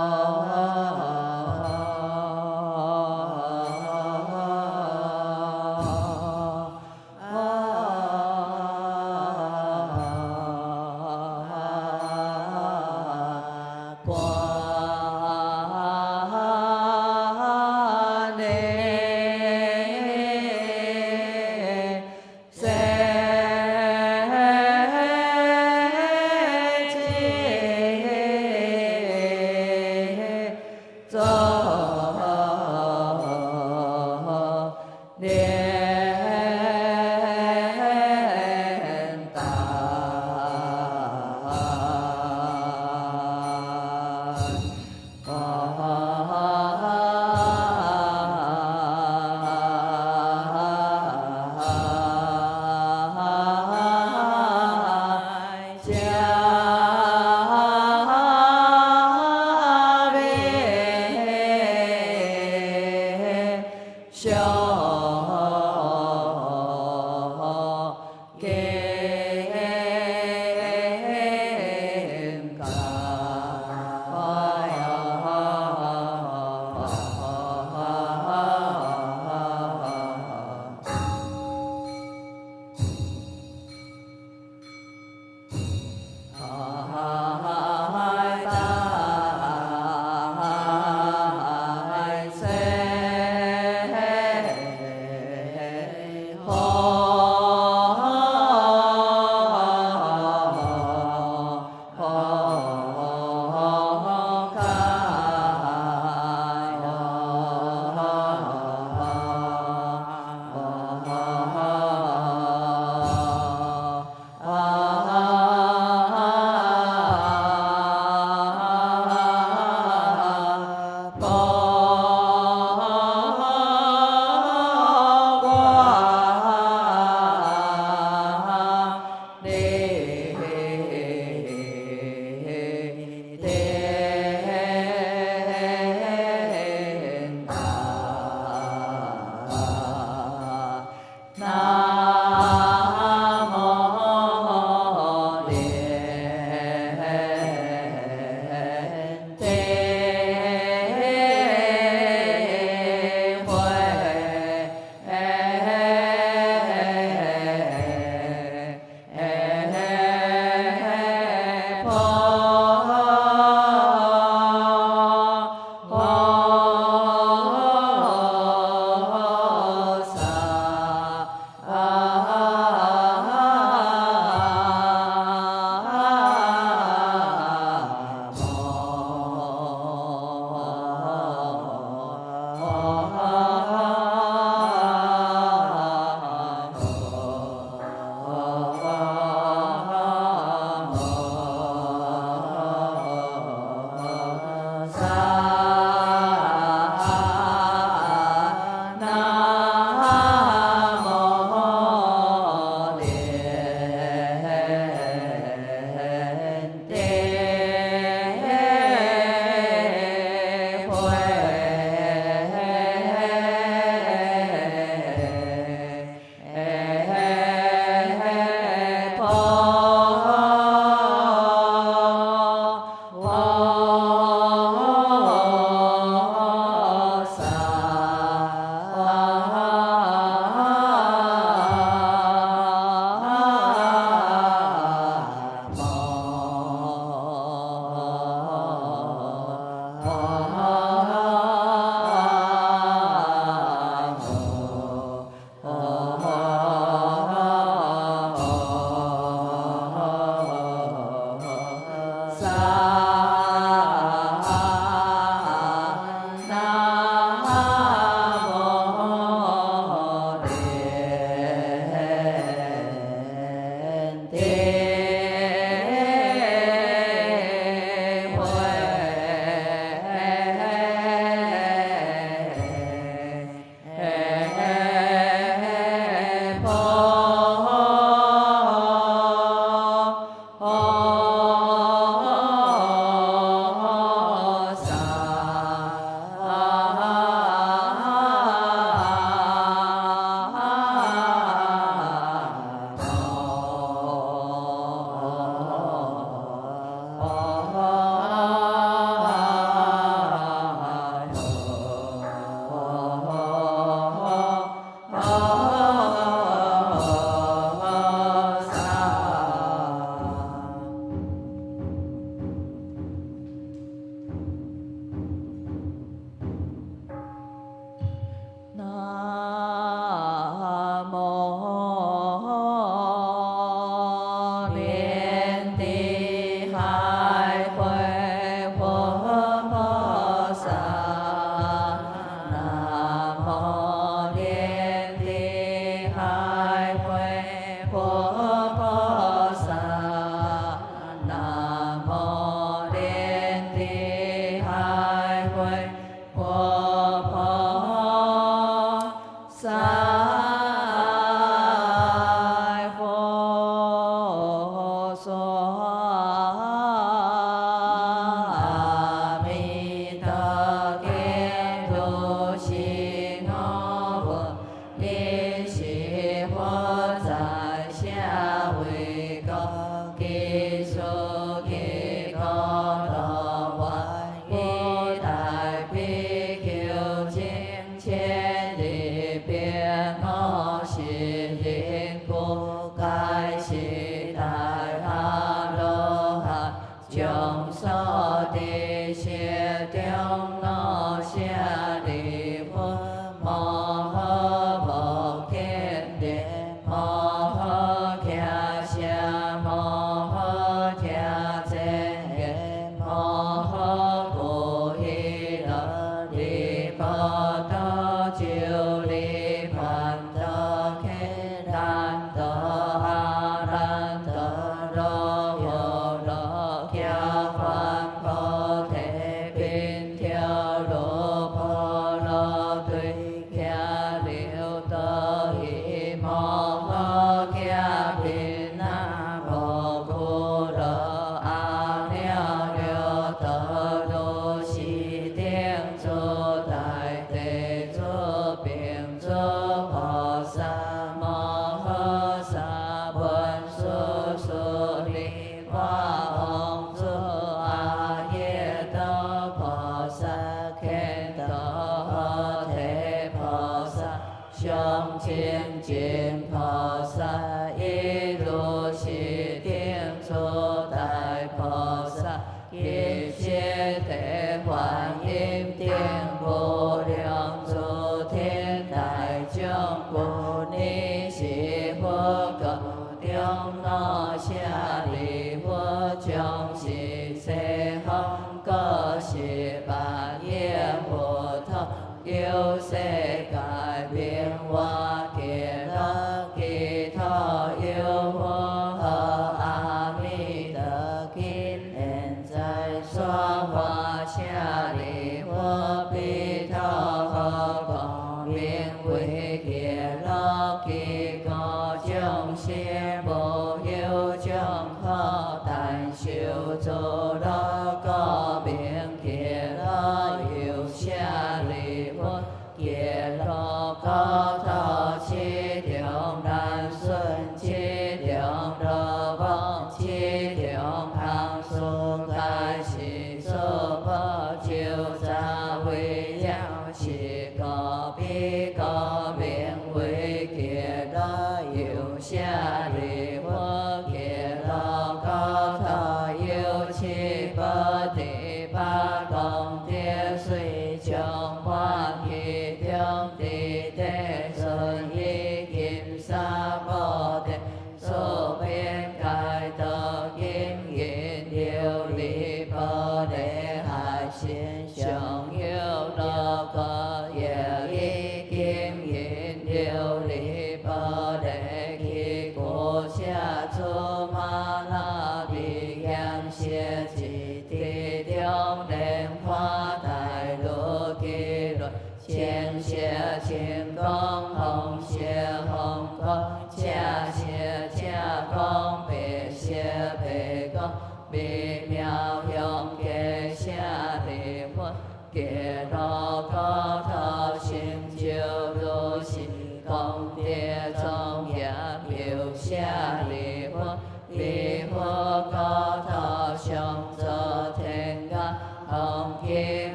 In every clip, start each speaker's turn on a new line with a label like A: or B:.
A: เ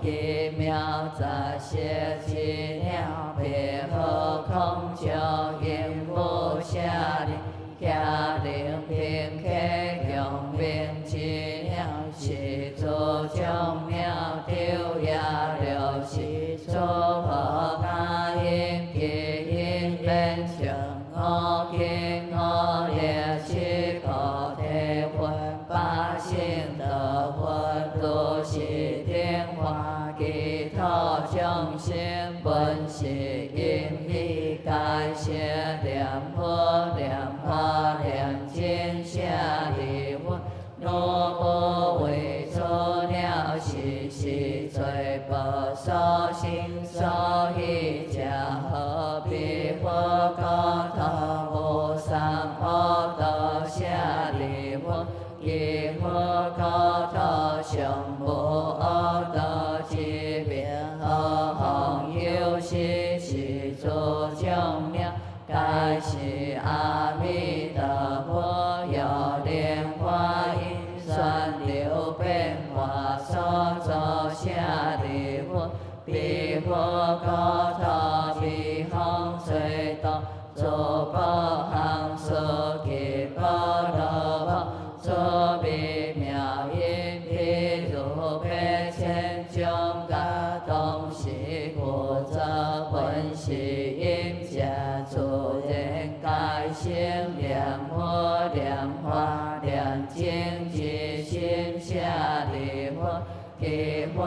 A: 奇妙在些奇妙别照应无舍利，迦灵平客用明智了，是诸众妙丢也了，是诸佛加因其因变成五经五力七菩提分八性德分，如是天化其他众生本是因依该舍念佛念法念经舍利分，若不为诸了是是罪报所行所依假何必佛高他无上佛道舍利分，以佛高他上无恶道之别，何况有时是诸众了，该是阿弥陀佛有莲花因缘流变化所造舍利分，彼佛高他彼行随道，诸宝行所及波罗波，诸微妙因譬如百千种噶东西，故则本是因假诸人该生念佛念法念经之心舍利分，其佛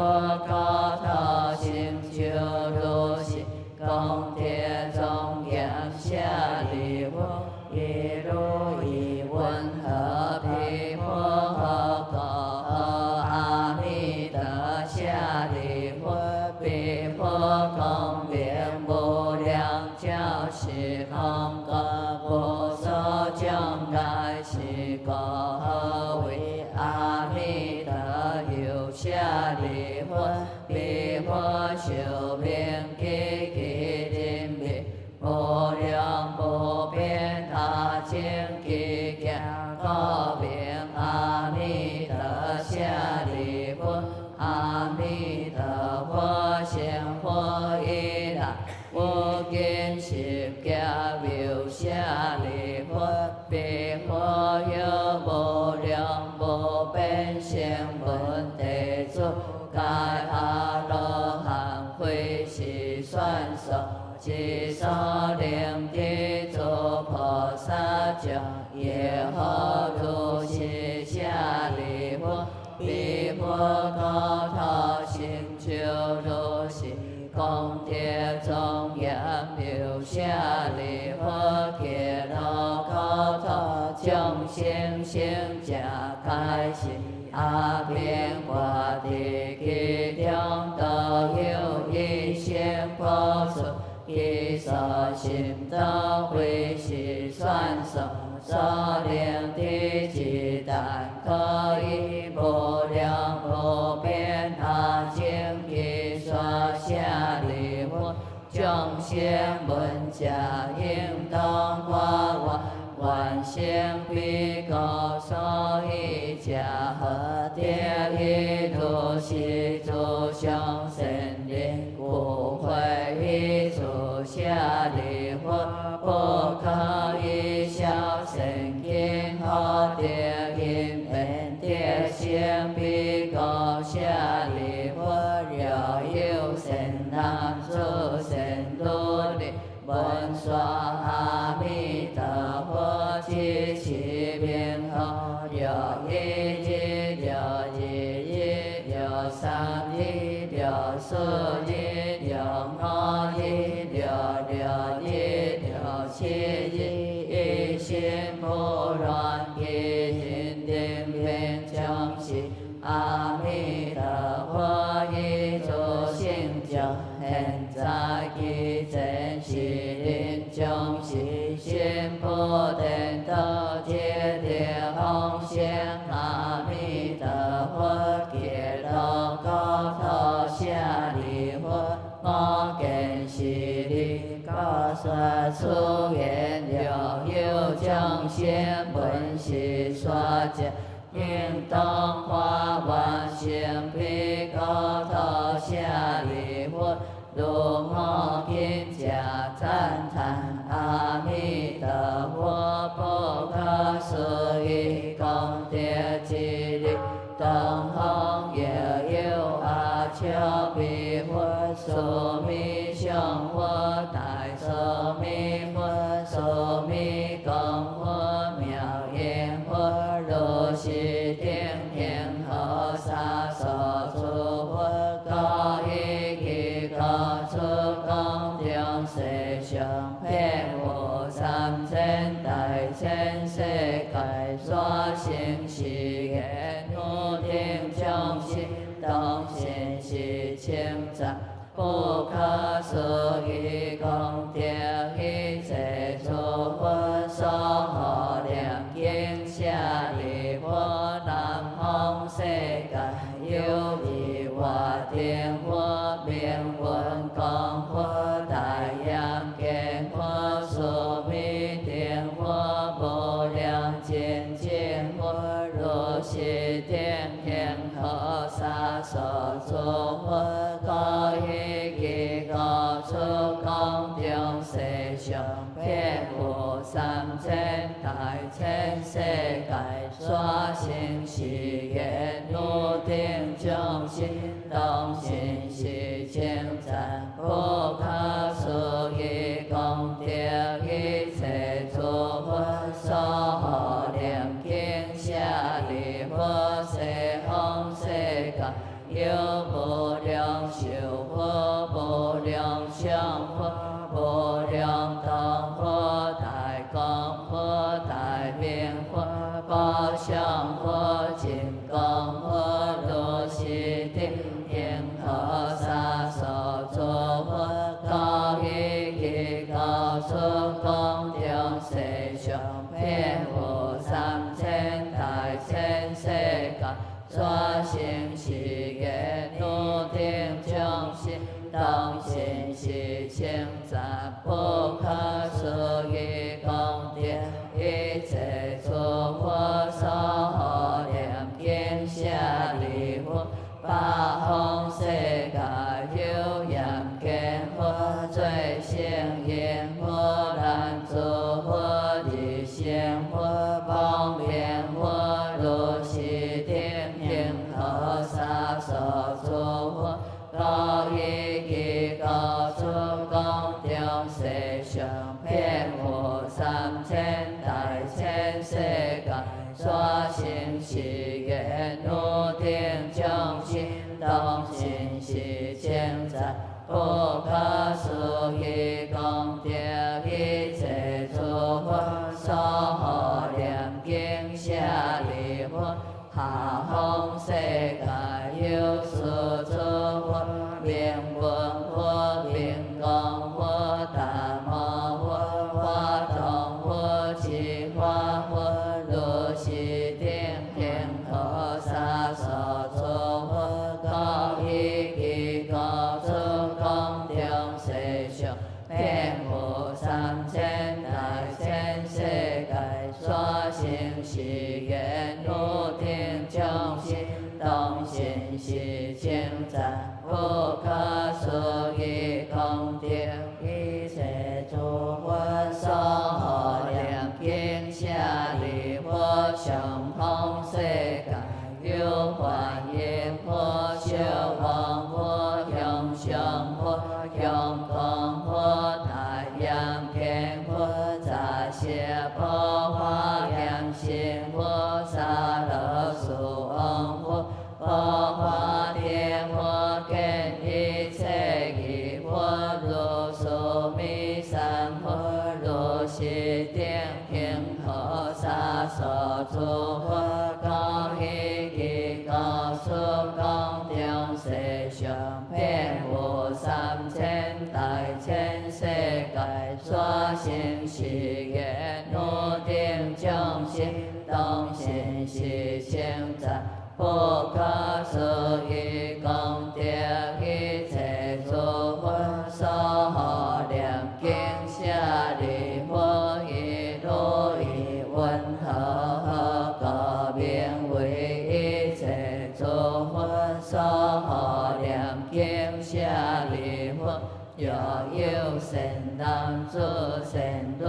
A: 高他成就如是功德庄严舍利分，一如意云何彼佛何故阿弥陀舍利分，彼佛功名无量教是空果无所障碍是故何为阿弥陀有舍利分，彼佛寿命极其人灭，无量无边他经其行，故名阿弥陀舍利分，阿弥陀佛成佛以来，无尽十家妙舍利分，彼佛有无量无边声闻地主，该阿罗汉会是算数，其所能知诸菩萨众，耶何如是舍利分，彼佛高他成就如是功德庄严妙舍利分，揭露高他众生性假开示，阿遍华地其中都有一心佛处，其所行道会是算数，所能知其但可以无量无边他经其所舍利分，众生闻假应当发愿，愿生彼国所依假何得以如是诸相胜利，故会以诸舍利分，不可以消胜经何得因缘得生彼国舍利分，若有善男子善女力，闻说阿弥陀佛及其名号，若一日若二日若三日若四日若五日若六日若七日，一心不乱其心定变将是阿弥陀佛以诸性教，现在其真是临终时心不定道皆地红显阿弥陀佛，揭露高头舍利分，我见是利告说出言了，有众生本是所见，应当发愿成彼高头舍利分，如我今假赞叹大所弥佛，所弥供佛，妙音佛，如是顶天菩萨所诸佛，高一其高出宫中世上遍无三千大千世界所行是言无定众生，当信是称赞。不可思议功德，一切诸佛所护念经舍利佛，南方世界有义华定佛，明文光佛，大严经佛，疏密定佛，无量精进佛，如是顶天菩萨所诸佛，高一其高出宫中世上遍无三千大千世界所行是言无定众生，当信是称赞。不可思议功德，一切诸佛所护念经舍利佛，西方世界有无量寿佛，无量相佛，无量等佛，大光佛，大明佛，宝相佛，金刚佛，如是顶天菩萨所诸佛，高一其高出宫中世上遍无三千大千世界所行是言无定众生，当信是称赞。不可思议功德，一切诸佛所护念经舍利佛，八方世界有严经佛，最胜因佛，难诸佛，一心佛，方便佛，如是顶天菩萨所诸佛，高一其高出宫中世上遍无三千大千世界所行是言无定众生，当信是称赞。不可思议功德，一切诸佛所护念经舍利佛，下方世界有四诸佛，明文佛，明光佛，大摩佛，华通佛，智华佛，如是顶天菩萨所诸佛，高一其高出宫中世上遍无三千大千世界所行是言无定众生，当信是称赞。不可思议功德，一切诸佛所护念经舍利佛，上方世界有观音佛，小王佛，向上佛，向光佛，大严经佛，杂色佛，华严心佛，萨勒苏王佛，佛华天佛，见一切义佛，如苏弥三佛，如是顶天菩萨所诸佛，高一其高出宫中世上遍无三千大千世界所行是言无定众生，当信是称赞。不可思议功德，一切诸佛所护念经舍利佛，一如意温和高明为一切诸佛所护念经舍利佛，若有善男子善女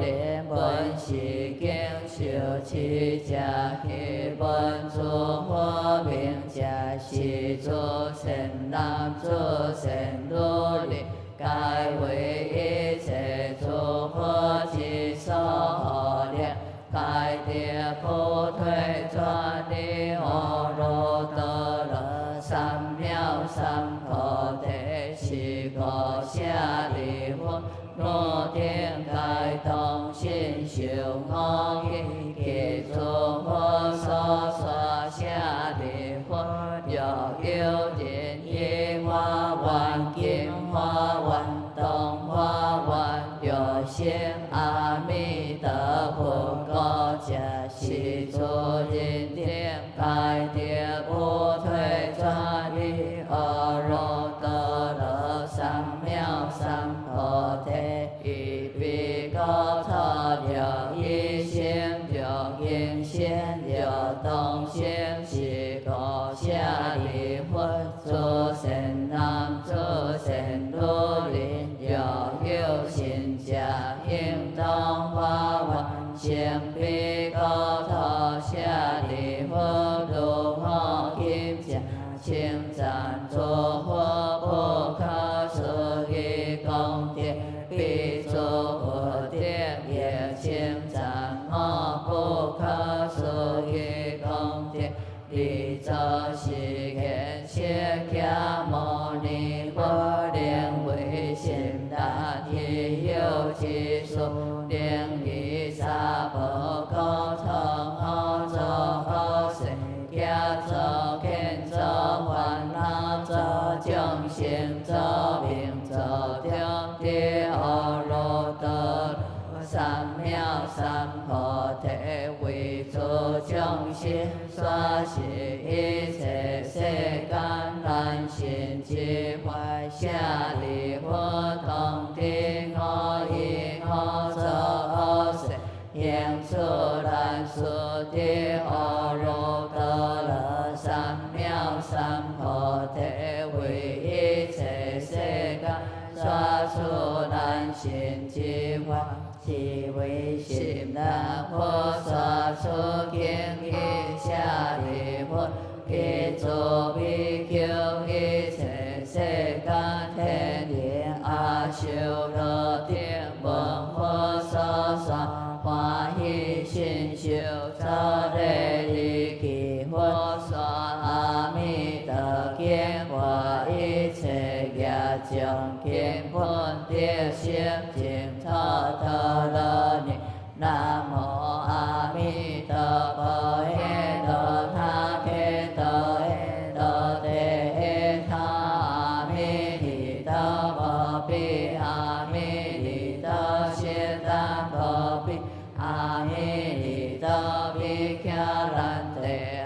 A: 人，闻是经受持者，去闻诸佛名者，是诸善男子善女人，该为佛，若天开通心修五经，其诸佛所说舍利弗，若有人以花愿金花愿东花愿，若成阿弥陀佛，果者是诸人天开得无退转于阿耨多罗三藐三菩提，于彼国土若一心若应现若动心是故舍利弗，诸善男诸善女人，若有信者应当发愿，成彼国土舍利弗，如何金者称赞诸佛不可思议功德，彼诸佛德也称赞我不可思议功德。利则是现释迦牟尼佛，能为现大体有其数，能以三宝高成好作好事，假作见作烦恼作众生作命作天地阿耨多罗三藐三菩提，为诸众生所是一切世间难信之怀，舍利弗，同知我以我作恶事，应出难处的阿耨多罗三藐三菩提，为一切世间所出难信之怀，是为心难佛所出经义舍利弗，其诸比丘一切世间天人阿修罗天闻佛所说，欢喜信受作礼礼其佛说阿弥陀经，我一切业障根本得生净土陀罗尼。南无阿弥陀佛，耶多他揭多耶多帝耶他阿弥利多摩毗阿弥利多悉达摩毗阿弥利多毗迦兰帝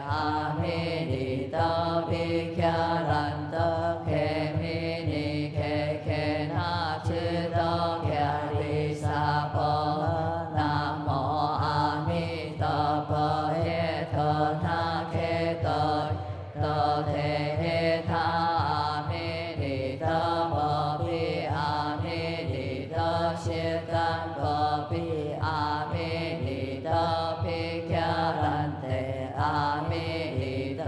A: 阿弥利多毗迦兰多揭弥尼揭揭那智多揭利萨婆。南无阿弥陀佛，耶多他揭多多提耶他阿弥利多摩毗阿弥利多悉达摩毗阿弥利多毗迦兰帝阿弥利多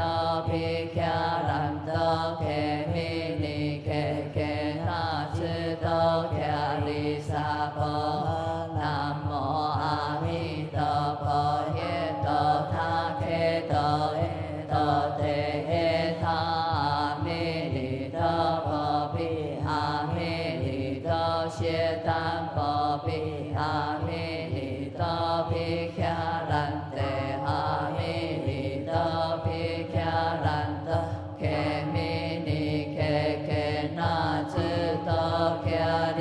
A: 毗迦兰多揭弥尼揭揭那智多揭利萨婆。南无阿弥陀佛，耶多他揭多耶多帝耶他阿弥利多摩毗阿弥利多悉达摩毗阿弥利多毗迦兰帝阿弥利多毗迦兰多揭弥尼揭揭那智多揭利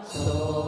A: 佛。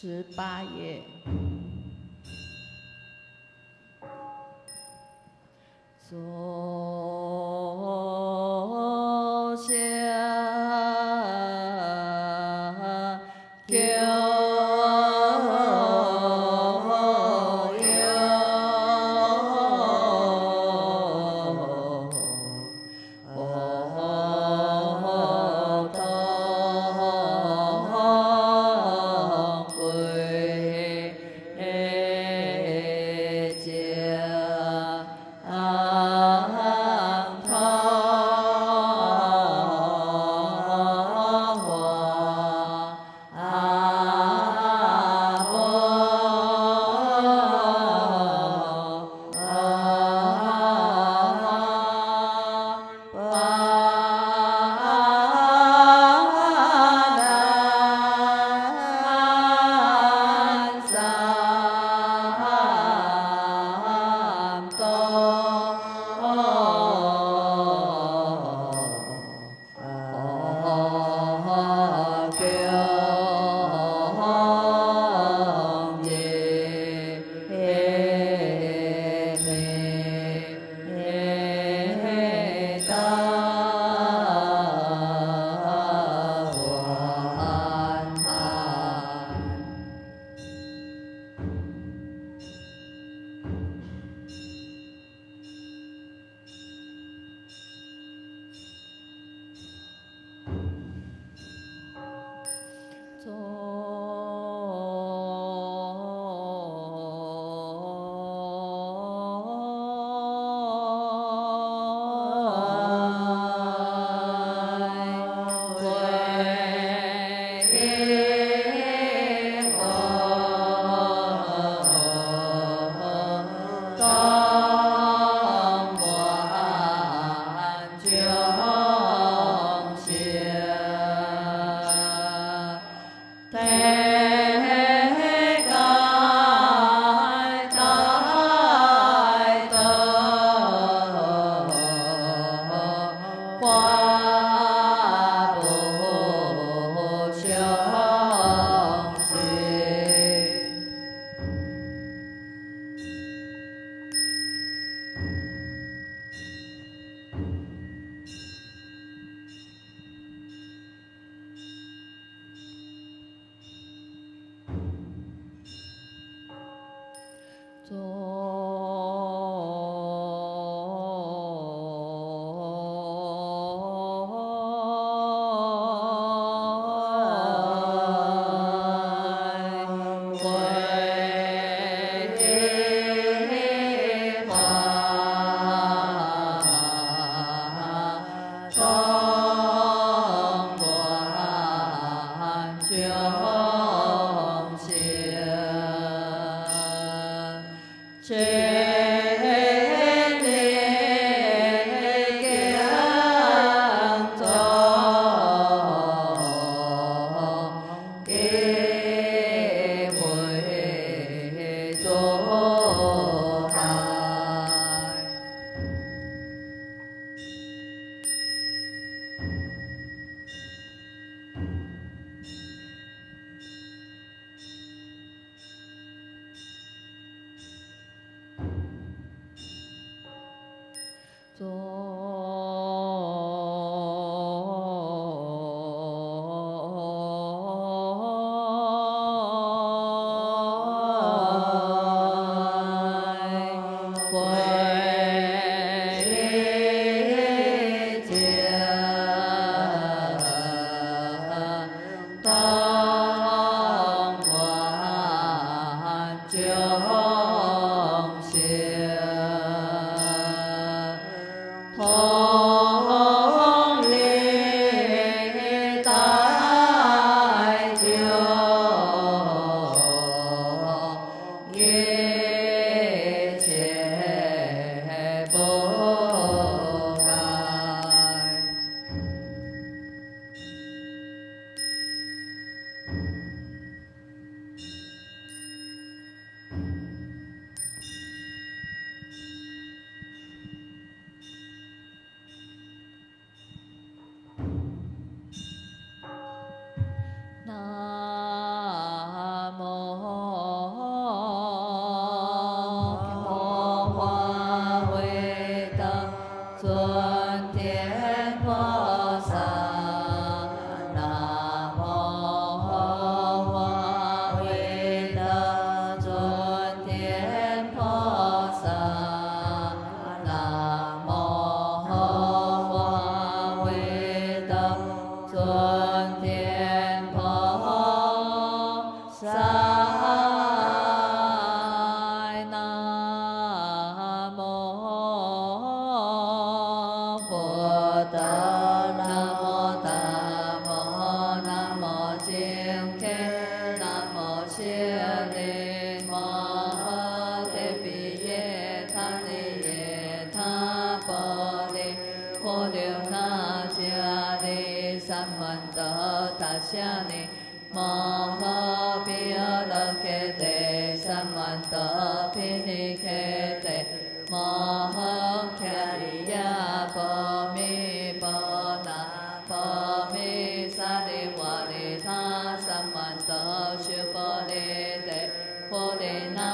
A: 18页。坐下求 mô hơ kha đi ya phô mi bồ tát phô mi sa đi wa đi tha samanto sư bồ đề tê phô đề na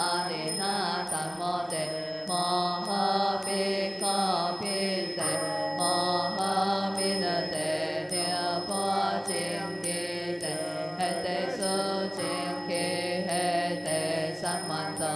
A: a đề na tam mô tê mô hơ pi kho pi tê mô hơ pi nơ tê địa phô chiên ki tê hệ tê su chiên ki hệ tê samanto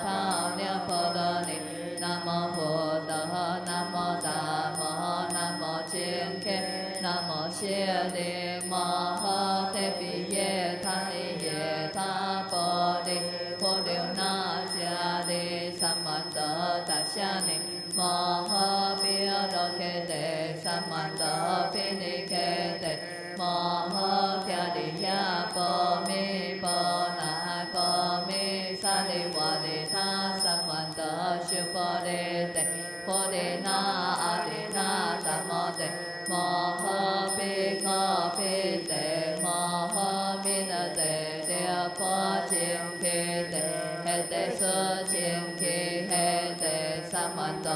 A: thao niệm phật đà ni nam mô bổn tát nam mô tam mô nam mô chiên ki nam mô siêu đi mô hơ thế bi ye tha ni ye tha bồ đề phô điều na cha đi samanto tasya ni mô hơ pi đô kê tê samanto pi ni kê tê mô hơ kha đi ya phô mi bồ na phô mi sa đi wa đi tha samanto sư bồ đề tê phô đề na a đề na tam mô tê mô hơ pi kho pi tê mô hơ mi nơ tê địa phô chiên ki tê hệ tê su chiên ki hệ tê samanto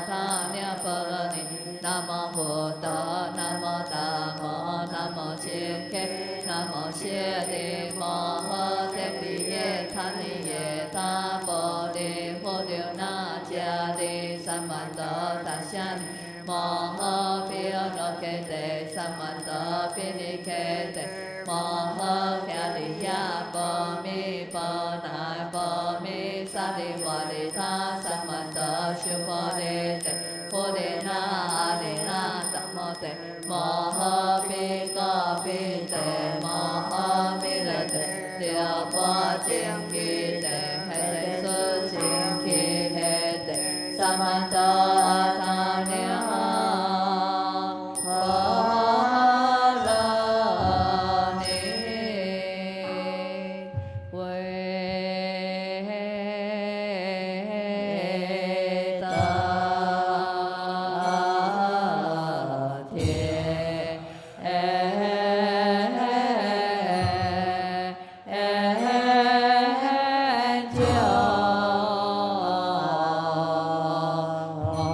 A: tha niệm phật ni nam mô bổn tát nam mô tam mô nam mô chiên ki nam mô siêu đi mô hơ thế bi ye tha ni ye tha bồ đề phô điều na cha đi samanto tasya mô hơ pi đô kê tê samanto pi ni kê tê mô hơ kha đi ya phô mi bồ na phô mi sa đi wa đi tha samanto sư bồ đề tê phô đề na a đề na tam mô tê mô hơ pi kho pi tê mô hơ mi nơ tê địa phô chiên ki tê hệ tê su chiên ki hệ tê samanto tha niệm
B: Hãy subscribe cho kênh Ghiền Mì Gõ để không bỏ lỡ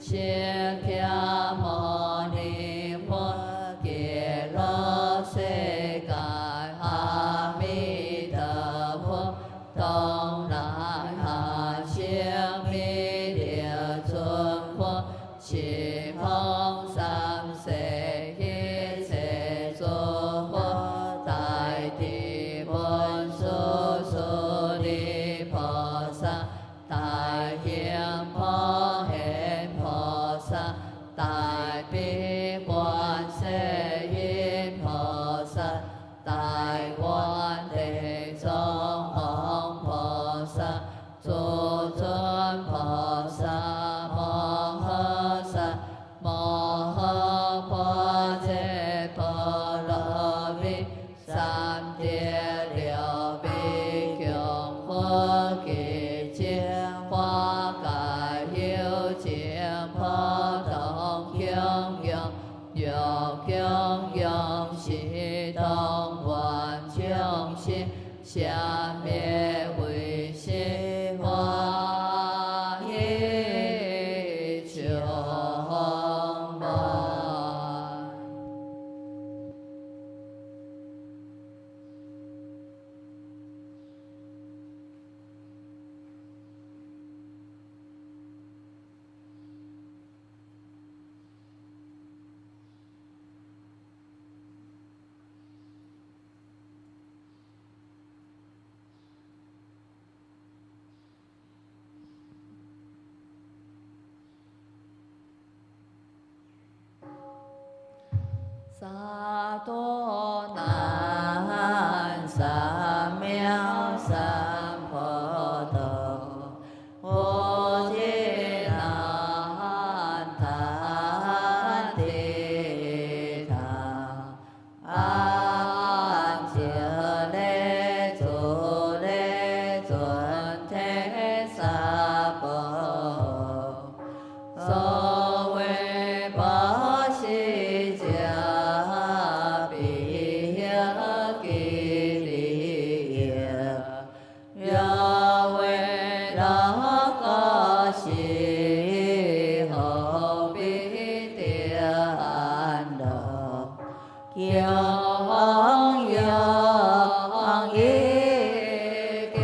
A: 释迦牟尼佛，极乐世界阿弥陀佛，东来下生弥勒尊佛，西方三世一切诸佛，大地文殊师利菩萨，大行普贤菩萨，大悲观世音菩萨，大愿地藏王菩萨，诸尊菩萨摩诃萨，摩诃般若波罗蜜，三界六比穷佛极净，花界有情普通享用，欲享用是当愿众生，下灭为是花一穷门。萨多南三藐三菩提，我今南谈地塔，安静嘞住嘞尊提萨婆，所谓波西迦比耶吉利耶，若为那个西后比地安乐，永永一个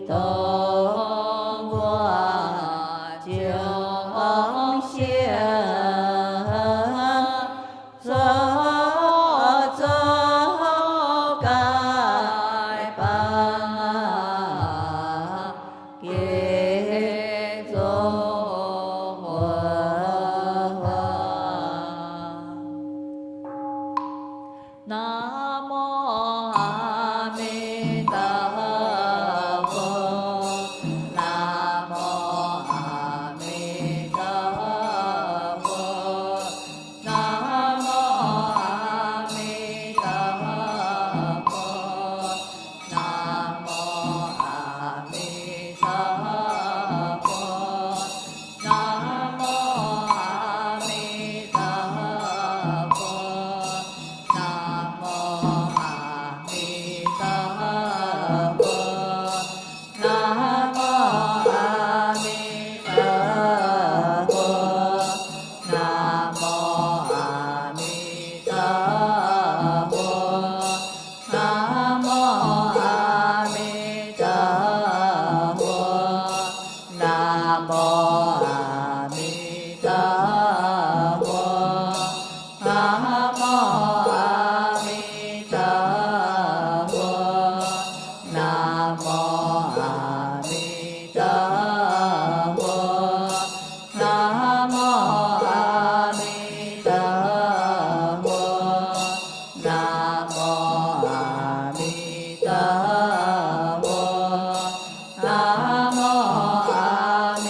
A: 东观众生，所作该办，皆中文。南无阿弥陀佛，南无阿弥陀佛，南无阿弥陀佛，南无阿弥陀佛，南无阿弥陀佛，南无阿弥陀佛，南无阿弥陀佛，南无阿弥陀佛，南无阿弥陀佛，南无阿弥陀佛，南无阿弥陀佛，南无阿弥陀佛，南无阿弥陀佛，南无阿弥陀佛，南无阿弥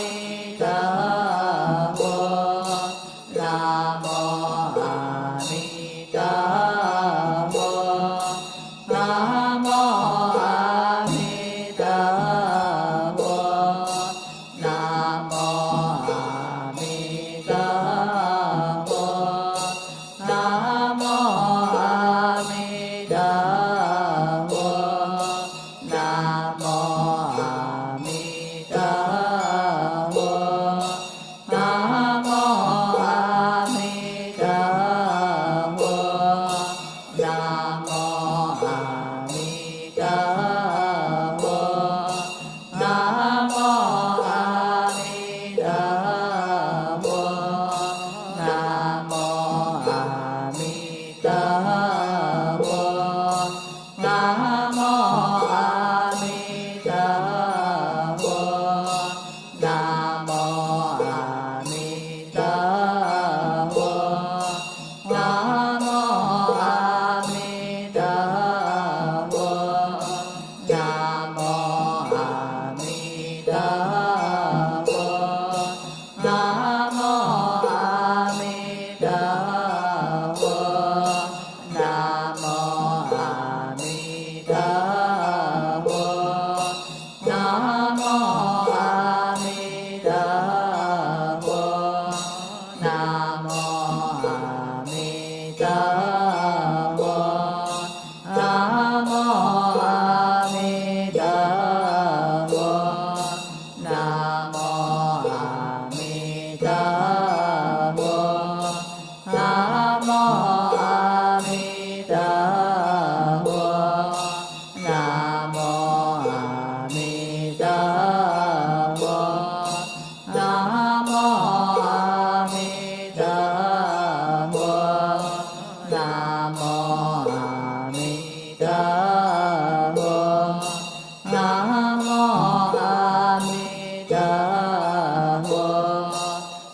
A: Đà Phật.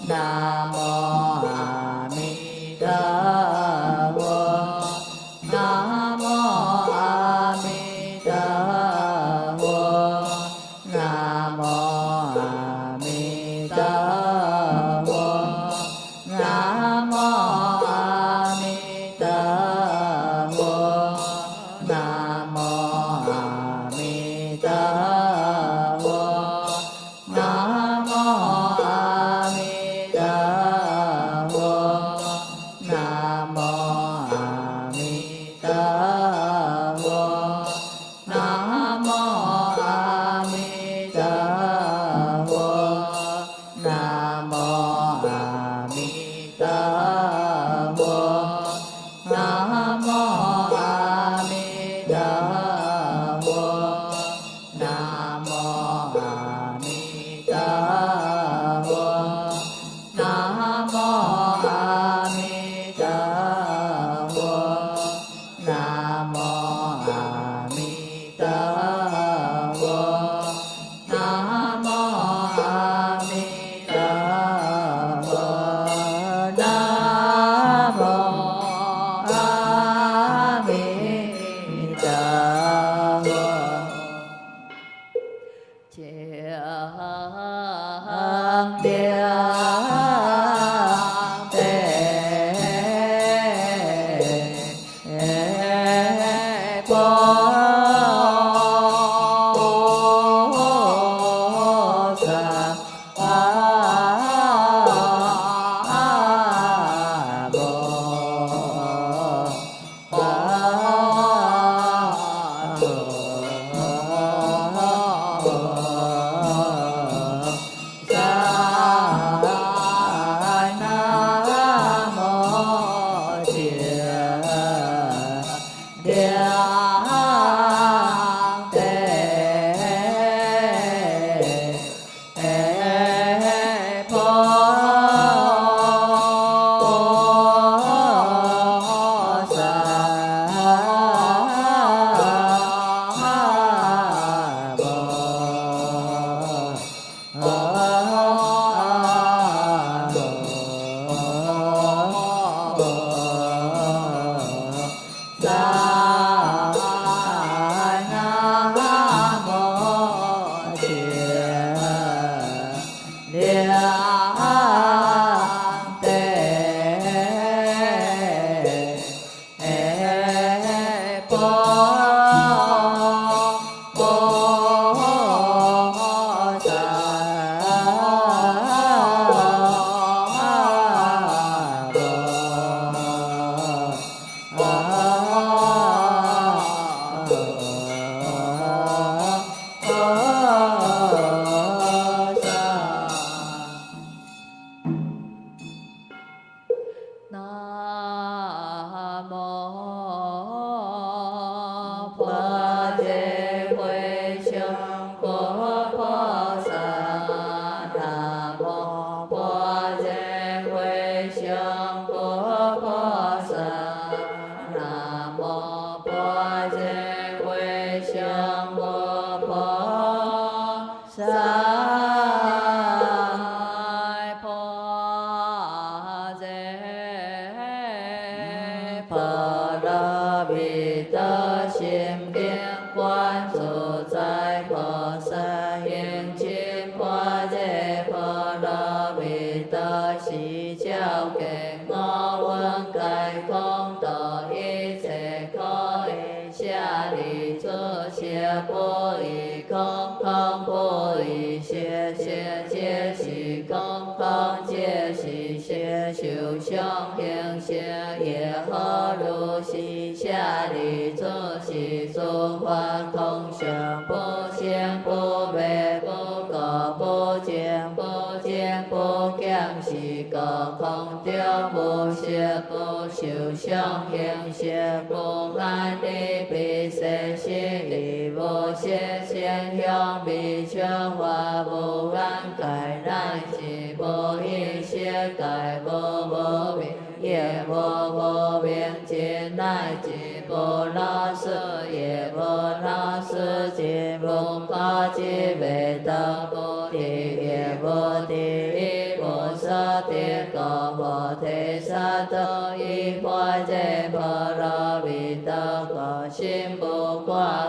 A: Nam mô A Di Đà Phật. Nam mô A Di Đà Phật. Nam mô A Di Đà Phật. Nam mô A Di Đà Phật. Nam mô A Di Đà Phật. Nam mô A Di Đà Phật. Nam mô A Di Đà Phật. Nam mô A Di Đà Phật. Nam mô A Di Đà Phật. Nam mô A Di Đà Phật. Nam mô A Di Đà Phật. Nam mô A Di Đà Phật. Nam mô A Di Đà Phật. Nam mô A Di Đà Phật. Nam mô A Di Đà Phật. Chiang Tiết Cờ Bồ Thế Sa Tơ Y Khoa Chê Phờ Rơ Vị Tơ Cờ Sim Bồ Qua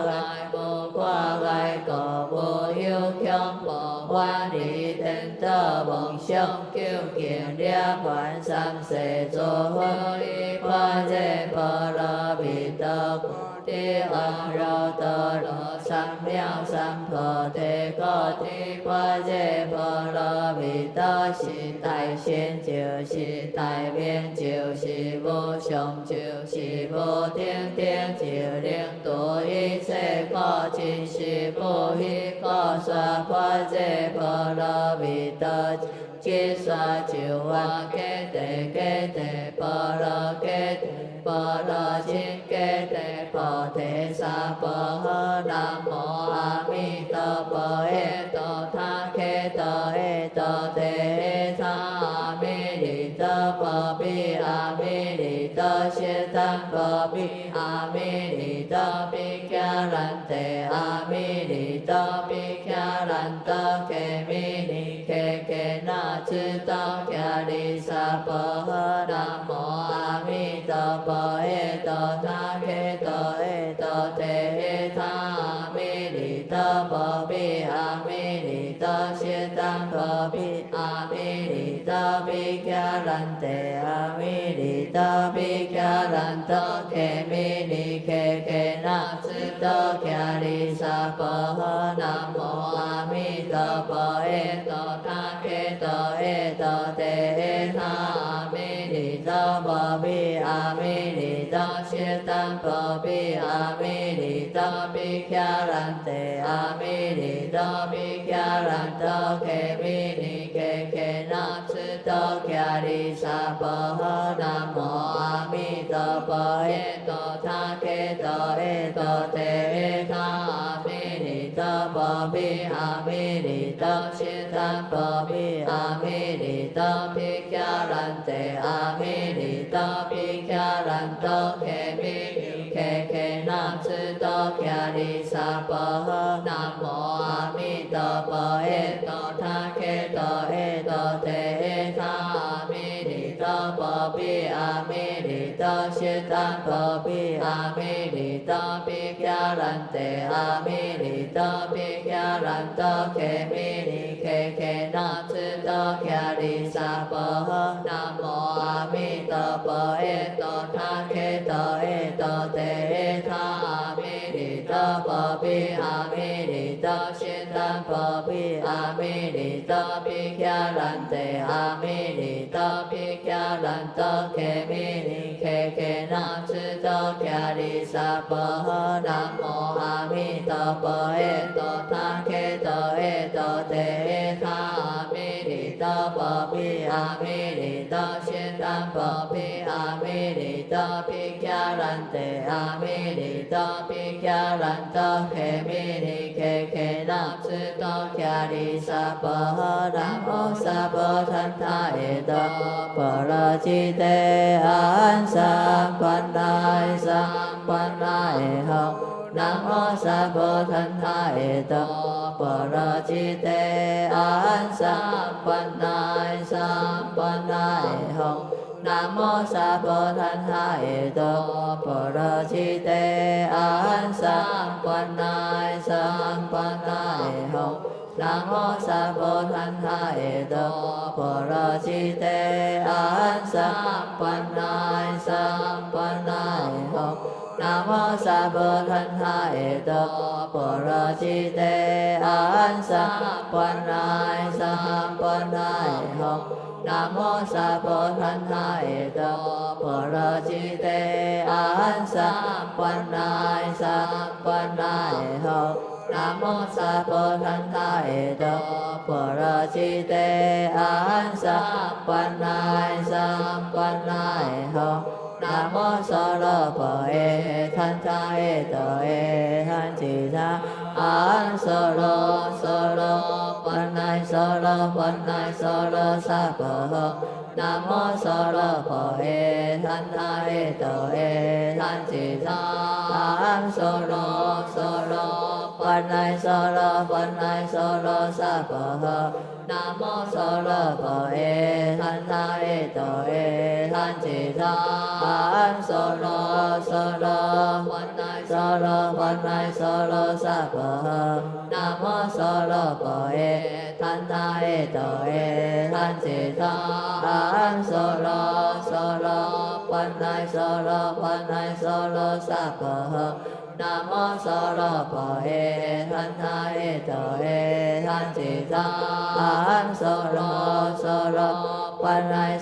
A: Gai Cờ Bồ Yêu Khiông Bồ Hoa Đi Tên Tơ Bồng Sông Kiêu Kiện Đia Quán Sam Sê Chô Hơ Y Khoa Chê Phờ Rơ Vị Tơ Ti Ân Rơ Tơ Lơ Sam Miao Sam Phờ Thế Có Ti Khoa Chê Phờ Rơ Vị Tơ Xì Tài Xuyên Chiều Xì Tài Biên Chiều Xì Vô Sông Chiều Xì Vô Tiên Tiên Chiều Liên Tổ Y Xê Có Chi Xì Vô Hi Có Xoa Khoa Chê Phờ Rơ Vị Tơ Chi Xoa Chiều Hoa Kế Tề Phờ Rơ Kế Tề Phờ Rơ Chín Kế Tề Phờ Thế Sa Phờ Hơ Nam Mô A Mi Tơ Phờ E Tơ Tha Khê Tơ E Tơ Tê E Tha A Mi Đi Tơ Phờ Bi A Mi Đi Tơ Xê Tăng Phờ Bi A Mi Đi Tơ Bi Kya Ran Tê A Mi Đi Tơ Bi Kya Ran Tơ Kê Mi Đi Kê Na Chư Tơ Kya Đi Sa Phờ Hơ Nam Mô A Mi Tơ Phờ E Tơ Tha Khê Tơ E Tơ Tê E Tha A Mi Đi Tơ Phờ Bi A Mi Đi Tơ Xê Tăng Phờ Bi A Mi Đi Tơ Bi Kya Ran Tê A Mi Đi Tơ Bi Kya Ran Tơ Kê Mi Đi Kê Na Chư Tơ Kya Đi Sa Phờ Hơ Nam Mô A Mi Tơ Phờ E Tơ Tha Khê Tơ E Tơ Tê E Tha A Mi Đi Tơ Phờ Bi A Mi Đi Tơ Xê Tăng Phờ Bi A Mi Đi Tơ Bi Kya Ran Tê A Mi Đi Tơ Bi Kya Ran Tơ Kê Mi Đi Kê Na Chư Tơ Kya Đi Sa Phờ Hơ Nam Mô A Mi Tơ Phờ E Tơ Tha Khê Tơ E Tơ Tê E Tha A Mi Đi Tơ Phờ Bi A Mi Đi Tơ Xê Tăng Phờ Bi A Mi Đi Tơ Bi Kya Ran Tê A Mi Đi Tơ Bi Kya Ran Tơ Kê Mi Đi Kê Na Chư Tơ Kya Đi Sa Phờ Hơ Nam Mô A Mi Tơ Phờ E Tơ Tha Khê Tơ E Tơ Tê E Tha A Mi Đi Tơ Phờ Bi A Mi Đi Tơ Xê Tăng Phờ Bi A Mi Đi Tơ Bi Kya Ran Tê A Mi Đi Tơ Bi Kya Ran Tơ Kê Mi Đi Kê Na Chư Tơ Kya Đi Sa Phờ Hơ Nam Mô A Mi Tơ Phờ E Tơ Tha Khê Tơ E Tơ Tê E Tha A Mi Đi Tơ Phờ Bi A Mi Đi Tơ Xê Tăng Phờ Bi A Mi Đi Tơ Bi Kya Ran Tê A Mi Đi Tơ Bi Kya Ran Tơ Kê Mi Đi Kê Na Chư Tơ Kya Đi Sa Phờ Hơ Nam Mô A Mi Tơ Phờ E Tơ Tha Khê Tơ E Tơ Tê E Tha A Mi Đi Tơ Phờ Bi A Mi Đi Tơ Xê Tăng Phờ Bi A Mi Đi Tơ Bi Kya Ran Tê A Mi Đi Tơ Bi Kya Ran Tơ Kê Mi Đi Kê Na Chư Tơ Kya Đi Sa Phờ Hơ Nam Mô Sa Phờ Thanh Tha E Tơ Phờ Ra Chi Tê An Sam Pan Đai Sam Pan Đai Hồng Nam Mô Sa Phờ Thanh Tha E Tơ Phờ Ra Chi Tê An Sam Pan Đai Sam Pan Đai Hồng Nam Mô Sa Phờ Thanh Tha E Tơ Phờ Ra Chi Tê An Sam Pan Đai Sam Pan Đai Hồng Nam Mô Sa Phờ Thanh Tha E Tơ Phờ Ra Chi Tê An Sam Pan Đai Sam Pan Đai Hồng Nam Mô Sa Phờ Thanh Tha E Tơ Phờ Ra Chi Tê An Sam Pan Đai Sam Pan Đai Hồng Nam Mô Sa Phờ Thanh Tha E Tơ Phờ Ra Chi Tê An Sam Pan Đai Sam Pan Đai Hồng Nam Mô Sa Phờ Thanh Tha E Tơ Phờ Ra Chi Tê An Sam Pan Đai Sam Pan Đai Hồng Nam Mô Sa Ra Phờ E Thanh Tha E Tơ E Thanh Chỉ Tha An Sa Ra Pan Đai Sa Ra Sa Phờ Hơ Nam Mô Sa Ra Phờ E Thanh Tha E Tơ E Thanh Chỉ Tha An Sa Ra Pan Đai Sa Ra Sa Phờ Hơ nam mô so lo bồ e than tha e tô e than chỉ than so lo quan lai so lo sa bờ nam mô so lo bồ e than tha e tô e than chỉ than so lo quan lai so lo sa bờ nam mô so lo bồ e than tha e tô e than chỉ than so lo quan lai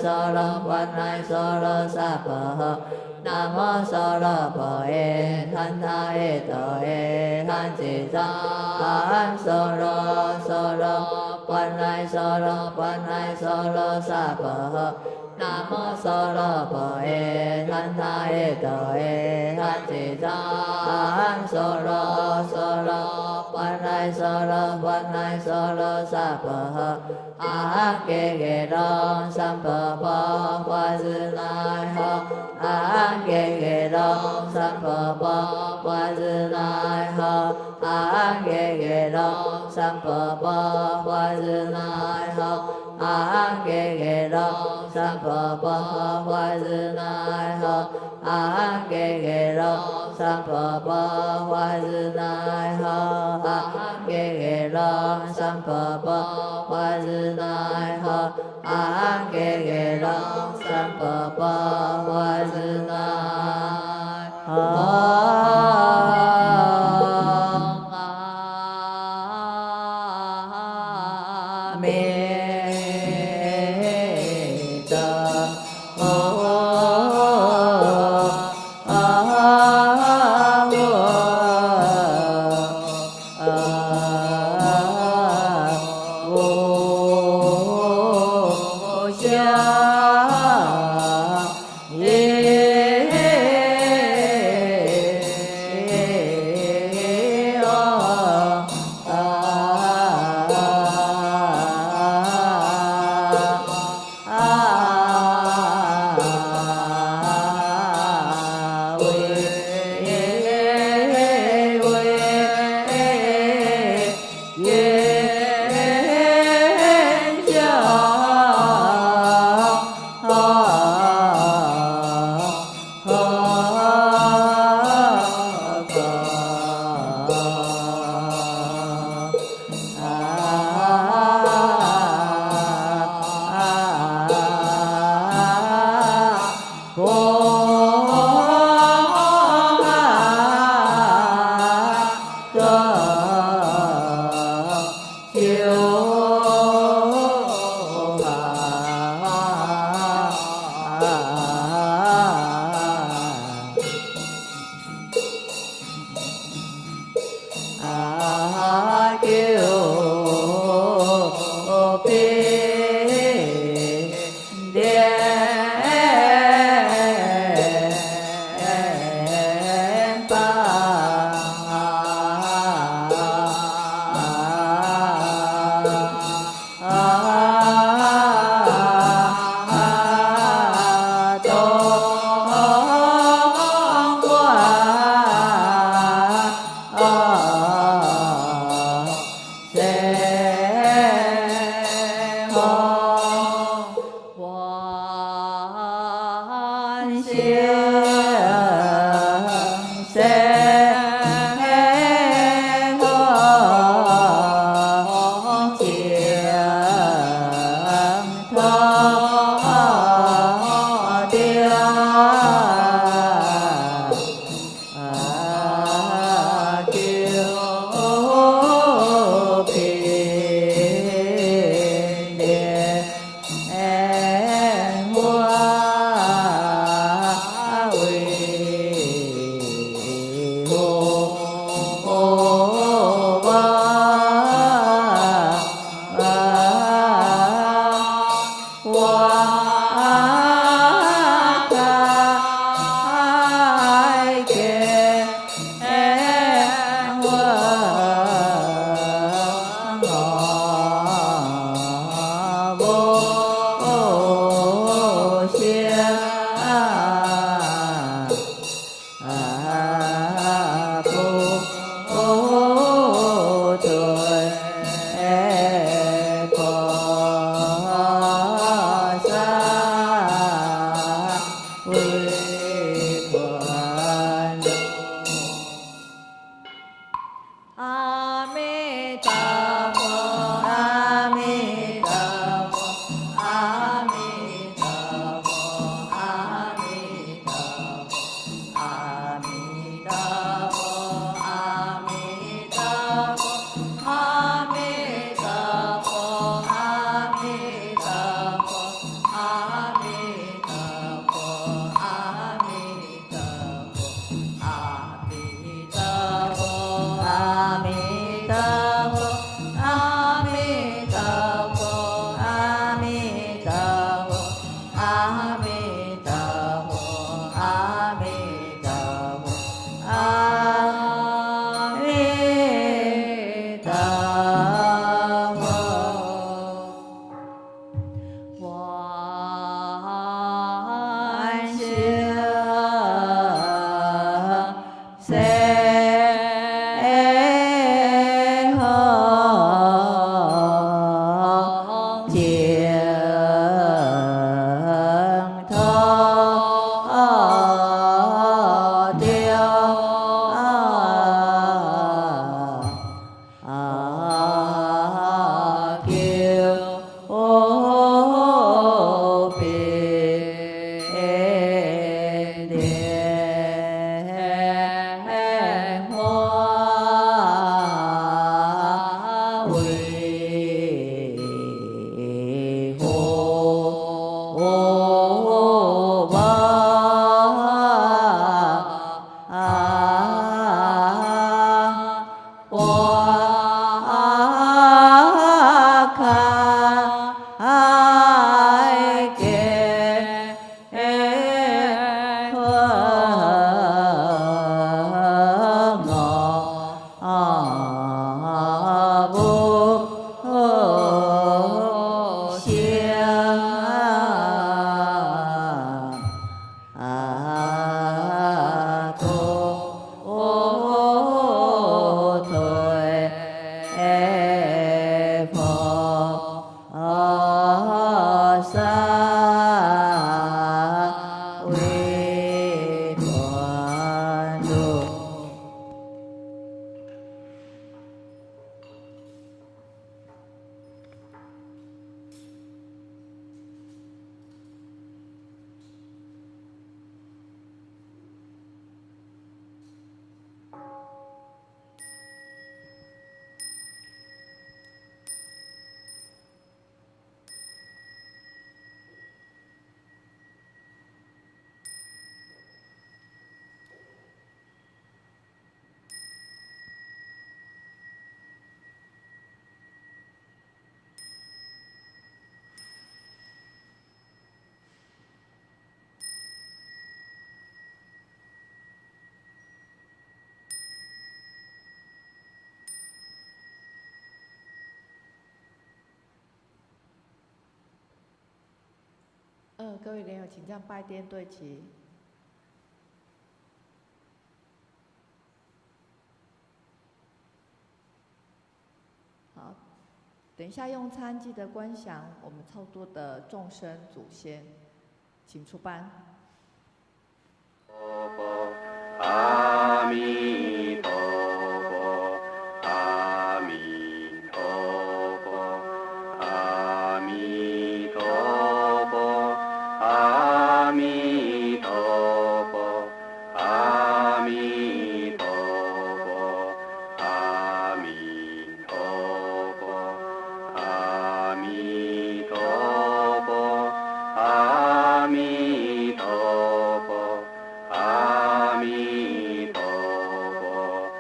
A: so lo sa bờ nam mô so lo bồ e than tha e tô e than chỉ than so lo quan lai so lo sa bờ nam mô so lo bồ e than tha e tô e than chỉ than so lo quan lai so lo sa bờ a ke ke đông sam bờ bờ qua dư lai ho a ke ke đông sam bờ bờ qua dư lai ho a ke ke đông sam bờ bờ qua dư lai ho a ke ke đông sam bờ bờ qua dư lai ho a ke ke đông sam bờ bờ qua dư lai ho a ke ke đông sam bờ bờ qua dư lai ho a ke ke đông sam bờ bờ qua dư lai
B: Phật 各位莲友，请将拜垫对齐。好，等一下用餐记得观想我们超多的众生祖先，请出班。
C: 阿弥陀佛，阿弥陀佛，阿弥陀佛，阿弥陀佛，阿弥陀佛，阿弥陀佛，阿弥陀佛，阿弥陀佛。阿弥陀佛，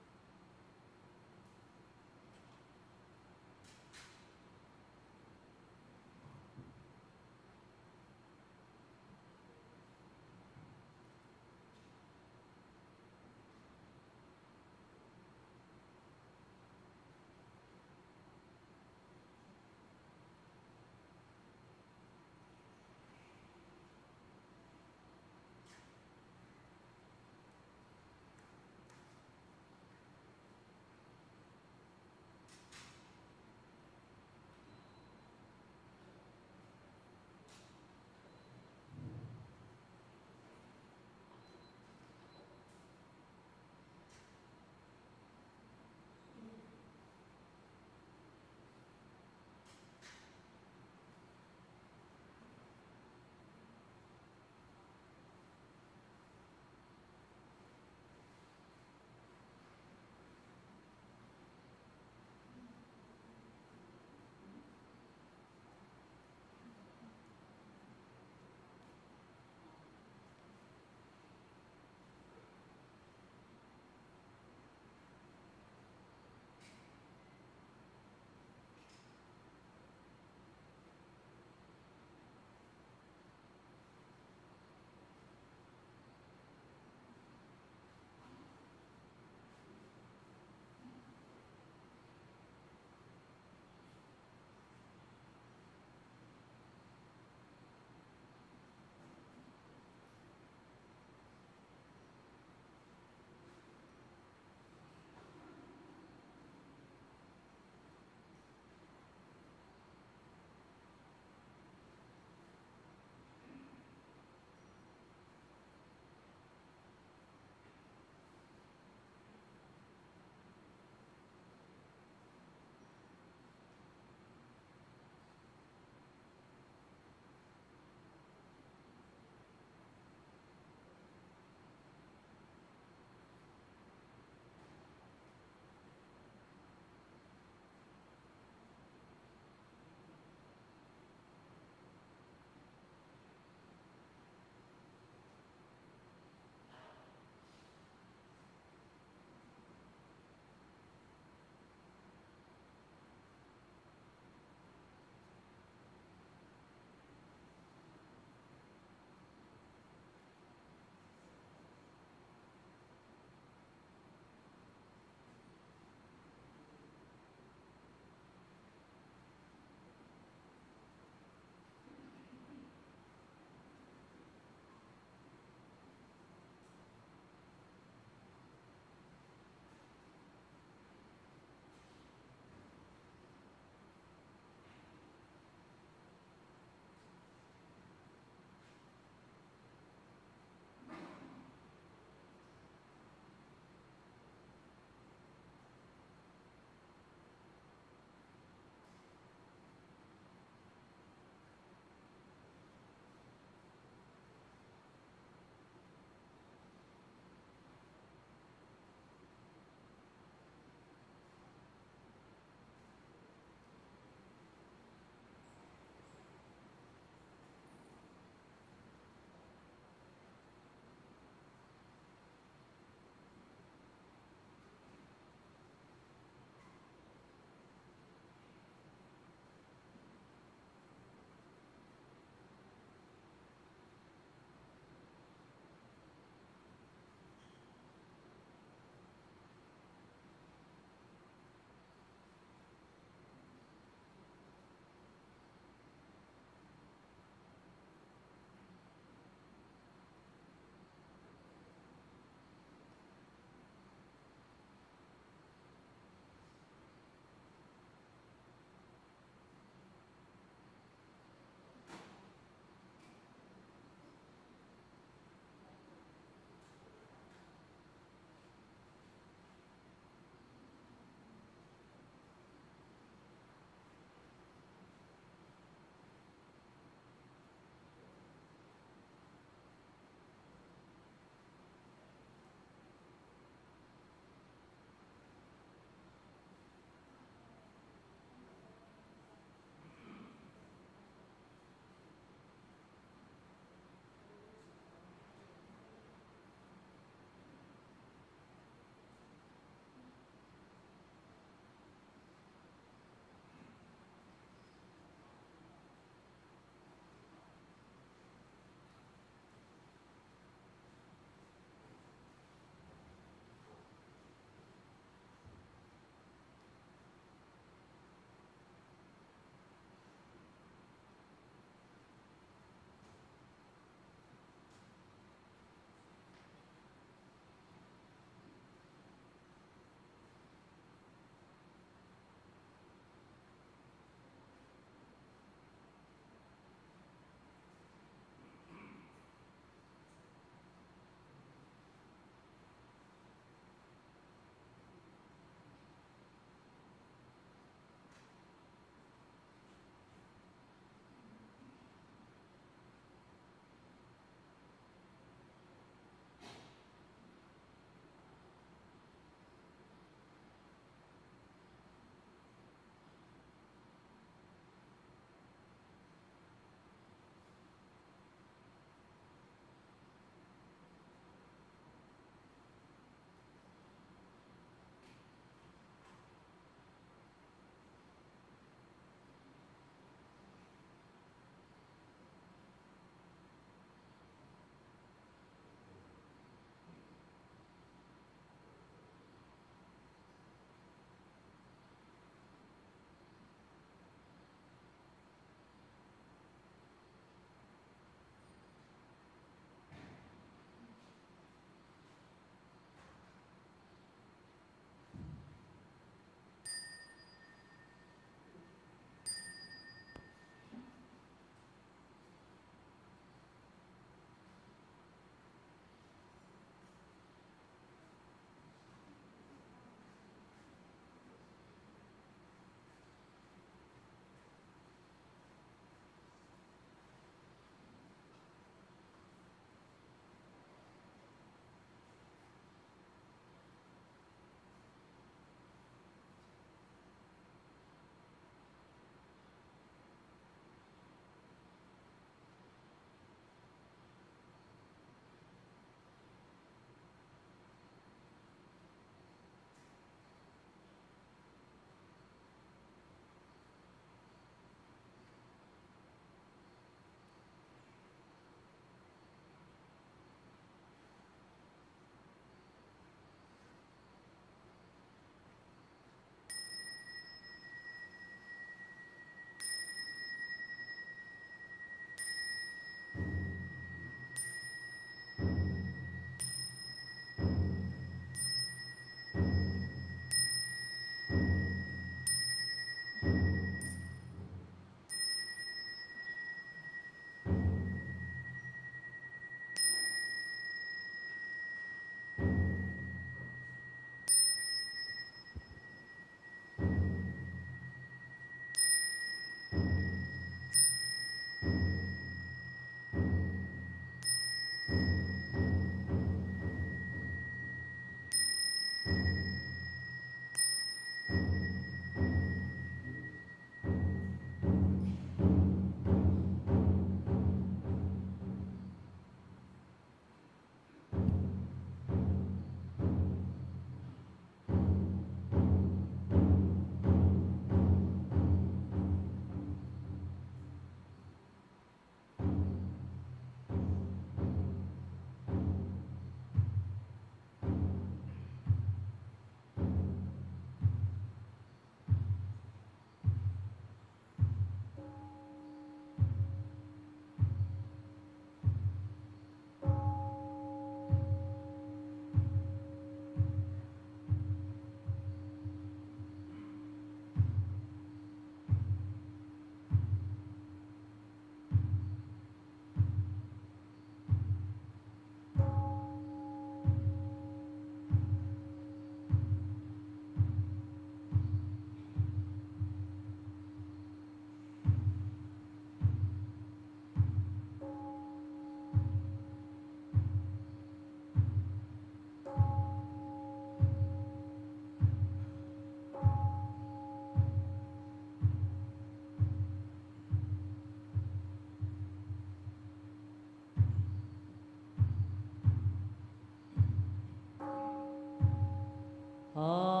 A: 阿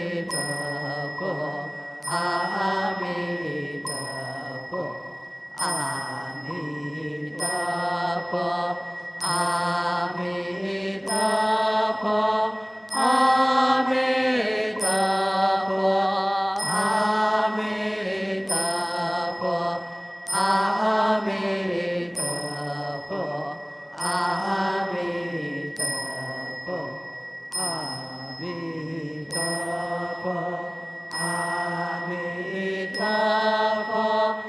A: 阿弥陀佛。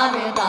A: Amita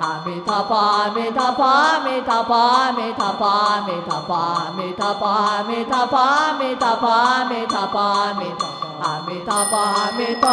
A: 阿弥陀佛，阿弥陀佛，阿弥陀佛，阿弥陀佛，阿弥陀佛，阿弥陀佛，阿弥陀佛，阿弥陀佛，阿弥陀佛，阿弥陀佛，阿弥陀佛，阿弥陀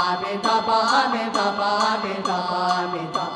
A: Amitabha, Amitabha, Amitabha, Amitabha,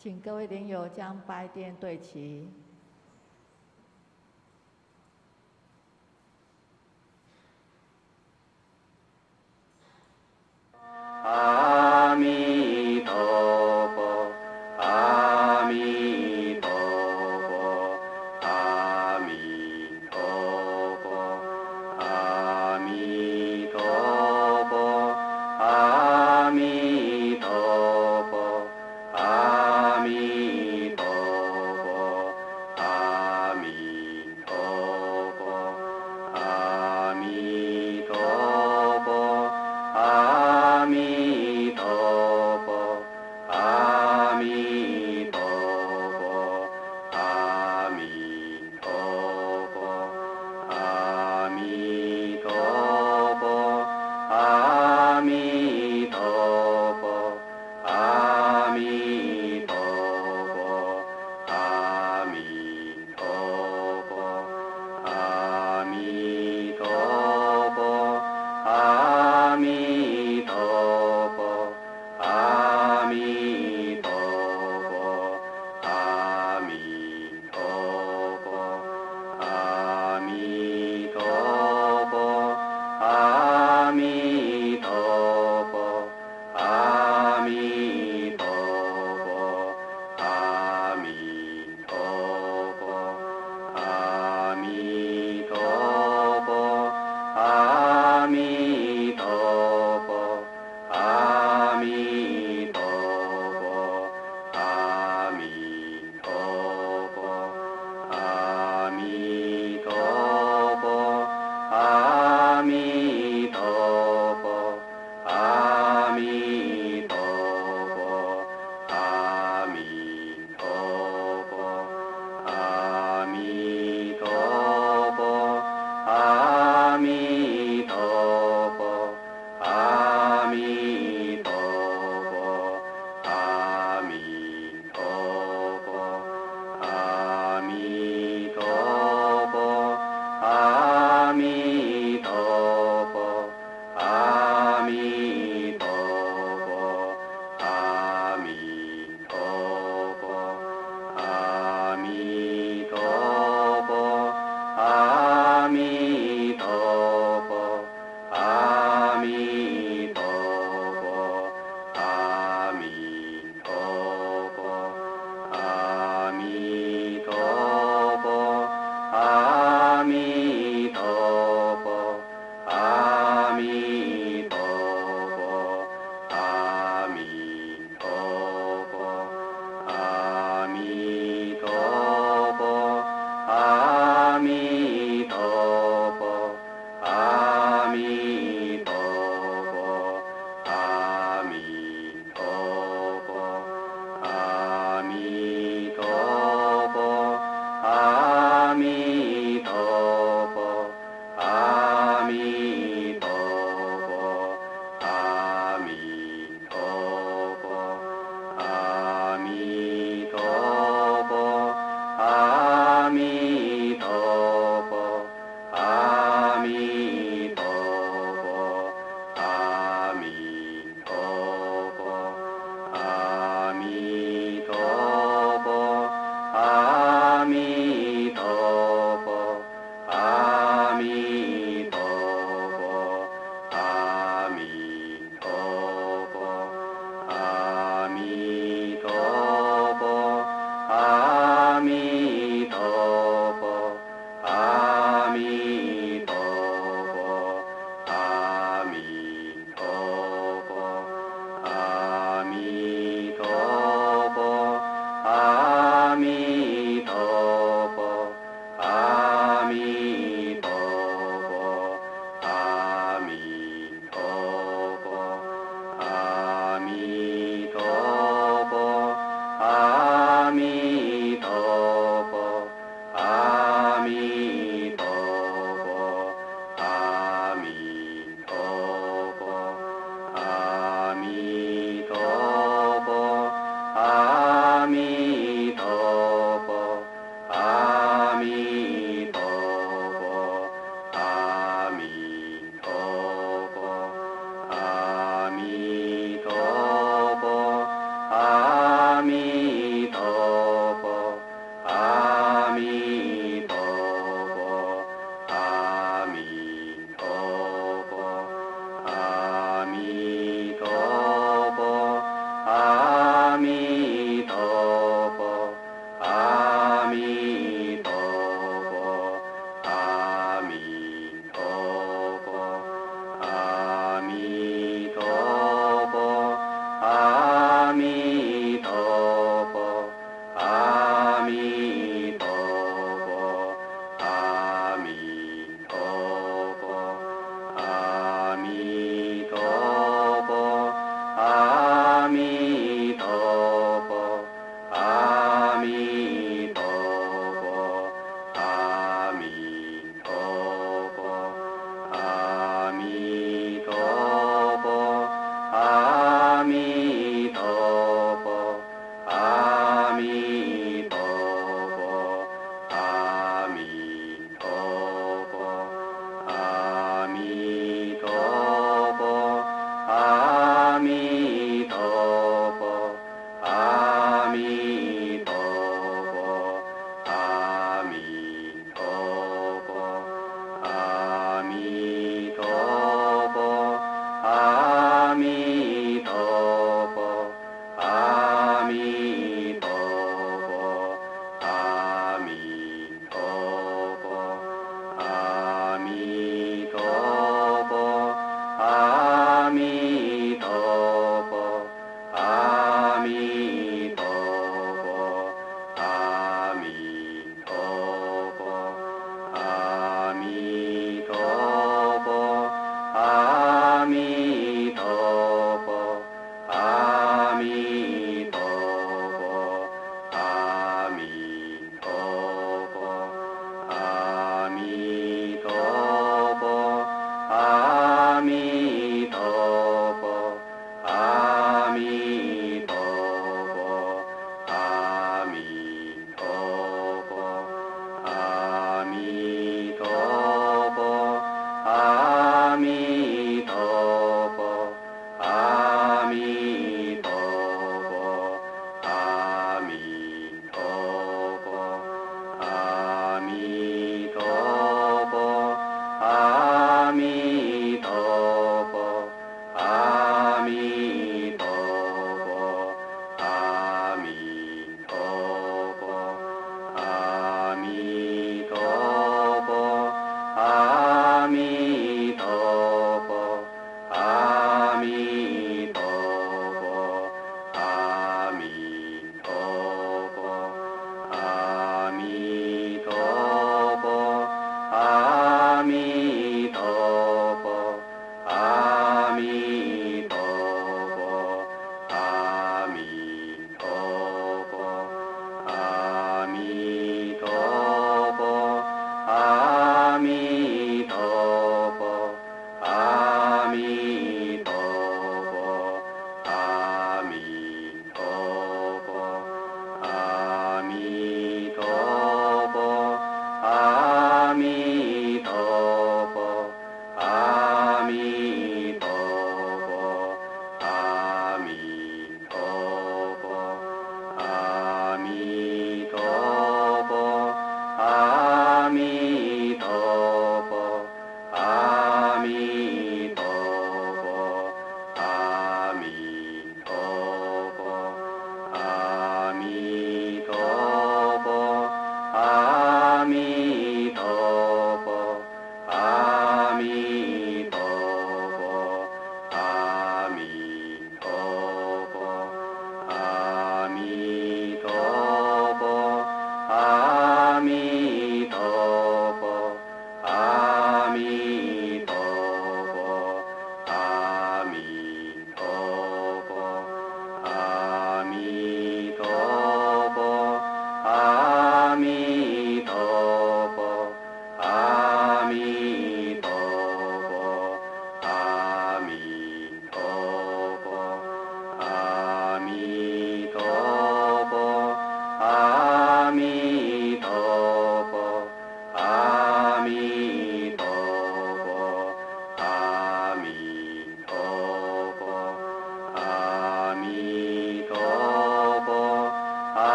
B: 请各位莲友将白垫对齐。
C: 阿弥陀佛，阿弥陀佛，阿弥陀佛，阿弥陀佛，阿弥陀佛，阿弥陀佛，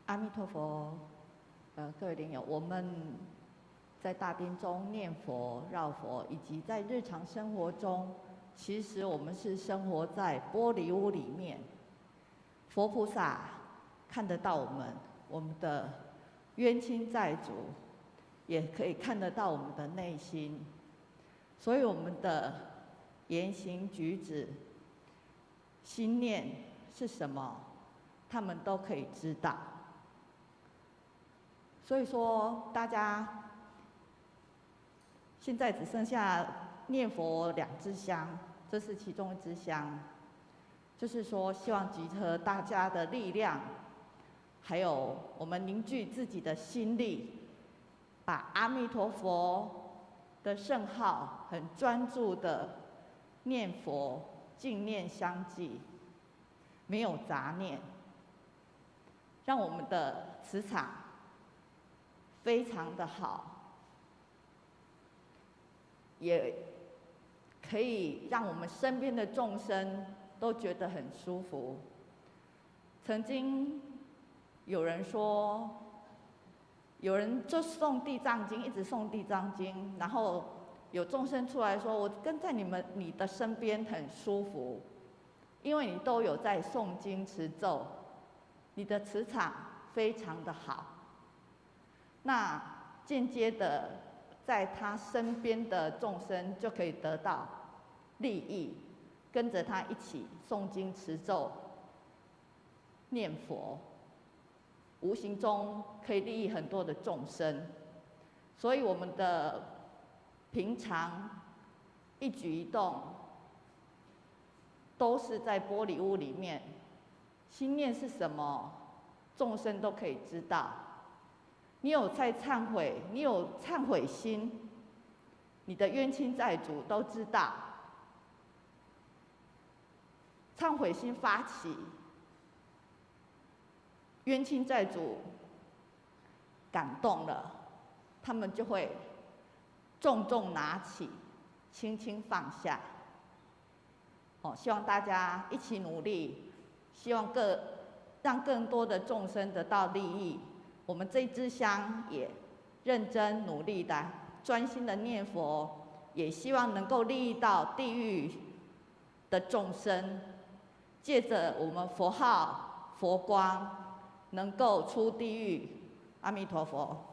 B: 阿弥陀佛，各位莲友，我们在大殿中念佛、绕佛，以及在日常生活中，其实我们是生活在玻璃屋里面。佛菩萨看得到我们的冤亲债主，也可以看得到我们的内心，所以我们的言行举止、心念是什么，他们都可以知道。所以说，大家现在只剩下念佛2支香，这是其中1支香。就是说，希望集合大家的力量，还有我们凝聚自己的心力，把阿弥陀佛的圣号很专注的念佛，净念相继，没有杂念，让我们的磁场非常的好，也可以让我们身边的众生都觉得很舒服。曾经有人说，有人就诵地藏经，一直诵地藏经，然后有众生出来说：“我跟在你的身边很舒服，因为你都有在诵经持咒，你的磁场非常的好。”那间接的，在他身边的众生就可以得到利益，跟着他一起诵经持咒、念佛，无形中可以利益很多的众生。所以我们的平常一举一动，都是在玻璃屋里面，心念是什么，众生都可以知道。你有在忏悔，你有忏悔心，你的冤亲债主都知道。忏悔心发起，冤亲债主感动了，他们就会重重拿起，轻轻放下。希望大家一起努力，希望让更多的众生得到利益。我们这一支香也认真努力的、专心的念佛，也希望能够利益到地狱的众生，借着我们佛号、佛光，能够出地狱。阿弥陀佛。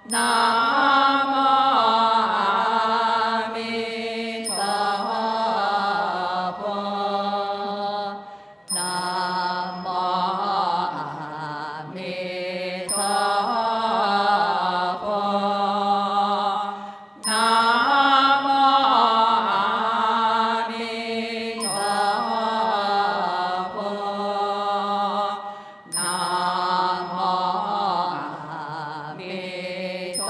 A: 南无阿弥陀佛，南无阿弥陀佛，南无阿弥陀佛，南无阿弥陀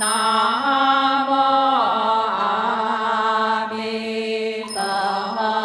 A: 南无阿弥陀佛。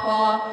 A: 阿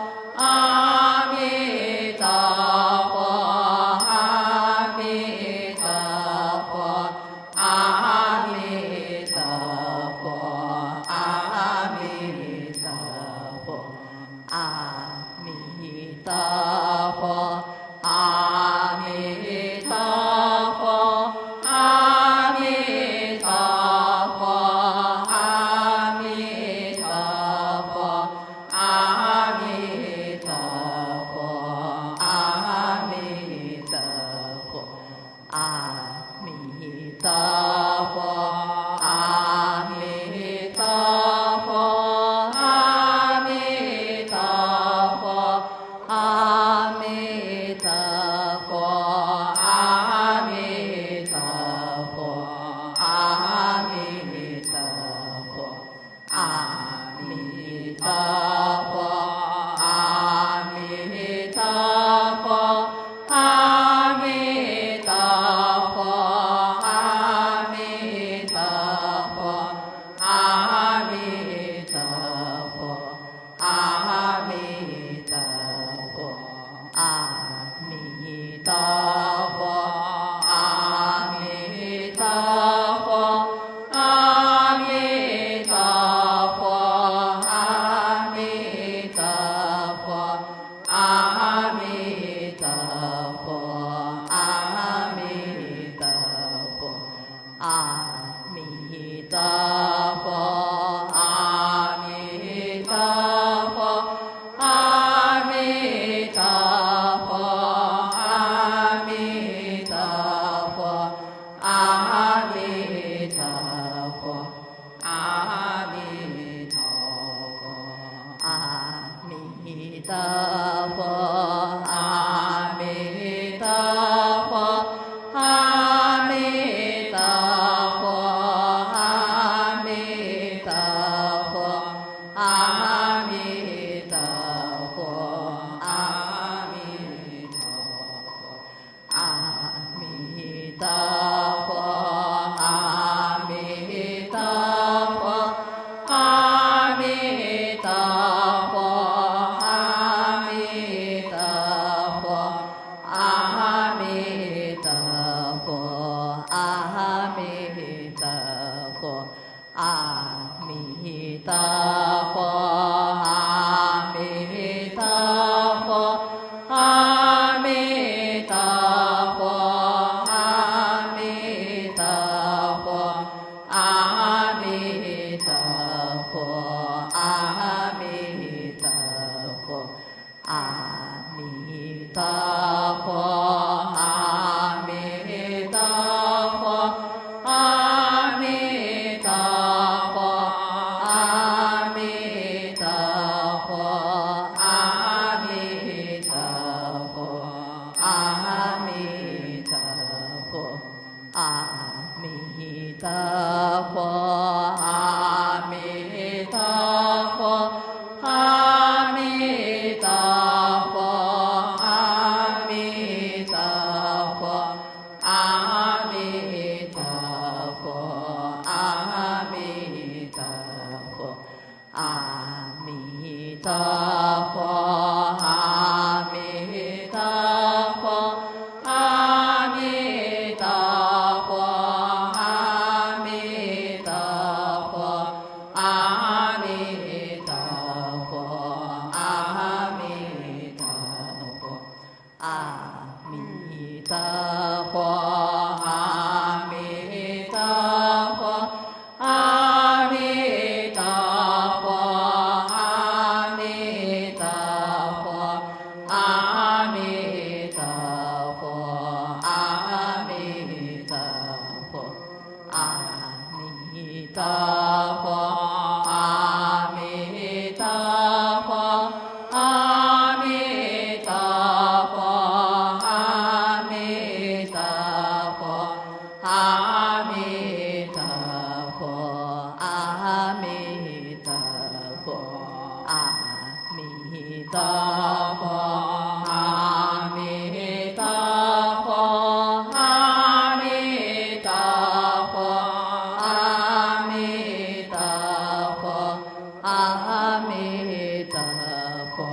A: 弥陀佛。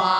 A: Bye.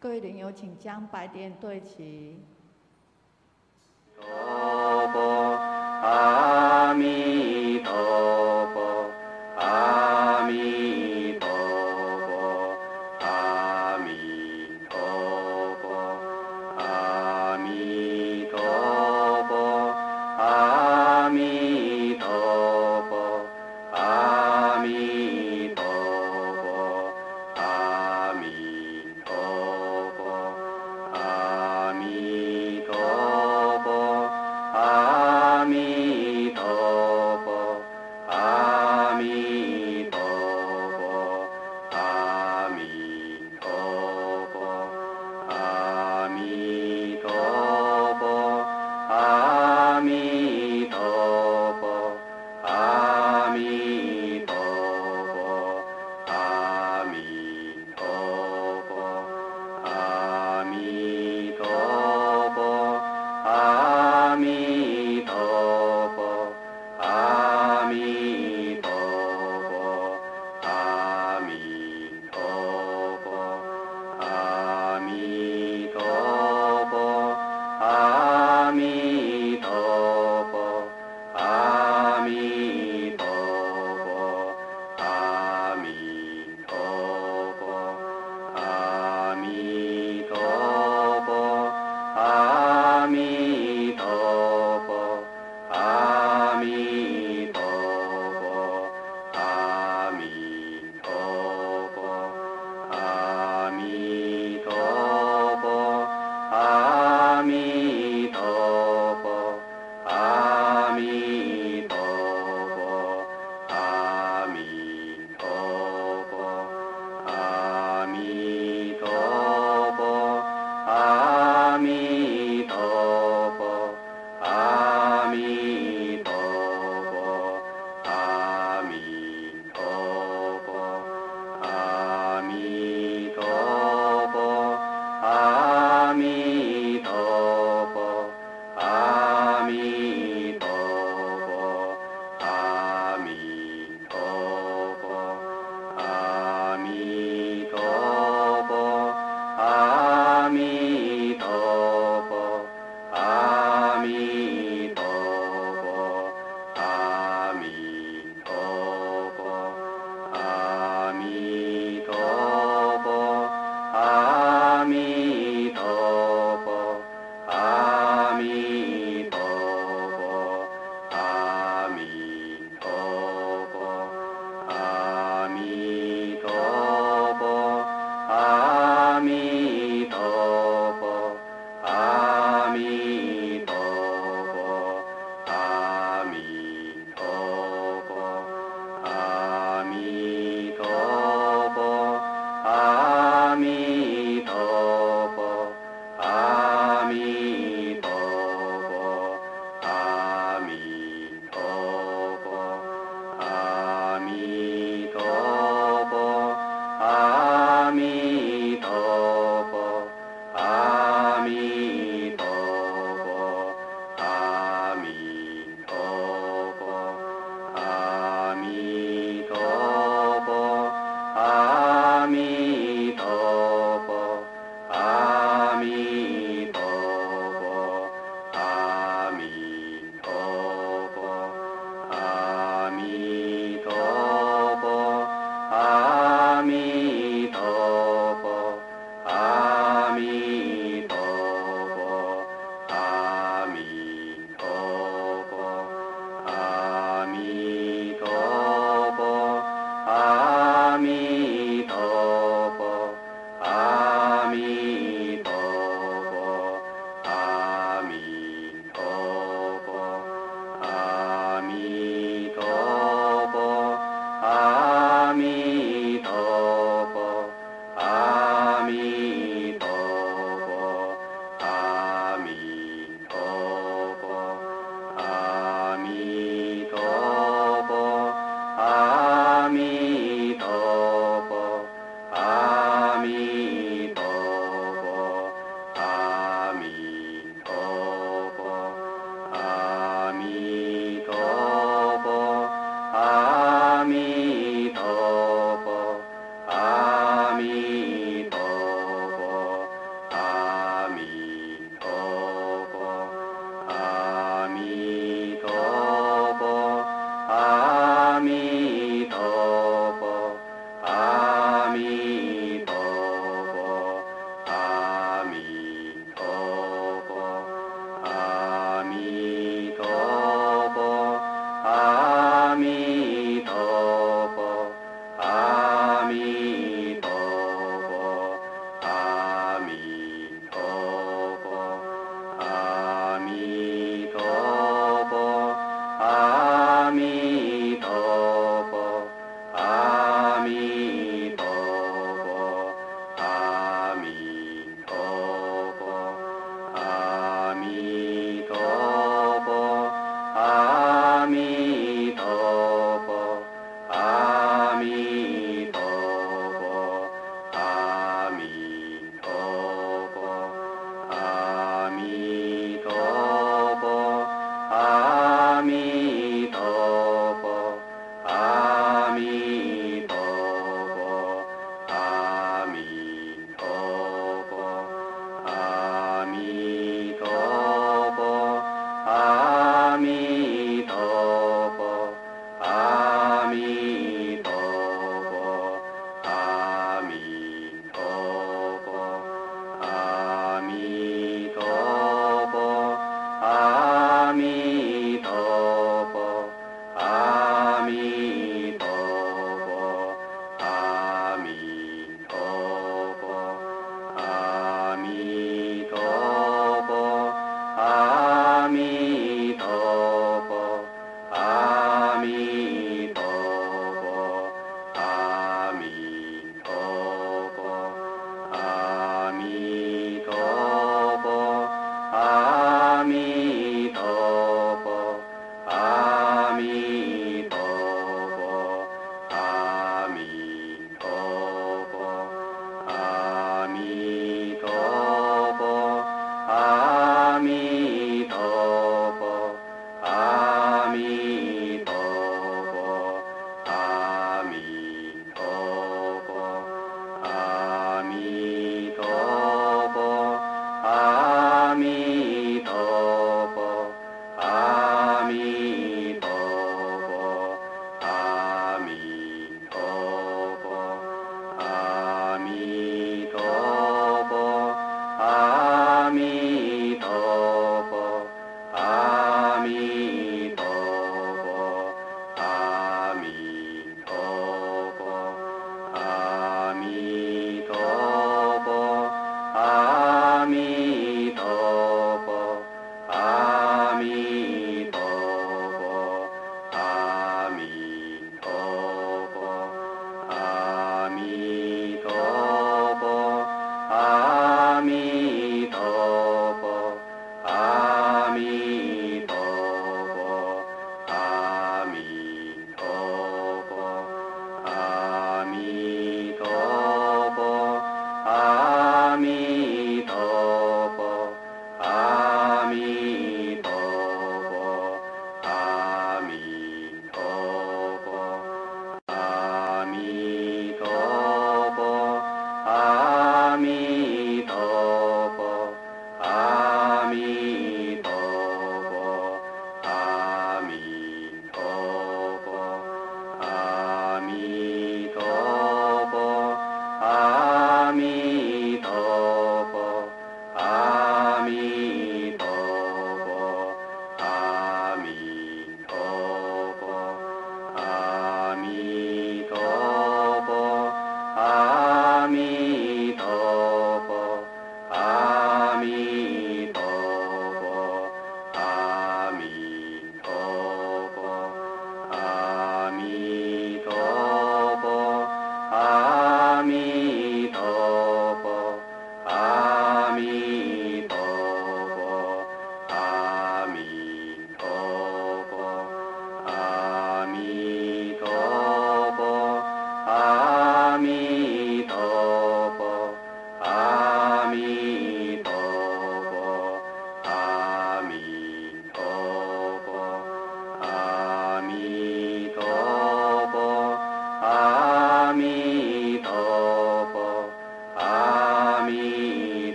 B: 各位灵友，请将白垫对齐。
C: 阿弥陀佛，阿弥陀佛，阿弥陀佛，阿弥陀佛，阿弥陀佛，阿弥陀佛，阿弥陀佛，阿弥。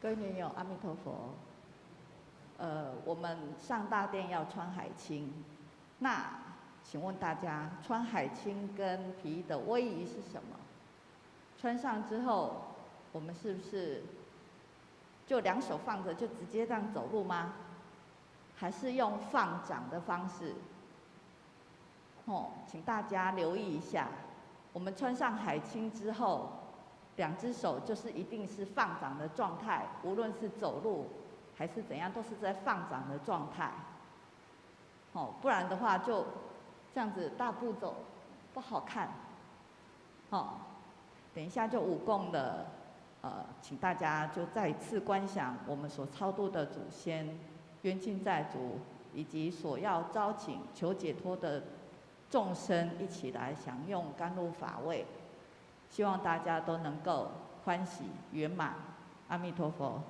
B: 各位莲友，阿弥陀佛。我们上大殿要穿海青，那请问大家，穿海青跟皮衣的威仪是什么？穿上之后，我们是不是就两手放着就直接这样走路吗？还是用放掌的方式？请大家留意一下，我们穿上海青之后，两只手就是一定是放掌的状态，无论是走路还是怎样，都是在放掌的状态。不然的话就这样子大步走，不好看。等一下就五供了，请大家就再次观想我们所超度的祖先、冤亲债主，以及所要招请求解脱的众生一起来享用甘露法味，希望大家都能够欢喜圆满。阿弥陀佛。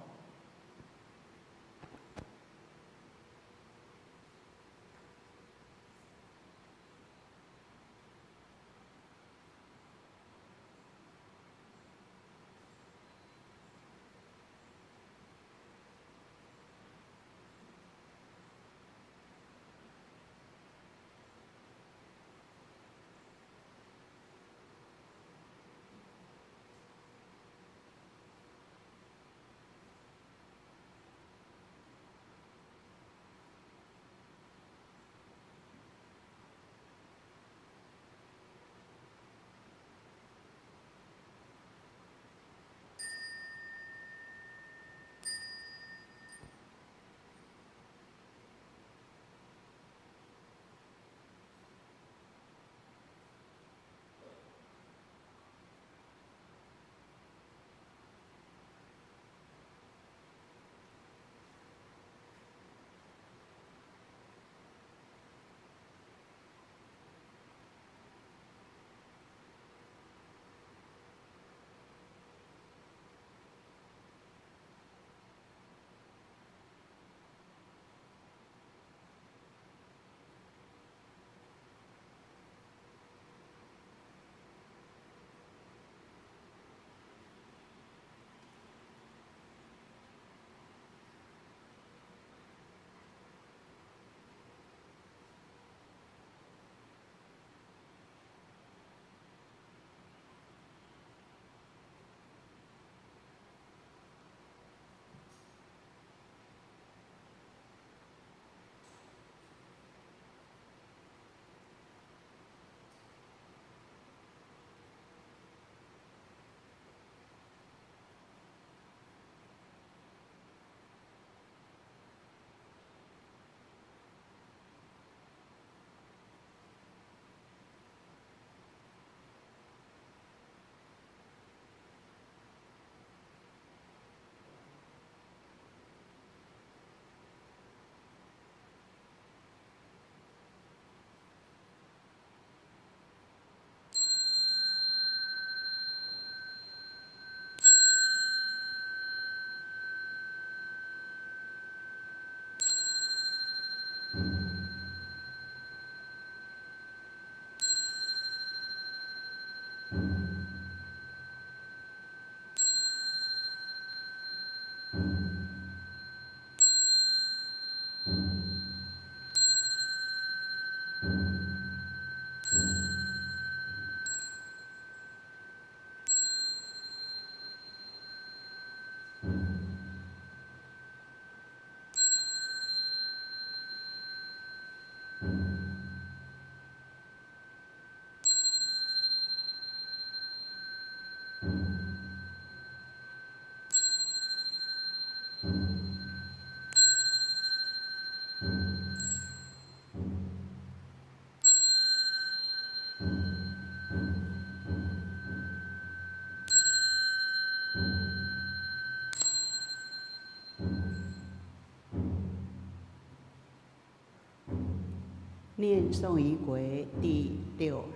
D: 念诵仪轨第63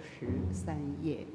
D: 页。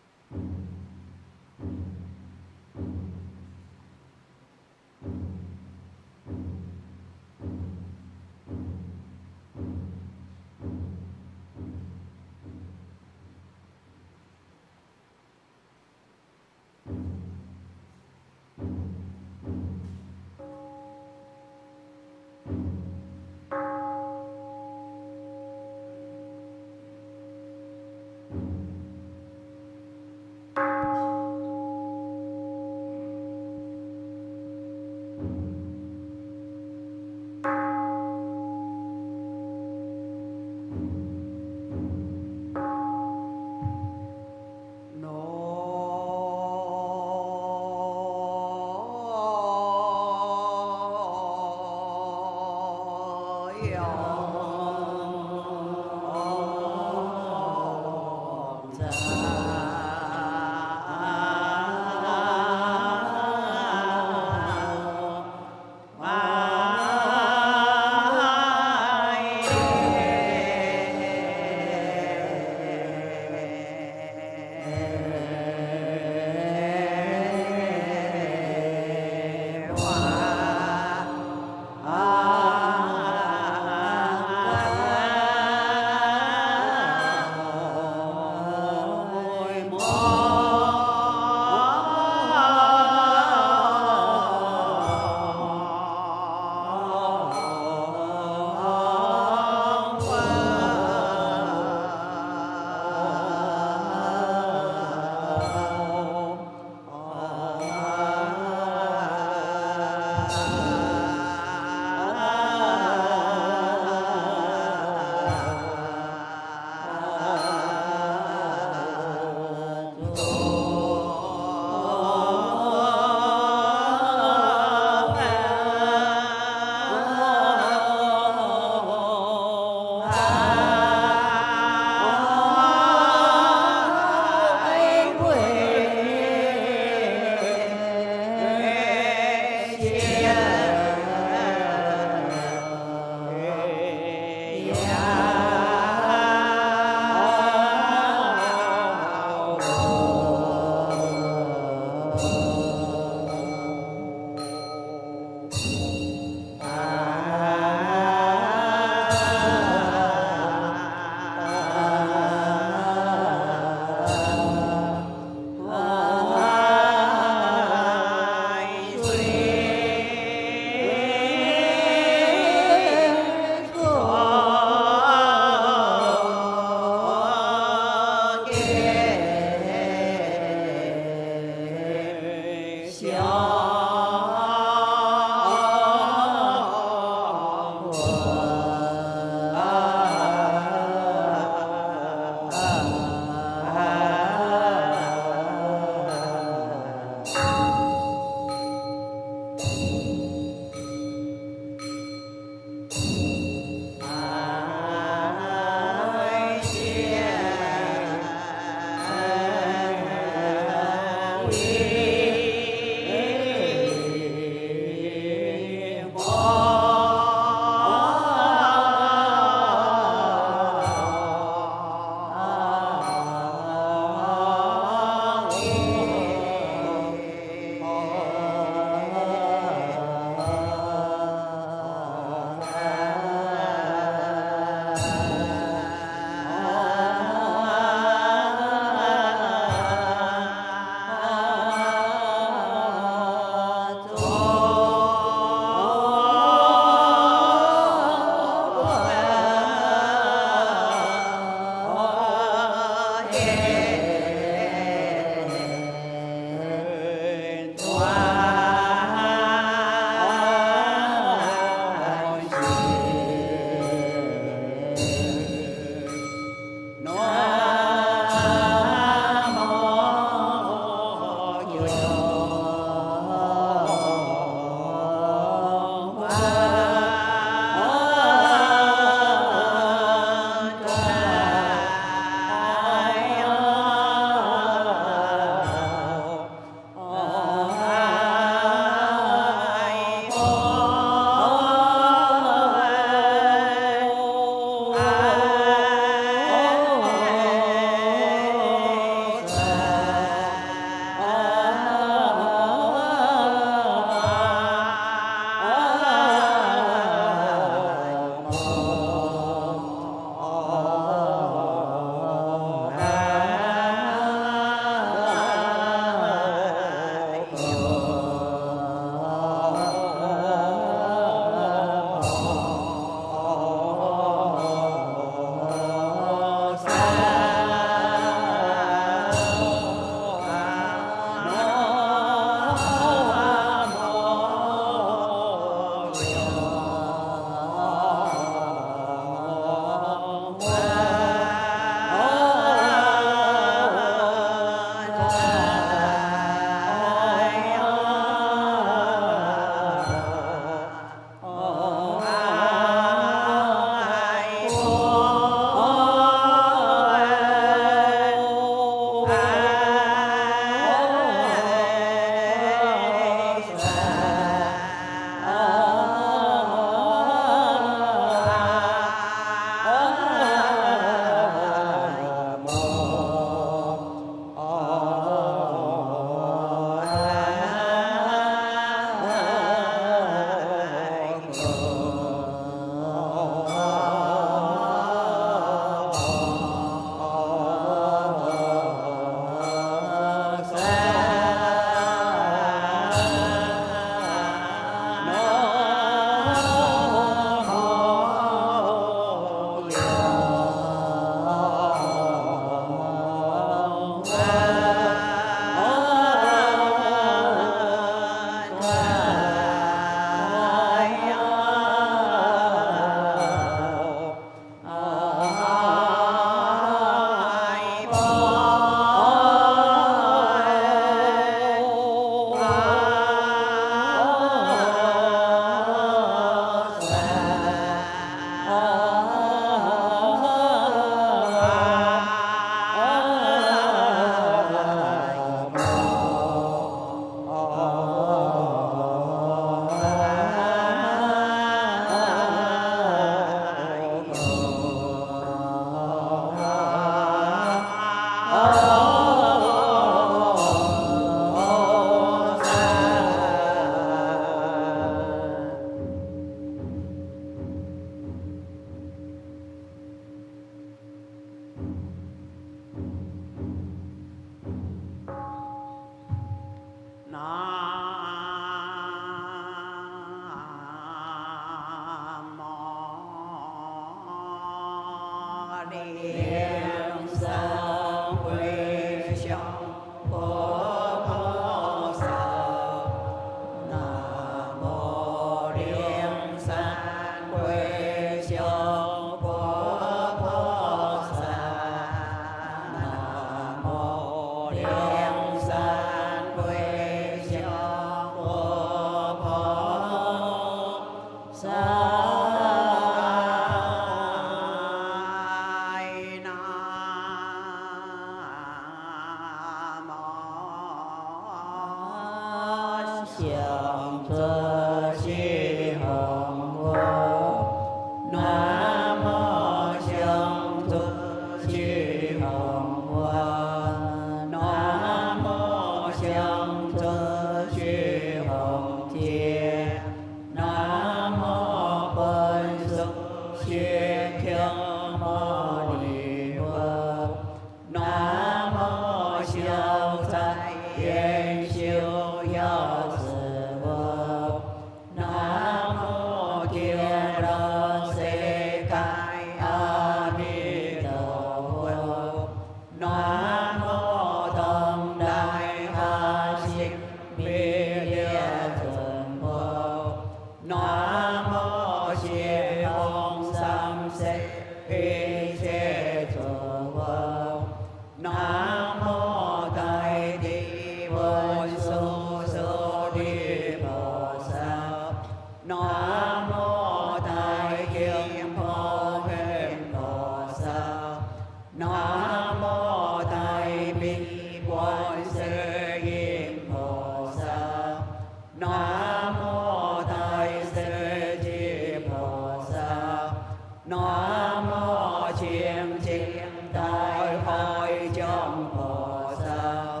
E: chiến đại hội trong Bồ Sát.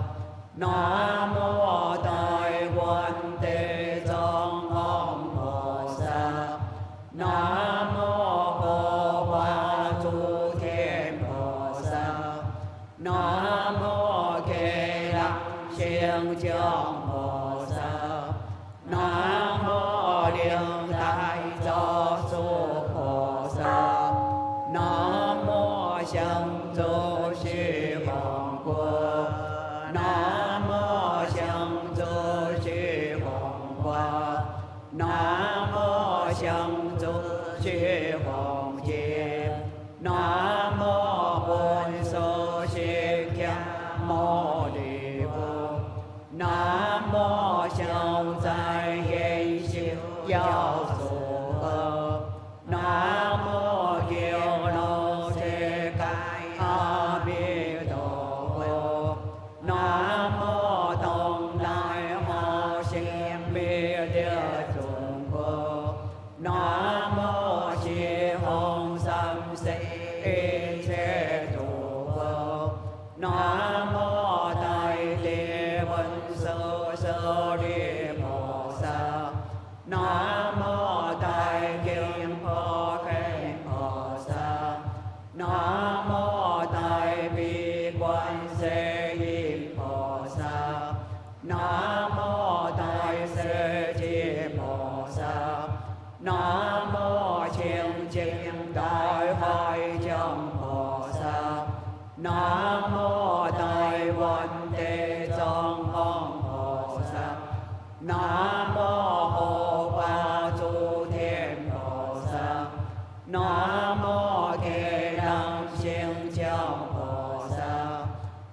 E: Nam mô Đại Quan Thế Tôn Ông Bồ Sát. Nam mô Hộ Pháp Tu Thiên Bồ Sát. Nam mô Kệ Lăng Siêng Chương Bồ Sát. Nam mô Điện Đại Cho Su Bồ Sát. Nam mô Sanh Tu Sư Hoàng Quốc. Nam mô Sanh Tu Sư Hoàng Quốc. Nam mô Sanh Tu Sư Hoàng Diệm. Nam mô Bổn Sư Thích Ca Mâu Ni Phật. Nam mô Sanh Tại Hiện Siêu Giáo Chủ Phật. Nam mô Kiều Lô Thế Cai A Bi Đô Phật. Nam mô Tông Đại Hộ Sinh Bi Địa Trung Phật. Nam mô Chi Hồng Sam Sĩ Thế Thủ Phật. Nam mô Đại Địa Vân Sư Sư Đi Bồ Sát. Nam mô Đại Kim Phổ Khen Bồ Sát. Nam mô Đại Bi Quan Thế Âm Bồ Sát. Nam mô Đại Thế Chi Bồ Sát. Nam mô Chiến Chiến Đại Hội trong Bồ Sát. Nam mô Đại Quan Thế Tôn Ông Bồ Sát. Nam mô Hộ Pháp Tu Thiên Bồ Sát. Nam mô Kệ Lăng Siêng Chương Bồ Sát.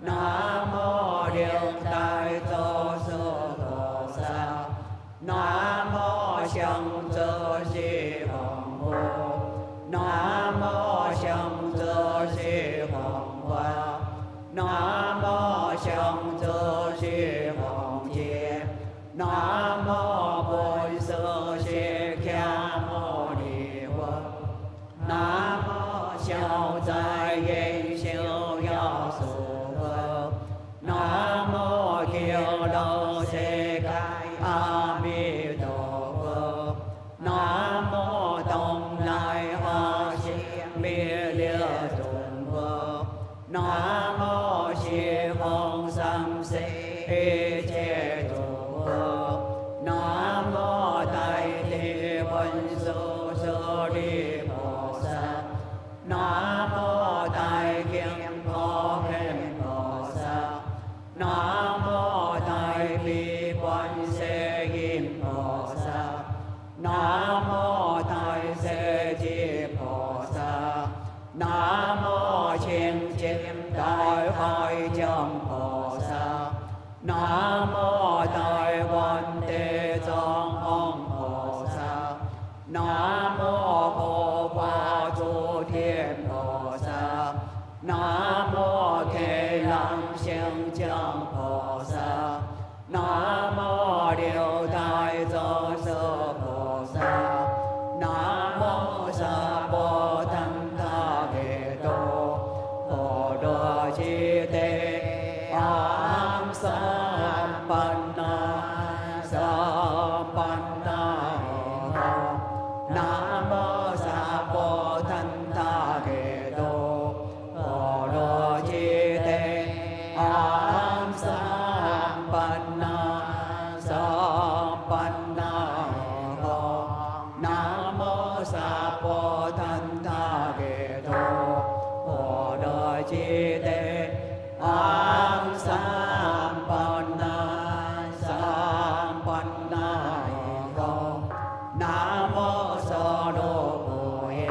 E: Nam mô Điện Đại Cho Sư Bồ Sát. Nam mô Sanh Tu Sư Hoàng Quốc. Nam mô Sanh Tu Sư Hoàng Quốc. Nam mô Sanh Tu Sư Hoàng Diệm. Nam mô Bổn Sư Thích Ca Mâu Ni Phật. Nam mô Sanh Tại Hiện Siêu Giáo Chủ Phật. Nam mô Kiều Lô Thế Cai A Bi Đô Phật. Nam mô Tông Đại Hộ Sinh Bi Địa Trung Phật. Nam mô Chi Hồng Sam Sĩ Thế Thủ Phật. Nam mô Đại Địa Vân Sư Sư Đi Bồ Sát. Nam mô Đại Kim Phổ Khen Bồ Sát. Nam mô Đại Bi Quan Thế Âm Bồ Sát. Nam mô Đại Thế Chi Bồ Sát. Nam mô Chiến Chiến Đại Hội trong Bồ Sát. Nam mô Đại Quan Thế Tôn Ông Bồ Sát. Nam mô Hộ Pháp Tu Thiên Bồ Sát. Nam mô Kệ Lăng Siêng Chương Bồ Sát. Nam mô Điều Đại Cho Sư Bồ Sát. Nam mô Sa Bồ Tát Tha Đề Tô Phổ Đô Chi Tế Ám Sam Panna Sam Panna. Nam mô Sa Bồ Tát Tha Đề Tô Phổ Đô Chi Tế Ám Sam Panna Sam Panna. Nam mô Sa Bồ Tát Tha Đề Tô Phổ Đô Chi Tế Ám Sam Panna Sam Panna. Nam mô Sa Đô Bồ Đề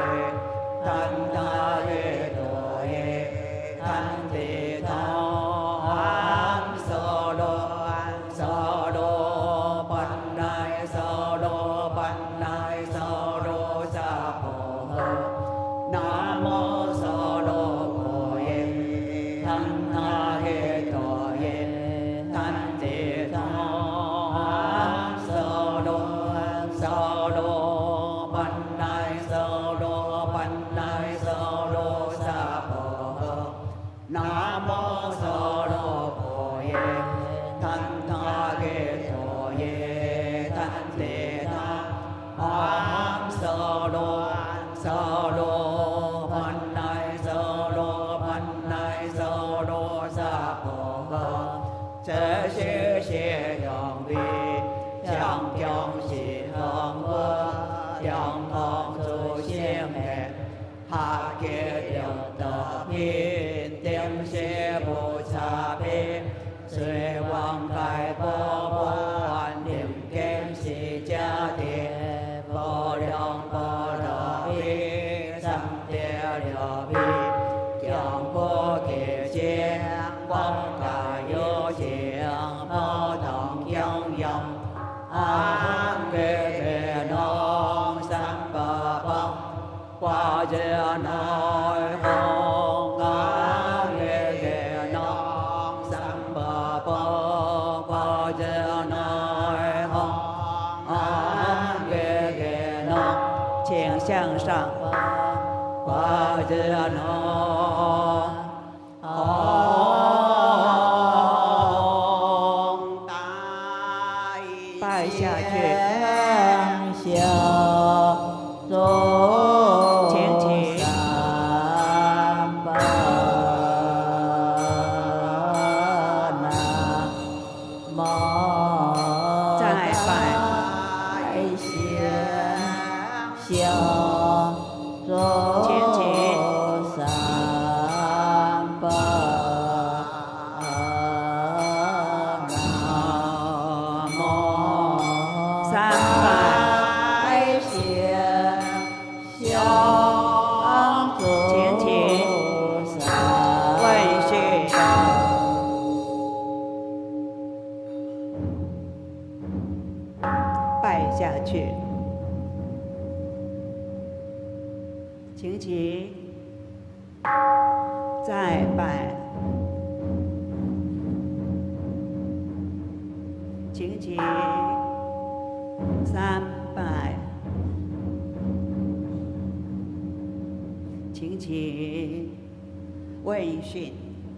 E: Thanh Ta Đề Tô Đề Thanh Tỳ Tho An Sa Đô Pan Nai Sa Đô Pan Nai Sa Đô Sa Bồ Hơ. Nam mô Sa Đô Bồ Đề Thanh Ta 得诺，拜下去。
A: 小周
E: 请起
A: 三宝南无
E: 再拜
A: 小周
E: 请起
A: 三宝南无
E: 三拜。
A: 小周
E: 请起问讯。拜下去。请起，再拜。请起，三拜。请起，问讯，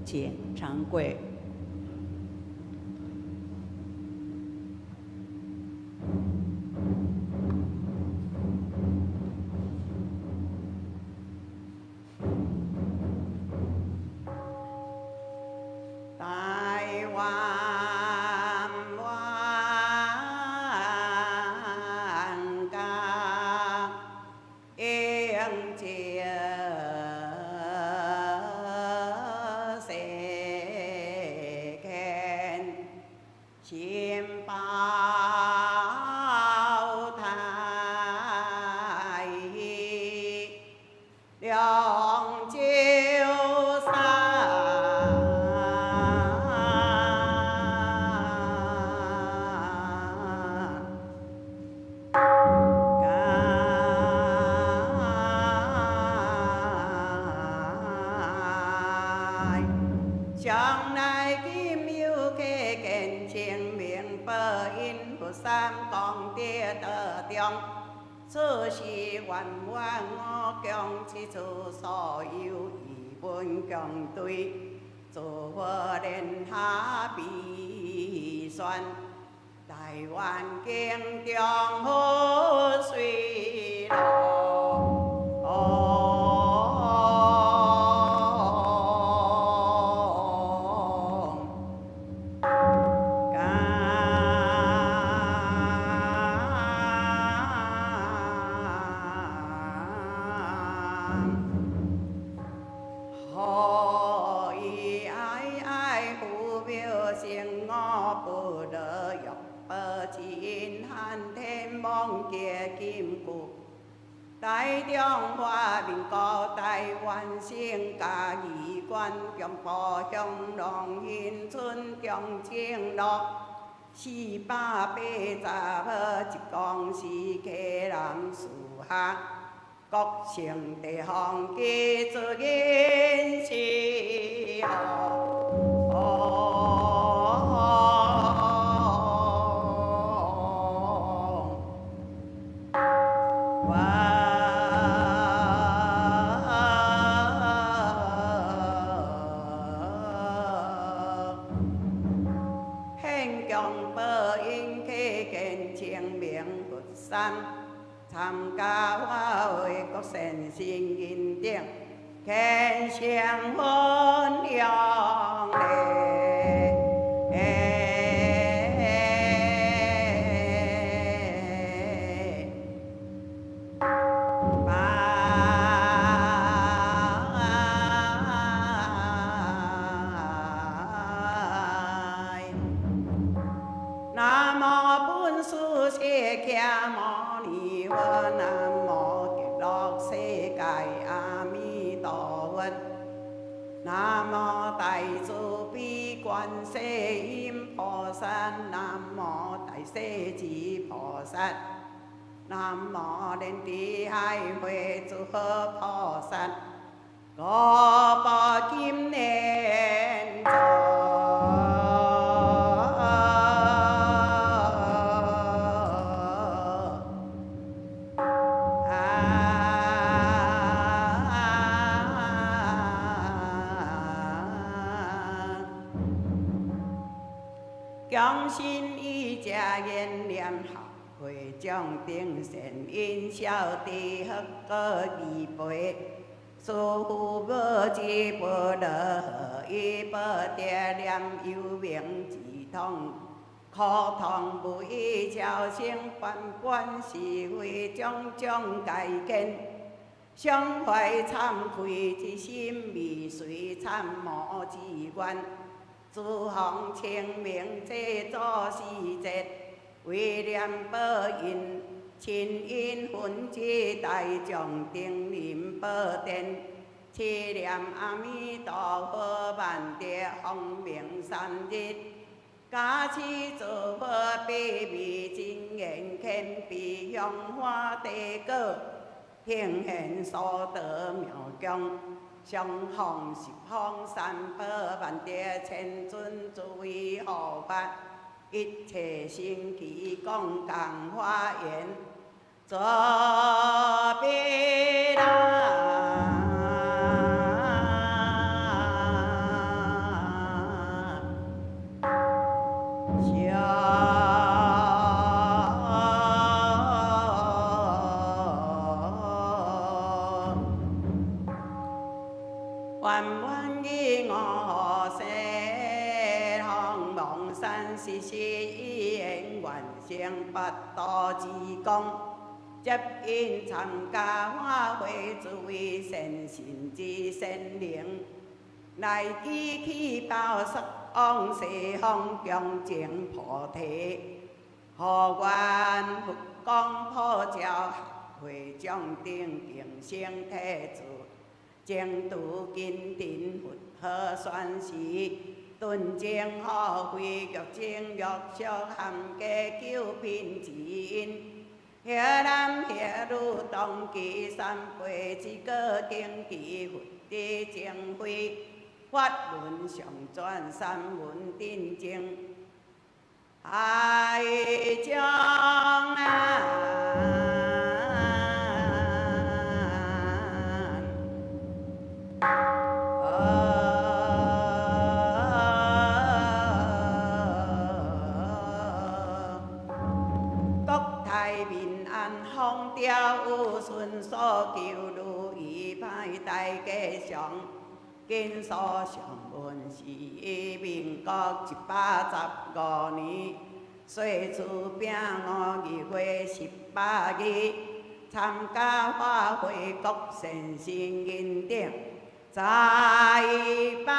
E: 请长跪。台湾湾家迎接世间，心抱太两九将来今有客见清明报应佛三功德得中，此时愿愿我共此处所有义分共对，祝福莲下必选，台湾经中好水路。台中华民国台湾省嘉义县强埔乡龙兴村中正路480号1公司溪南树下，国姓地方记住因是参加我为国善心认定，虔诚分享南无本师释迦牟尼佛，南无极乐世界阿弥陀佛，南无大慈悲观世音菩萨，南无大势至菩萨，南无莲池海会诸佛菩萨，五宝金莲座。强心以这言念后会将定善因小弟福个义陪。师父无之不乐，以不得念有名之通。苦痛不以超生，凡凡是非种种界见。常怀忏悔之心，未遂参谋之愿。诸行清明这做时节，为念报恩，亲因分之大众定临宝殿。祈念阿弥陀佛万劫方明三日，加持诸佛秘密真言谦卑香花地果。行现所得妙功，上方十方三宝万劫千尊诸位护法，一切圣奇讲讲华严，作必啦。愿愿以我世向望山时时以愿成八道之功，接引参加法会诸位善信之善灵，来记起报十往西方恭敬菩提，何愿佛光普照，会将定定生体自。净土金顶佛何宣示，顿净好慧觉净欲俗含加九品之因，遐男遐女同期三辈之个定期佛的正慧，法轮上转三文定正，爱将啊。有顺所求，如意歹大吉祥。今所上文是民国115年，岁初丙午2月18日，参加法会国善心认定，在拜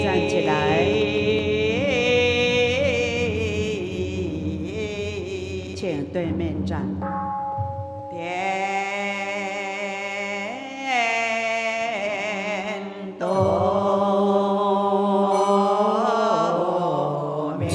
D: 站起来，请对面站。
E: 天道妙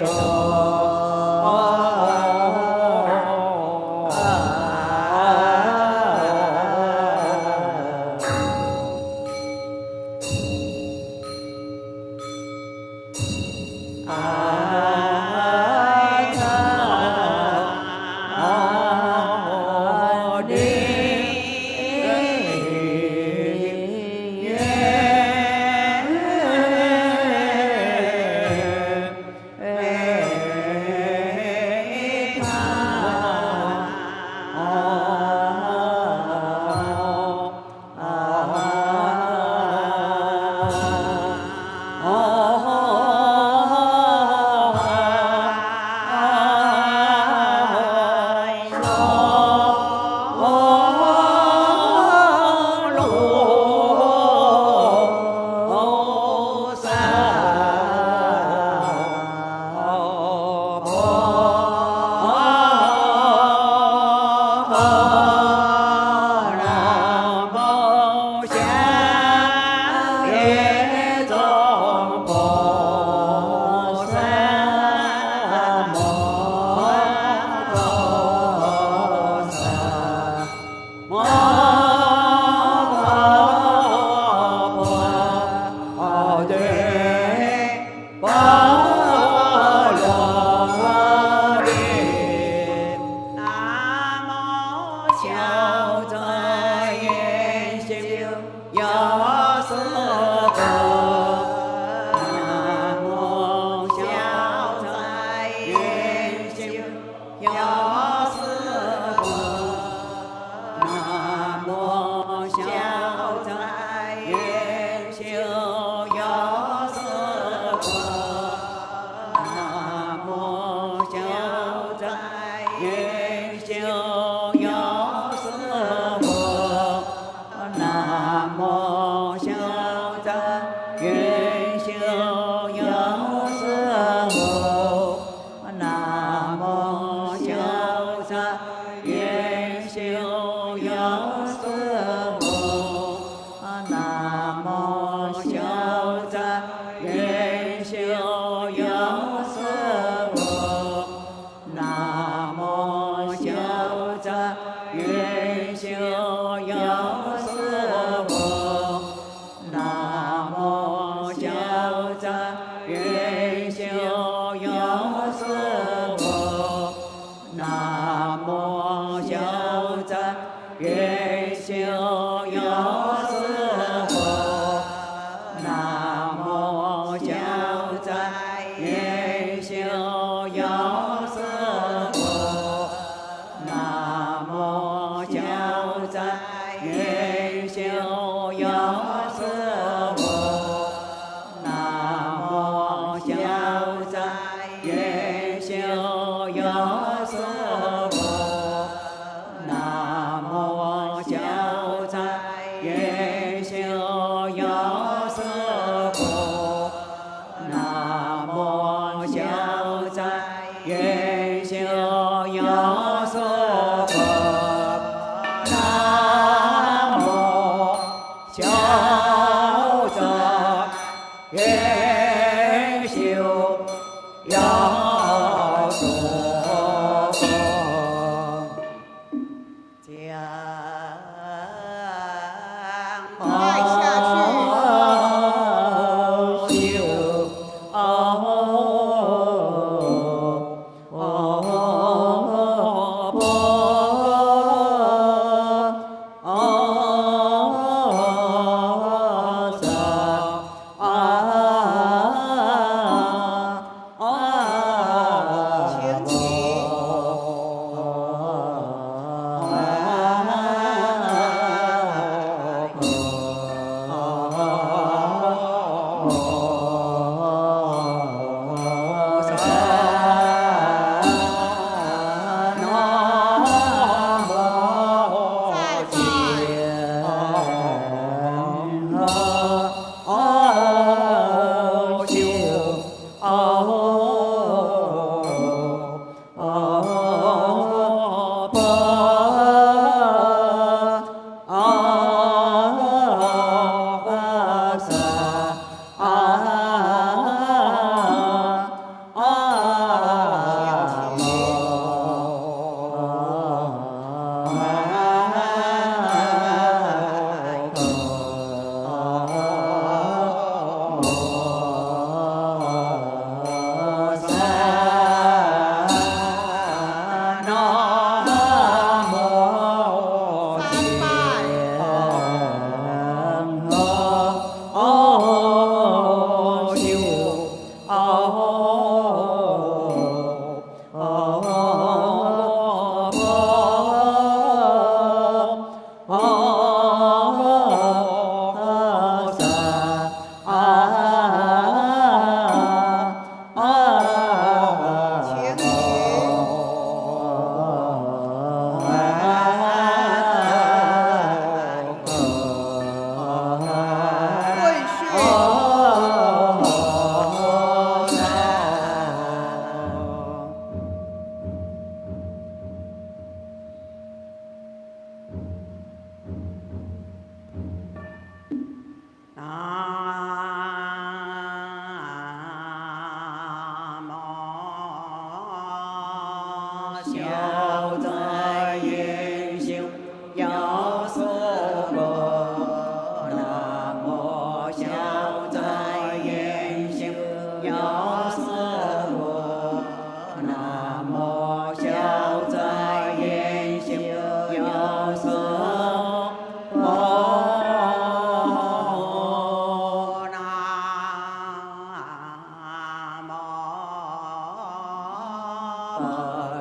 A: 哦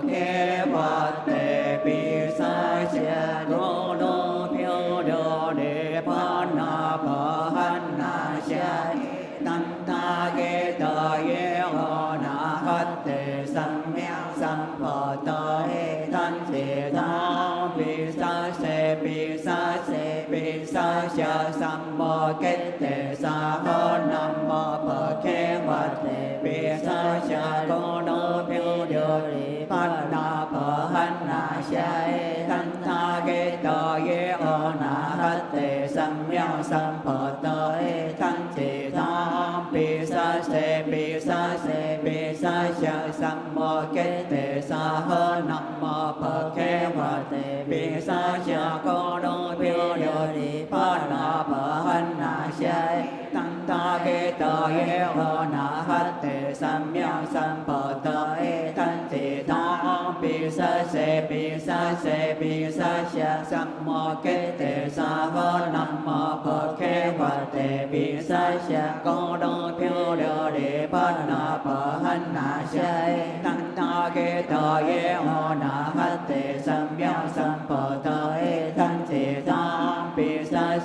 A: kế vật tề bi sa cha đô đô phiêu đô đề pa na pa han na cha tan ta ghê tờ ye ho na hát tề sam meo sam phật tê tan tề ta bi sa se bi sa cha sam mô kết tề sa ho nam mô phật kế vật tề bi sa cha đô đô phiêu đô đề pa na pa han na cha tan ta ghê tờ ye ho na hát tề sam meo sam phật tê tan tề ta bi sa bi sa cha sam mô kết tề sa ho nam mô phật kế vật tề bi sa cha cô đô phiêu đô đề pa na pa han na cha tan ta ghê tờ ye ho na hát tề sam meo sam phật tê tan tề ta bi sa bi sa cha sam mô kết tề sa ho nam mô phật kế vật tề bi sa cha cô đô phiêu đô đề pa na pa han na cha tan ta ghê tờ ye ho na hát tề sam meo sam phật tê tan tề ta bi sa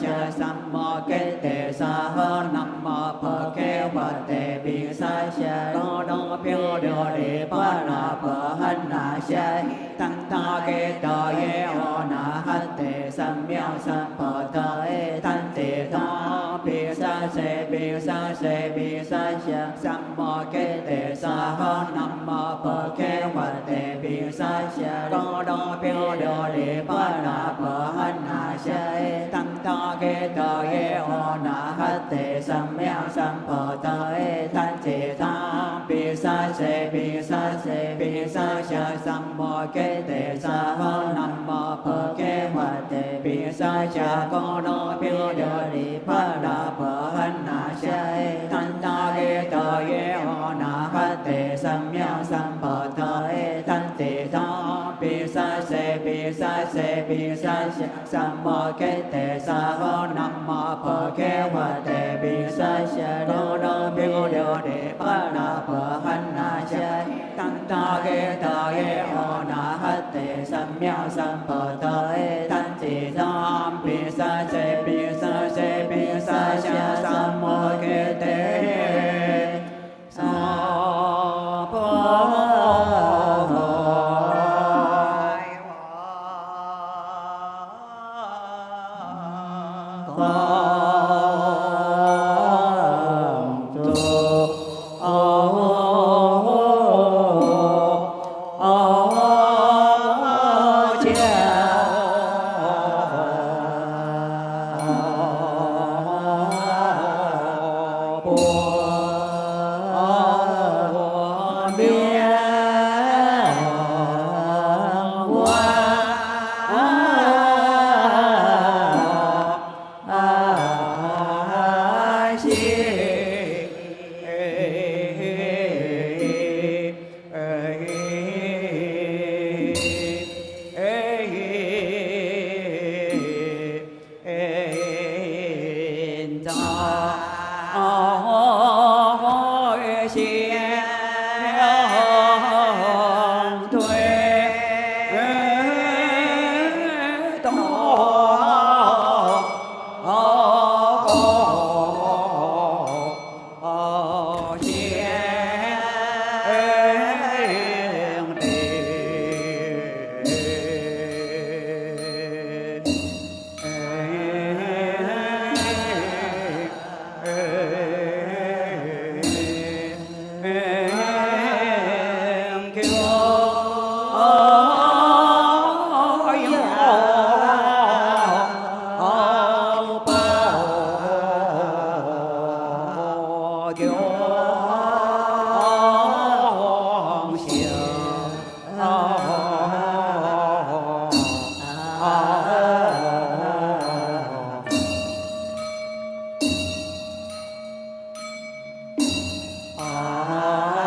A: cha sam mô kết tề sa ho nam mô phật kế vật tề bi sa cha cô đô phiêu đô đề pa na pa han na cha tan ta ghê tờ ye ho na hát tề sam meo sam phật tê tan tề ta bi sa cha sam mô kết tề sa ho nam mô phật kế vật tề bi sa cha cô đô phiêu đô đề pa na pa han na cha tan ta ghê tờ ye ho na hát tề sam meo sam phật tê tan tề ta bi sa cha sam mô kết tề sa ho nam mô phật kế vật tề bi sa cha cô đô phiêu đô đề pa na pa han na cha tan ta ghê tờ ye ho na hát tề sam meo sam phật tê tan tề ta bi sa cha sam mô kết tề sa ho nam mô phật kế vật tề bi sa cha đô đô phiêu đô đề pa na pa han na cha tan ta ghê tờ ye ho na hát tề sam meo sam phật tê tan tề ta bi sa cha sam mô kết tề sa
E: a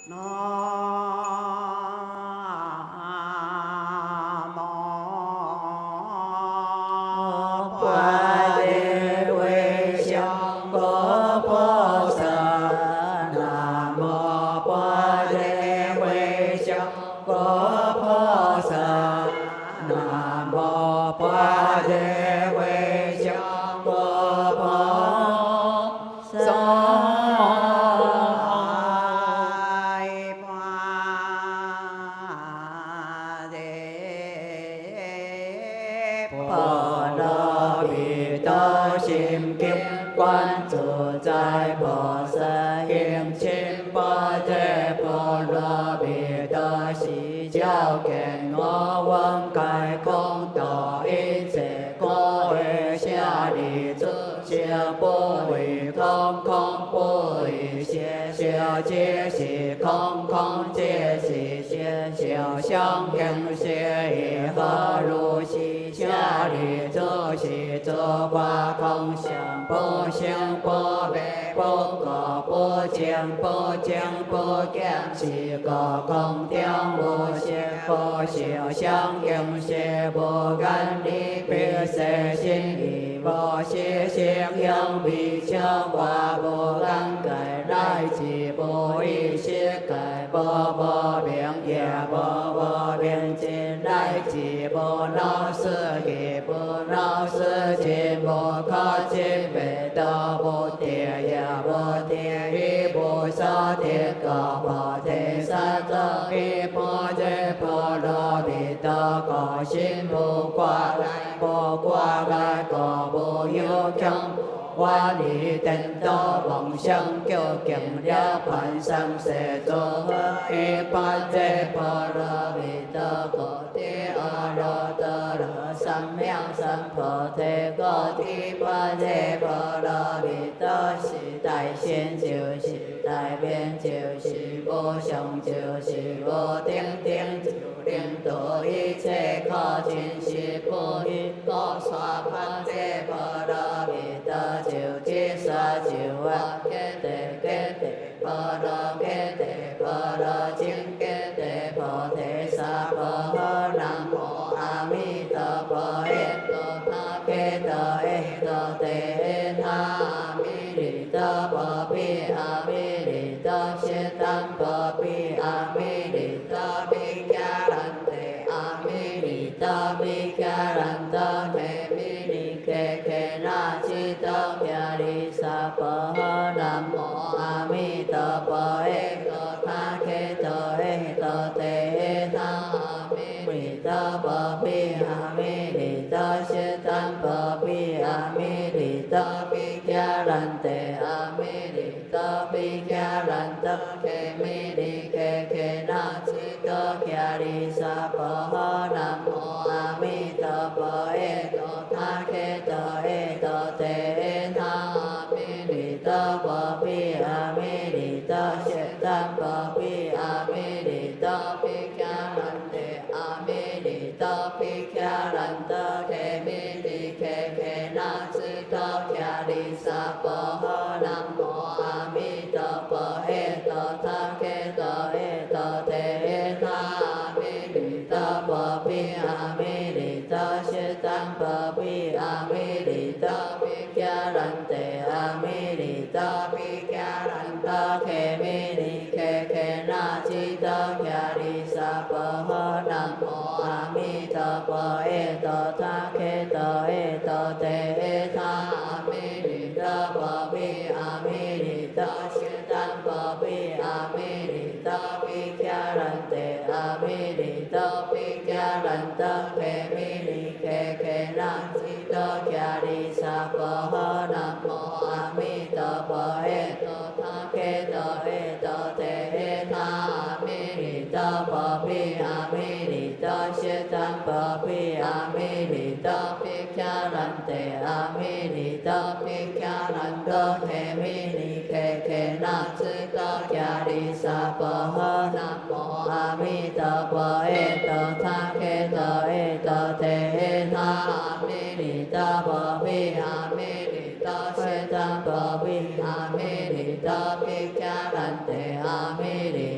A: Amen.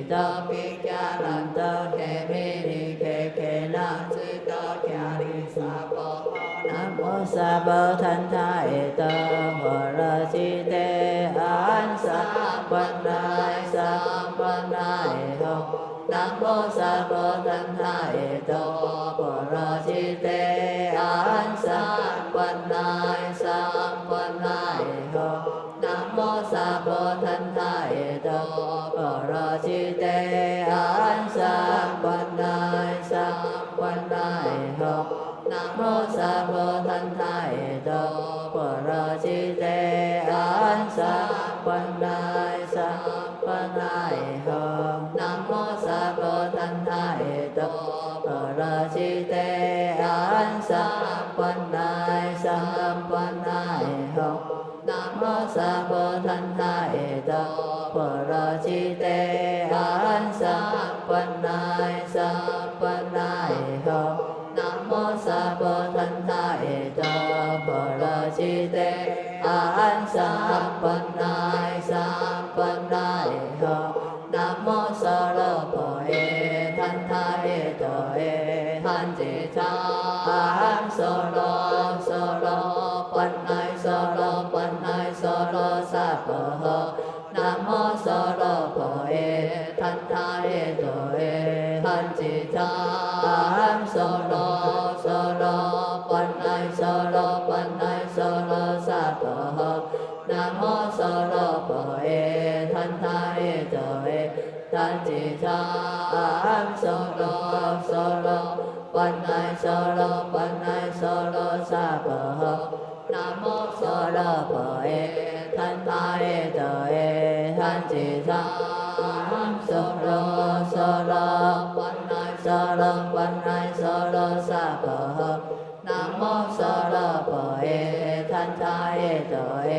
A: โตปิกาลันโตเขมิริเคเคนะจิโตแคริสาโปนะโมสัพพะทันทาเอโตปรจิเตอันสัมปันนายสัมปันนายโตนะโมสัพพะทันทาเอโตปรจิเตอันสัมปันนายสัมปันนายโตนะโมสัพพะทันทาเอโตปรจิเตอันสัมปันนายสัมปันนายโตนะโมสัพพะทันทาเอโตปรจิเตอันสัมปันนายสัมปันนายโตนะโมสัพพะทันทาเอโตปรจิเตอันสัมปันนายสัมปันนายโตนะโมสัพพะทันทาเอโตปรจิเตอันสัมปันนายสัมปันนายโตนะโมสัพพะทันทาเอโตปรจิเตอันสัมปันนายสัมปันนายโตนะโมสโลโภเอทันทาเอโตเอทันจิตาอัมโสโลโสโลปันนายโสโลปันนายโสโลสัพพะนะโมสโลโภเอทันทาเอโตเอทันจิตาอัมโสโลโสโลปันนายโสโลปันนายโสโลสัพพะนะโมสโลโภเอทันทาเอโตเอทันจิตาอัมโสโลโสโลปันนายโสโลปันนายโสโลสัพพะนะโมสโลโภเอทันทาเอโตเอทันจิตาอัมโสโลโสโลปันนายโสโลปันนายโสโลสัพพะนะโมสโลโภเอทันทาเอโตเอ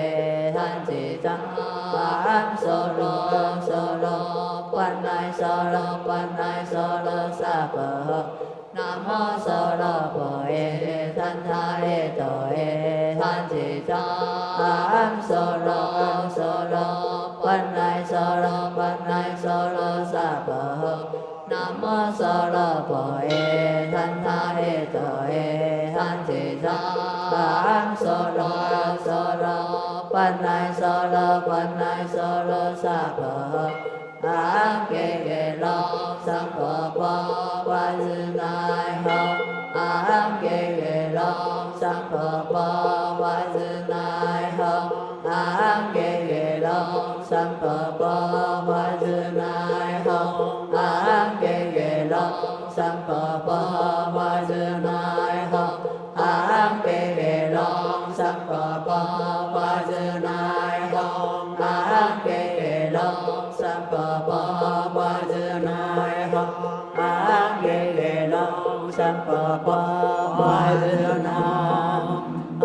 A: ทันจิตาอัมโสโลโสโลปันนายโสโลปันนายโสโลสัพพะนะโมสโลโภเอทันทาเอโตเอทันจิตาอัมโสโลโสโลปันนายโสโลปันนายโสโลสัพพะนะโมสโลโภเอทันทาเอโตเอทันจิตาอัมโสโลโสโลปันนายโสโลปันนายโสโลสัพพะอังเกเกโลสัมปะปะวะซึนายโหอังเกเกโลสัมปะปะวะซึนายโหอังเกเกโลสัมปะปะวะซึนายโหอังเกเกโลสัมปะปะวะซึนายโหอังเกเกโลสัมปะปะวะซึนายโหอังเกเกโลสัมปะปะวะซึนายโหอังเกเกโลสัมปะปะวะซึนายโห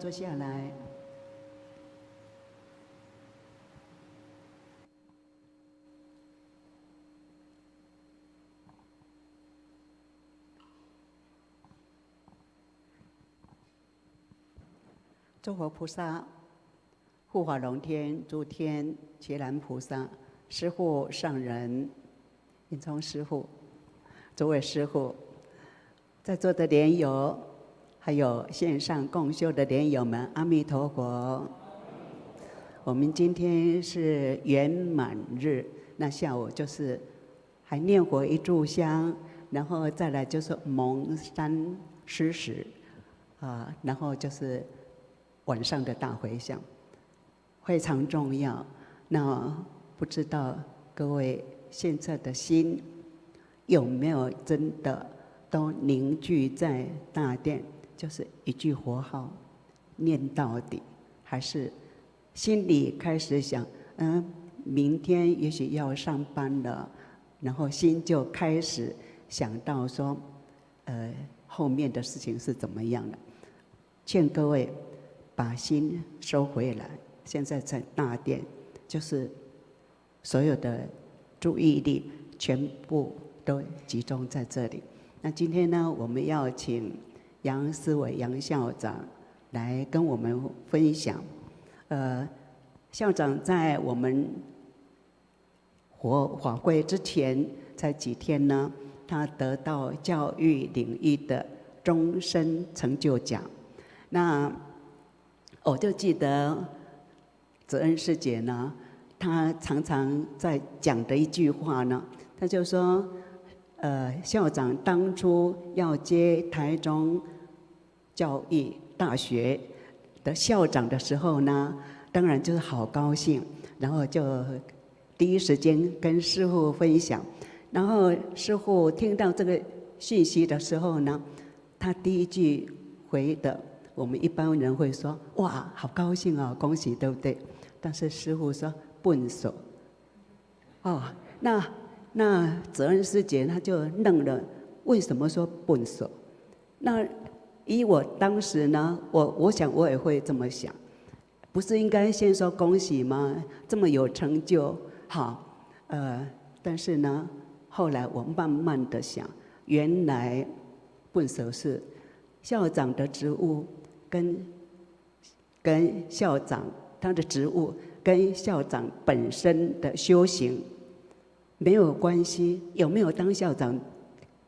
D: 坐下来。诸佛菩萨、护法龙天、诸天、伽蓝菩萨、师父上人、印聪师父、诸位师父，在座的莲友，还有线上共修的莲友们，阿弥陀佛！我们今天是圆满日，那下午就是还念佛一炷香，然后再来就是蒙山施食，然后就是晚上的大回向，非常重要。那不知道各位现在的心有没有真的都凝聚在大殿，就是一句佛号念到底，还是心里开始想，明天也许要上班了，然后心就开始想到说，后面的事情是怎么样的？劝各位把心收回来。现在在大殿，就是所有的注意力全部都集中在这里。那今天呢，我们要请杨思伟杨校长来跟我们分享，校长在我们法会之前才几天呢，他得到教育领域的终身成就奖。那我就记得泽恩师姐呢，她常常在讲的一句话呢，她就说，校长当初要接台中教育大学的校长的时候呢，当然就是好高兴，然后就第一时间跟师父分享。然后师父听到这个讯息的时候呢，他第一句回的，我们一般人会说：“哇，好高兴啊，恭喜，对不对？”但是师父说：“笨手。”哦，那泽恩师姐她就愣了，为什么说笨手？那以我当时呢，我想我也会这么想，不是应该先说恭喜吗？这么有成就，好，但是呢，后来我慢慢的想，原来笨手是校长的职务跟校长他的职务跟校长本身的修行没有关系，有没有当校长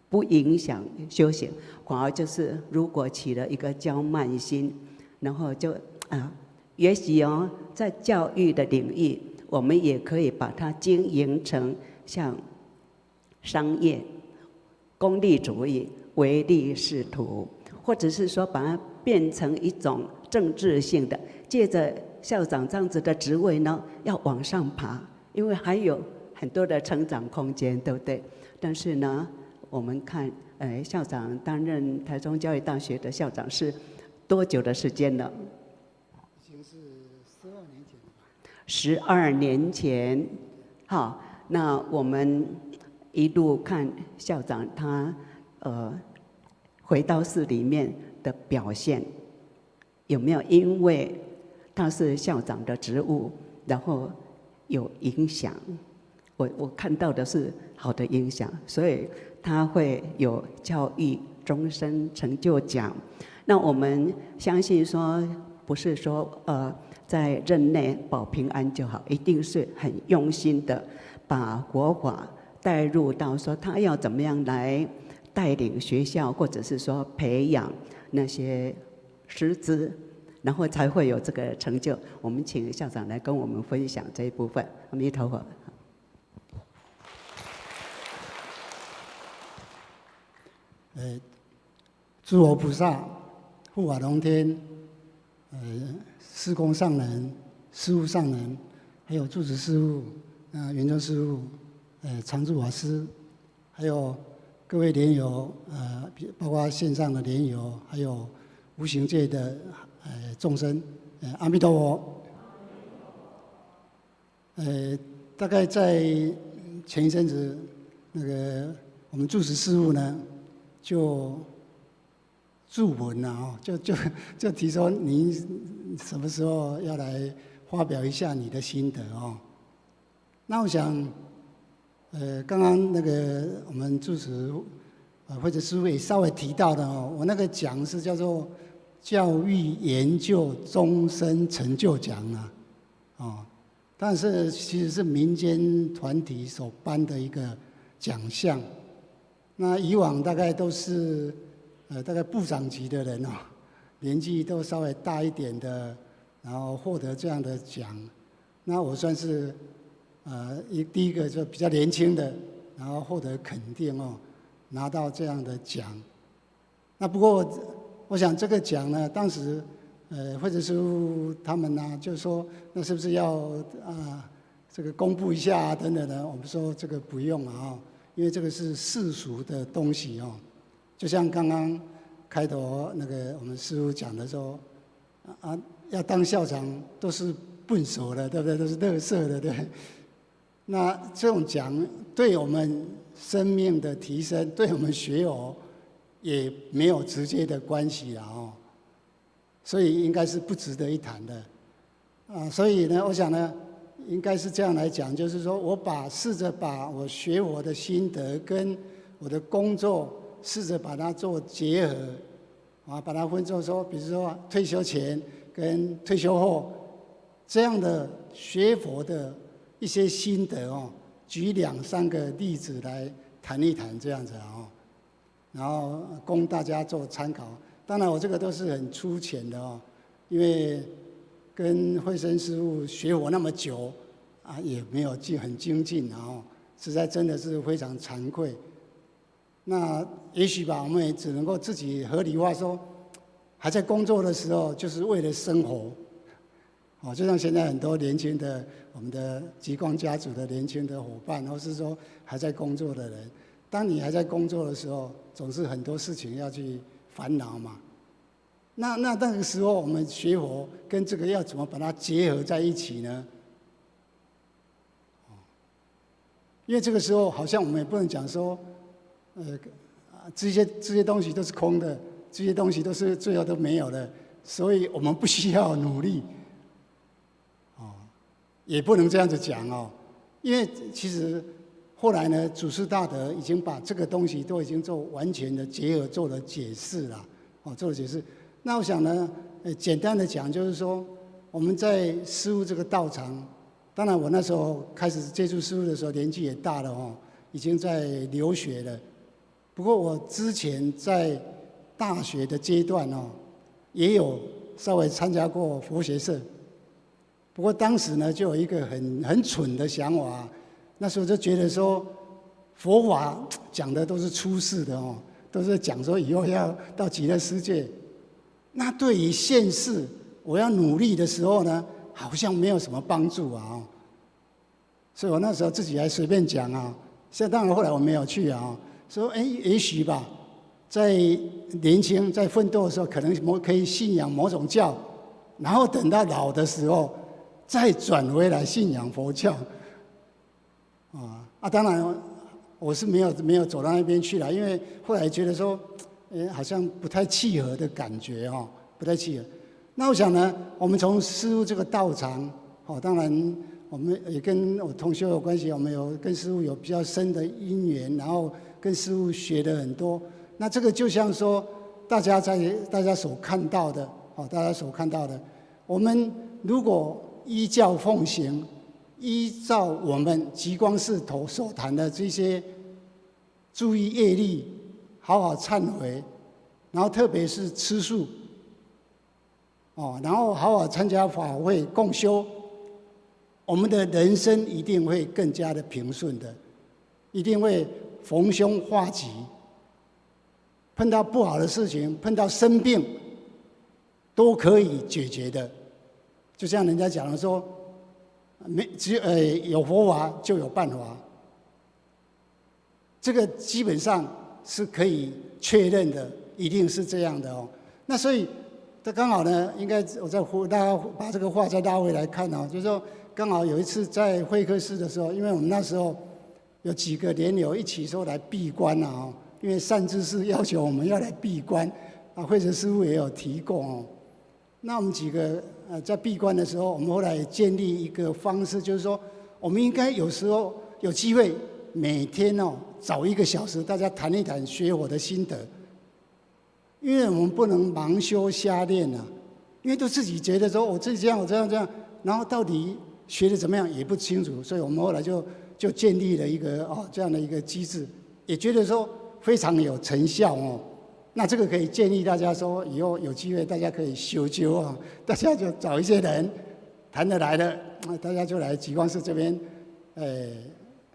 D: 不影响修行，反而就是如果起了一个骄慢心，然后就也许在教育的领域，我们也可以把它经营成像商业、功利主义、唯利是图，或者是说把它变成一种政治性的，借着校长这样子的职位呢，要往上爬，因为还有很多的成长空间，对不对？但是呢，我们看，校长担任台中教育大学的校长是多久的时间了？
F: 已经是12年前了吧。
D: 12年前，好，那我们一路看校长他回到寺里面的表现，有没有因为他是校长的职务，然后有影响？我看到的是好的影响，所以他会有教育终身成就奖。那我们相信说，不是说在任内保平安就好，一定是很用心的把国法带入到说他要怎么样来带领学校，或者是说培养那些师资，然后才会有这个成就。我们请校长来跟我们分享这一部分。阿弥陀佛。
F: 诸佛菩萨、护法龙天、施工上人、师父上人，还有住持师父、圆宗师父、常住法师，还有各位莲友，包括线上的莲友，还有无形界的众生，阿弥陀佛。大概在前一阵子，我们住持师父呢，就注文啊，就提说您什么时候要来发表一下你的心得哦？那我想，刚刚我们住持或者师父也稍微提到的哦，我那个奖是叫做教育研究终身成就奖啊，哦，但是其实是民间团体所颁的一个奖项。那以往大概都是大概部长级的人哦，年纪都稍微大一点的，然后获得这样的奖。那我算是第一个就比较年轻的，然后获得肯定哦，拿到这样的奖。那不过我想这个奖呢，当时或者是他们呢，就说那是不是要这个公布一下啊等等的？我们说这个不用啊，因为这个是世俗的东西哦。就像刚刚开头我们师父讲的说，要当校长都是笨手的，对不对？都是垃圾的，对不对？那这种奖对我们生命的提升，对我们学友也没有直接的关系啦哦，所以应该是不值得一谈的所以呢，我想呢，应该是这样来讲，就是说我试着把我学我的心得跟我的工作试着把它做结合把它分作说，比如说退休前跟退休后这样的学佛的一些心得哦，举2、3个例子来谈一谈这样子哦，然后供大家做参考。当然，我这个都是很粗浅的哦，因为跟慧生师父学佛那么久啊，也没有很精进哦，实在真的是非常惭愧。那也许吧，我们也只能够自己合理化说，还在工作的时候，就是为了生活。哦，就像现在很多年轻的我们的极光家族的年轻的伙伴，或是说还在工作的人，当你还在工作的时候，总是很多事情要去烦恼嘛。那个时候，我们学佛跟这个要怎么把它结合在一起呢？因为这个时候，好像我们也不能讲说，这些东西都是空的，这些东西都是最后都没有的，所以我们不需要努力。也不能这样子讲哦，因为其实后来呢，祖师大德已经把这个东西都已经做完全的结合，做了解释了，做了解释。那我想呢，简单的讲就是说，我们在师父这个道场，当然我那时候开始接触师父的时候，年纪也大了哦，已经在留学了。不过我之前在大学的阶段哦，也有稍微参加过佛学社。不过当时呢，就有一个很蠢的想法，那时候就觉得说，佛法讲的都是出世的哦，都是讲说以后要到极乐世界。那对于现世我要努力的时候呢，好像没有什么帮助啊。所以我那时候自己还随便讲啊，现在当然后来我没有去啊，说也许吧，在年轻在奋斗的时候，可能可以信仰某种教，然后等到老的时候。再转回来信仰佛教，当然我是没有走到那边去了，因为后来觉得说，好像不太契合的感觉哦，不太契合。那我想呢，我们从师父这个道场，当然我们也跟我同学有关系，我们有跟师父有比较深的因缘，然后跟师父学的很多。那这个就像说，大家所看到的，大家所看到的，我们如果依教奉行，依照我们极光寺所谈的这些，注意业力，好好忏悔，然后特别是吃素，然后好好参加法会共修，我们的人生一定会更加的平顺的，一定会逢凶化吉，碰到不好的事情，碰到生病，都可以解决的。就像人家讲的说，有佛法就有办法，这个基本上是可以确认的，一定是这样的哦。那所以，这刚好呢，应该我再大家把这个话再拉回来看哦，就是说刚好有一次在会客室的时候，因为我们那时候有几个莲友一起说来闭关啊，因为善知识要求我们要来闭关，慧哲师父也有提过哦。那我们几个在闭关的时候，我们后来建立一个方式，就是说，我们应该有时候有机会，每天找1个小时，大家谈一谈学佛的心得。因为我们不能盲修瞎练啊，因为都自己觉得说我自己这样，我这样，然后到底学的怎么样也不清楚，所以我们后来就建立了一个这样的一个机制，也觉得说非常有成效哦。那这个可以建议大家说，以后有机会大家可以修啊，大家就找一些人谈得来的，大家就来极光寺这边，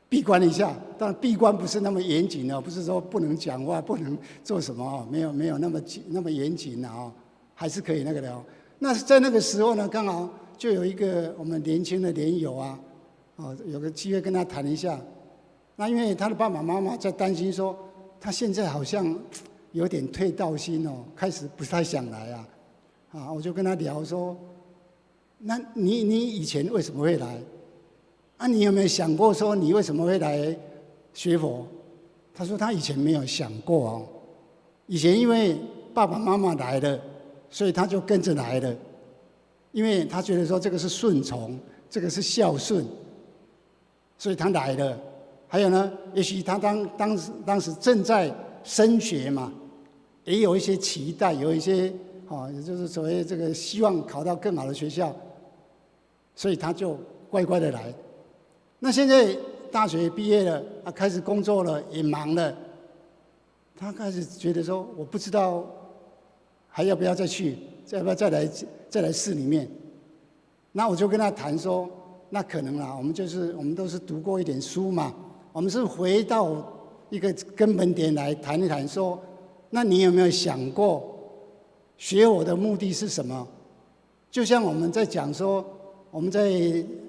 F: 闭关一下。当然闭关不是那么严谨哦，不是说不能讲话、不能做什么哦，没有那么严谨的哦，还是可以那个的哦。那在那个时候呢，刚好就有一个我们年轻的莲友啊，有个机会跟他谈一下。那因为他的爸爸妈妈在担心说，他现在好像有点退道心哦，开始不太想来啊，我就跟他聊说，那你以前为什么会来？你有没有想过说你为什么会来学佛？他说他以前没有想过哦，以前因为爸爸妈妈来了，所以他就跟着来了，因为他觉得说这个是顺从，这个是孝顺，所以他来了。还有呢，也许他当时正在升学嘛，也有一些期待，有一些也就是所谓这个希望考到更好的学校。所以他就乖乖的来。那现在大学毕业了，开始工作了，也忙了，他开始觉得说，我不知道还要不要再去，要不要再来市里面。那我就跟他谈说，那可能啦，我们都是读过一点书嘛，我们是回到一个根本点来谈一谈说，那你有没有想过，学佛的目的是什么？就像我们在讲说，我们在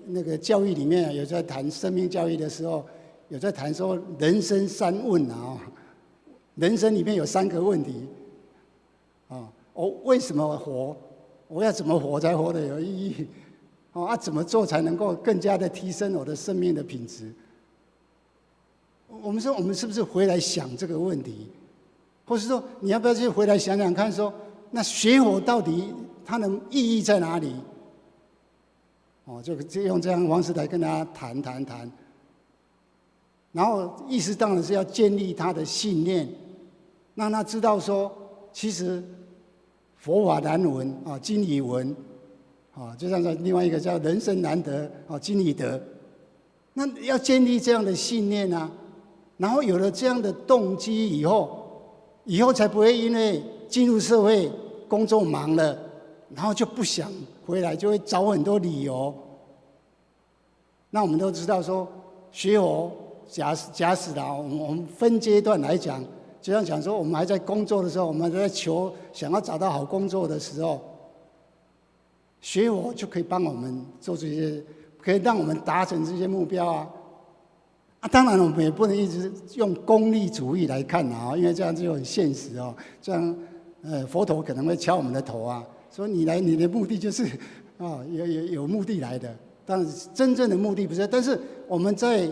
F: 那个教育里面有在谈生命教育的时候，有在谈说人生三问啊，人生里面有3个问题啊，我为什么活？我要怎么活才活得有意义？怎么做才能够更加的提升我的生命的品质？我们说，我们是不是回来想这个问题？或是说，你要不要去回来想想看说，那学佛到底它的意义在哪里？就用这样的方式来跟他谈，然后意思当然是要建立他的信念，让他知道说，其实佛法难闻经已闻就像是另外一个叫人生难得经已得。那要建立这样的信念啊，然后有了这样的动机以后才不会因为进入社会工作忙了，然后就不想回来，就会找很多理由。那我们都知道说，学佛假使啦，我们分阶段来讲，就像讲说，我们还在工作的时候，我们还在想要找到好工作的时候，学佛就可以帮我们做这些，可以让我们达成这些目标啊。当然我们也不能一直用功利主义来看因为这样就很现实这样佛陀可能会敲我们的头啊，说你的目的就是有目的来的。当然真正的目的不是，但是我们在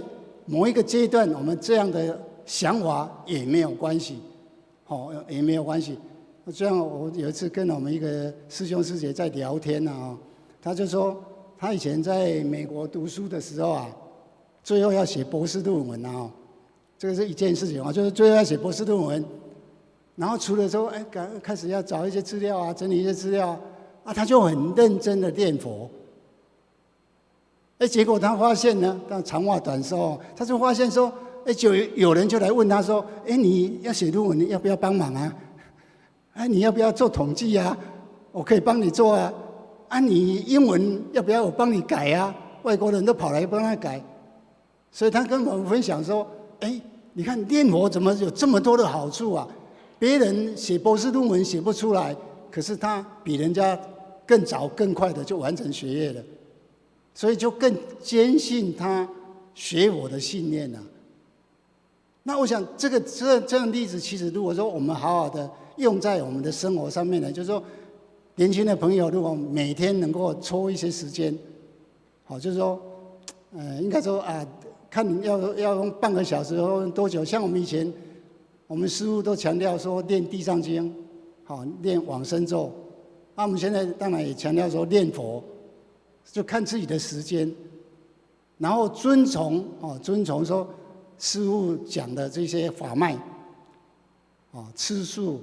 F: 某一个阶段，我们这样的想法也没有关系，也没有关系。这样我有一次跟我们一个师兄师姐在聊天他就说他以前在美国读书的时候最后要写博士论文这个是一件事情就是最后要写博士论文，然后除了说开始要找一些资料整理一些资料他就很认真的念佛。结果他发现呢，但长话短说他就发现说，就有人就来问他说，你要写论文，你要不要帮忙你要不要做统计我可以帮你做你英文要不要我帮你改外国人都跑来帮他改，所以他跟我们分享说，你看念佛怎么有这么多的好处别人写博士论文写不出来，可是他比人家更早更快的就完成学业了。所以就更坚信他学佛的信念那我想这样的例子，其实如果说我们好好的用在我们的生活上面呢，就是说年轻的朋友如果每天能够抽一些时间，就是说应该说看你要用半个小时或多久。像我们以前我们师父都强调说练地藏经练往生咒我们现在当然也强调说练佛，就看自己的时间，然后遵从说师父讲的这些法脉吃素，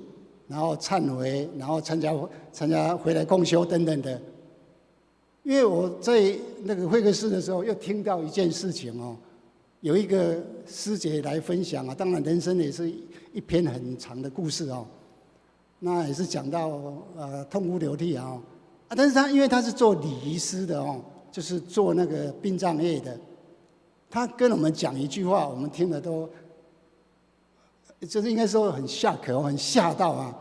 F: 然后忏悔，然后参加回来共修等等的。因为我在那个会客室的时候，又听到一件事情有一个师姐来分享当然人生也是一篇很长的故事那也是讲到痛哭流涕但是因为他是做礼仪师的就是做那个殡葬业的，他跟我们讲一句话，我们听了都就是应该说很shock很吓到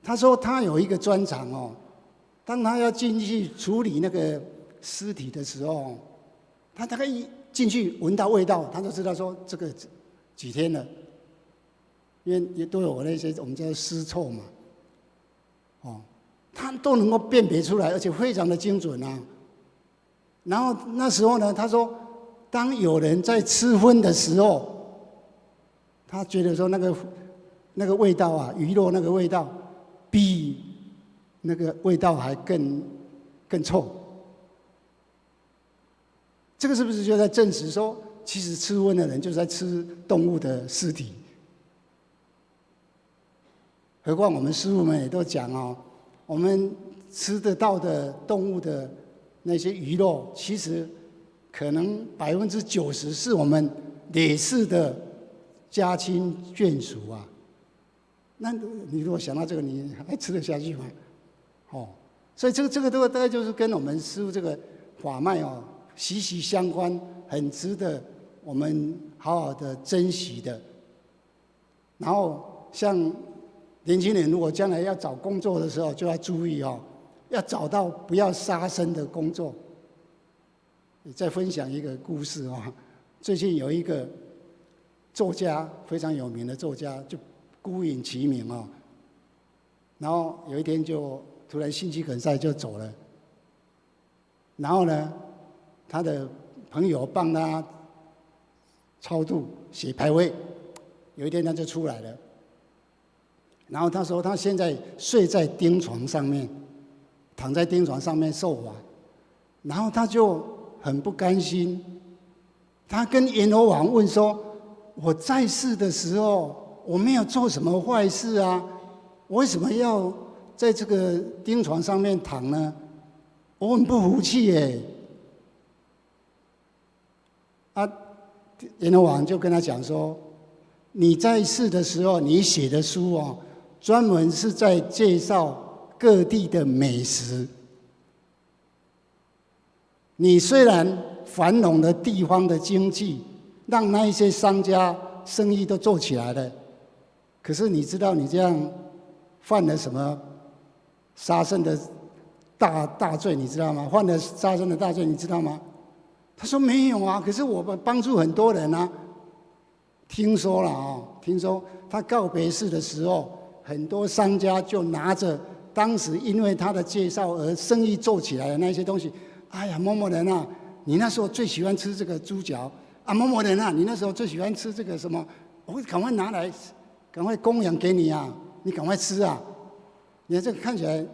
F: 他说他有一个专长当他要进去处理那个尸体的时候，他大概一进去闻到味道，他就知道说这个几天了，因为也都有那些我们叫尸臭嘛他都能够辨别出来，而且非常的精准然后那时候呢，他说当有人在吃荤的时候，他觉得说那个味道鱼肉那个味道比那个味道还更臭。这个是不是就在证实说，其实吃荤的人就是在吃动物的尸体？何况我们师父们也都讲我们吃得到的动物的那些鱼肉，其实可能90%是我们累世的家亲眷属啊。那你如果想到这个，你还吃得下去吗？哦，所以这个都大概就是跟我们师父这个法脉哦息息相关，很值得我们好好的珍惜的。然后像年轻人如果将来要找工作的时候，就要注意哦，要找到不要杀生的工作。再分享一个故事哦，最近有一个作家非常有名的作家，就孤影其名哦，然后有一天就突然心肌梗塞就走了。然后呢，他的朋友帮他超度写牌位，有一天他就出来了。然后他说他现在睡在钉床上面，躺在钉床上面受法，然后他就很不甘心，他跟阎罗王问说：“我在世的时候我没有做什么坏事啊，我为什么要在这个钉床上面躺呢？我很不服气耶。”阎罗王就跟他讲说：“你在世的时候，你写的书哦，专门是在介绍各地的美食。你虽然繁荣的地方的经济，让那一些商家生意都做起来了，可是你知道你这样犯了什么杀生的大罪，你知道吗？犯了杀生的大罪，你知道吗？”他说：“没有啊，可是我帮助很多人啊。”听说了哦，听说他告别式的时候，很多商家就拿着当时因为他的介绍而生意做起来的那些东西。哎呀，某某人啊，你那时候最喜欢吃这个猪脚啊，某某人啊，你那时候最喜欢吃这个什么，我赶快拿来，赶快供养给你啊，你赶快吃啊。你看这个看起来，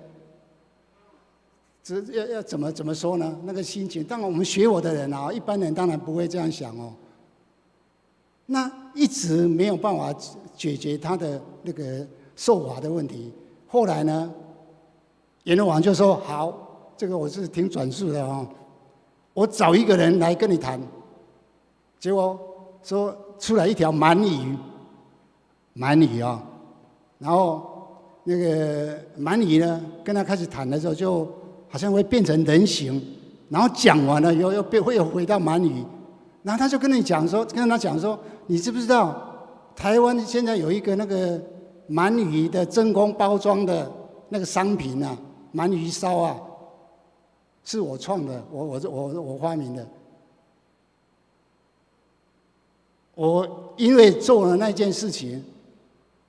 F: 要怎么说呢？那个心情，当然我们学我的人啊，一般人当然不会这样想哦。那一直没有办法解决他的那个受法的问题。后来呢，阎罗王就说：“好，这个我是听转述的哦，我找一个人来跟你谈。”结果说出来一条鳗鱼啊，然后那个鳗鱼呢，跟他开始谈的时候，就好像会变成人形，然后讲完了又会回到鳗鱼。然后他就跟他讲说，你知不知道台湾现在有一个那个鳗鱼的真空包装的那个商品啊，鳗鱼烧啊，是我创的，我发明的。我因为做了那件事情，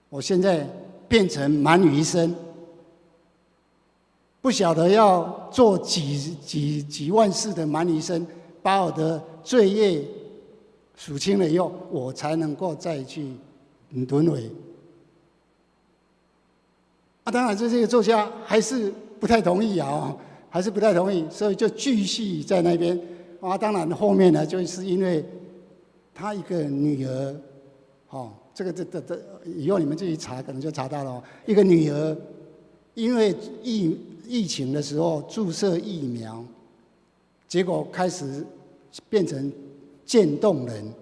F: 我现在变成鳗鱼身，不晓得要做几万世的鳗鱼身，把我的罪业数清了以后，我才能够再去轮回。当然，这个作家还是不太同意啊，还是不太同意，所以就继续在那边。当然后面呢，就是因为他一个女儿，这以后你们自己查，可能就查到了。一个女儿因为疫情的时候注射疫苗，结果开始变成渐冻人，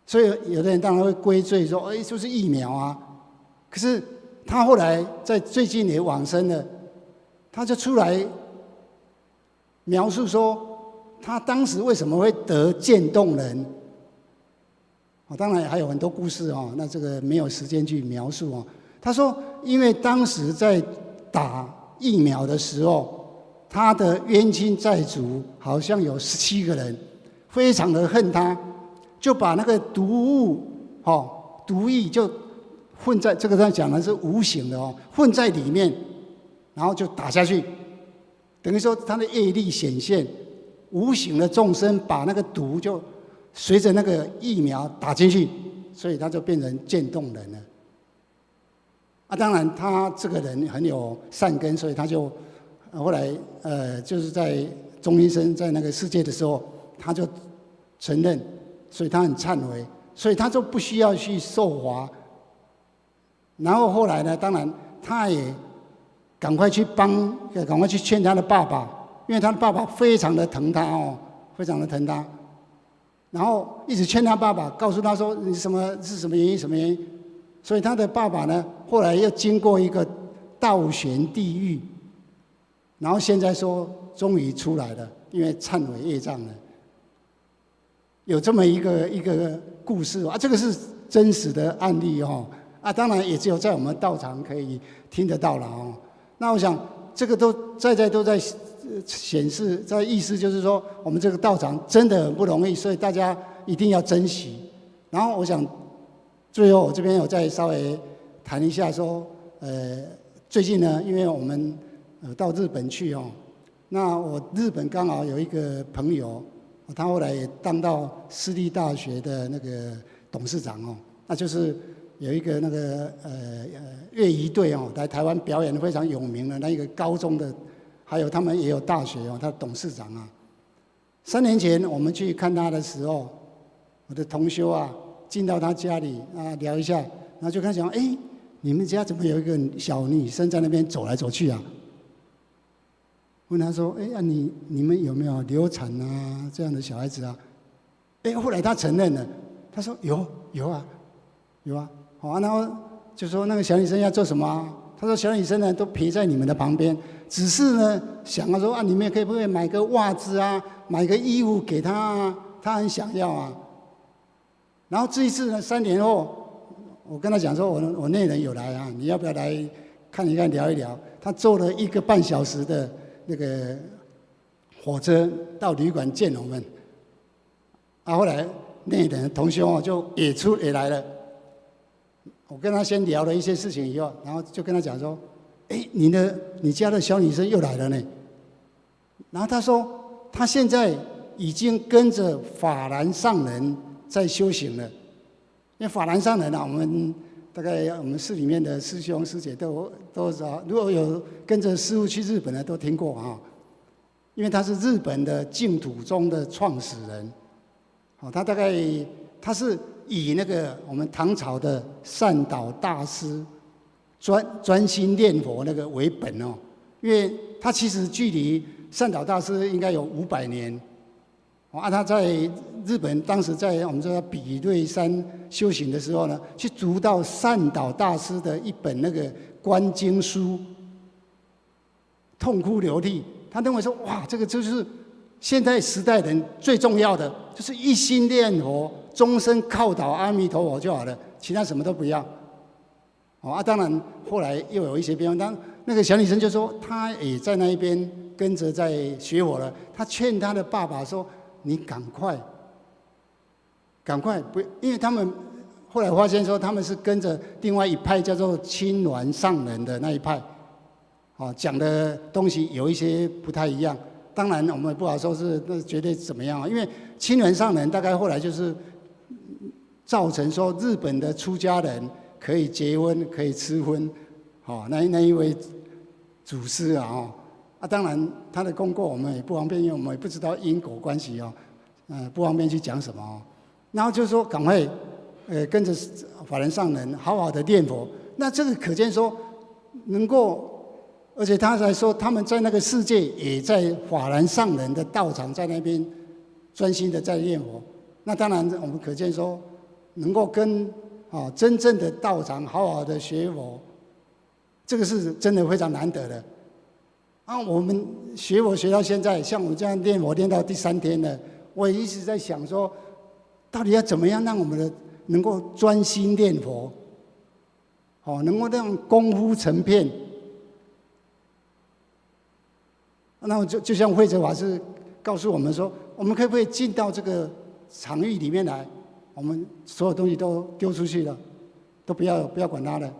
F: 所以有的人当然会归罪说：“就是疫苗啊。”可是他后来在最近也往生了，他就出来描述说，他当时为什么会得渐冻人。当然还有很多故事哦，那这个没有时间去描述哦。他说，因为当时在打疫苗的时候，他的冤亲债主好像有17个人，非常的恨他，就把那个毒液就混在这个他讲的是无形的哦，混在里面，然后就打下去，等于说他的业力显现，无形的众生把那个毒就随着那个疫苗打进去，所以他就变成渐冻人了。当然他这个人很有善根，所以他就后来就是在钟医生在那个世界的时候，他就承认，所以他很忏悔，所以他就不需要去受罚。然后后来呢，当然他也赶快去劝他的爸爸因为他的爸爸非常的疼他哦，非常的疼他，然后一直劝他爸爸，告诉他说你什么是什么原因什么原因，所以他的爸爸呢，后来又经过一个倒悬地狱，然后现在说终于出来了，因为忏悔业障了。有这么一个故事啊，这个是真实的案例哦。啊，当然也只有在我们道场可以听得到了哦。那我想这个都在显示，在意思就是说，我们这个道场真的很不容易，所以大家一定要珍惜。然后我想，最后我这边有再稍微谈一下说，最近呢，因为我们到日本去哦，那我日本刚好有一个朋友，他后来也当到私立大学的那个董事长哦，那就是有一个那个乐仪队哦，来台湾表演非常有名的那一个高中的，还有他们也有大学哦，他的董事长啊。3年前我们去看他的时候，我的同修啊进到他家里啊聊一下，然后就跟他讲，哎，你们家怎么有一个小女生在那边走来走去啊？问他说，哎呀，你们有没有流产啊这样的小孩子啊？哎，后来他承认了，他说有啊。好啊，然后就说那个小女生要做什么啊？他说小女生呢都陪在你们的旁边，只是呢想要说啊，你们可不可以买个袜子啊，买个衣服给她啊？她很想要啊。然后这一次呢，3年后，我跟他讲说，我内人有来啊，你要不要来看一看聊一聊？他坐了1个半小时的那个火车到旅馆见我们。啊，后来内人同修就也来了。我跟他先聊了一些事情以后，然后就跟他讲说：“哎，你家的小女生又来了呢。”然后他说，他现在已经跟着法兰上人在修行了。因为法兰上人啊，我们大概我们寺里面的师兄师姐都知道，如果有跟着师父去日本的都听过啊。因为他是日本的净土宗的创始人，他是以那个我们唐朝的善导大师专心念佛那个为本哦，因为他其实距离善导大师应该有500年，啊，他在日本当时在我们说比瑞山修行的时候呢，去读到善导大师的一本那个观经书，痛哭流涕。他认为说，哇，这个就是现在时代人最重要的，就是一心念佛，终身靠倒阿弥陀佛就好了，其他什么都不要。当然后来又有一些变化。当那个小女生就说，她也在那一边跟着在学佛了。她劝她的爸爸说：“你赶快不，因为他们后来发现说他们是跟着另外一派叫做亲鸾上人的那一派，讲的东西有一些不太一样。当然我们也不好说是那绝对怎么样，因为亲鸾上人大概后来就是造成说日本的出家人可以结婚可以吃荤，那一位祖师啊，当然他的功过我们也不方便，因为我们也不知道因果关系不方便去讲什么然后就说赶快跟着法兰上人好好的念佛。那这个可见说能够，而且他还说他们在那个世界也在法兰上人的道场，在那边专心的在念佛。那当然我们可见说能够跟真正的道场好好的学佛，这个是真的非常难得的。我们学佛学到现在，像我们这样念佛念到第3天了，我也一直在想说，到底要怎么样让我们的能够专心念佛，能够让功夫成片。那么就像慧哲法师告诉我们说，我们可不可以进到这个场域里面来？我们所有东西都丢出去了，都不要管它了。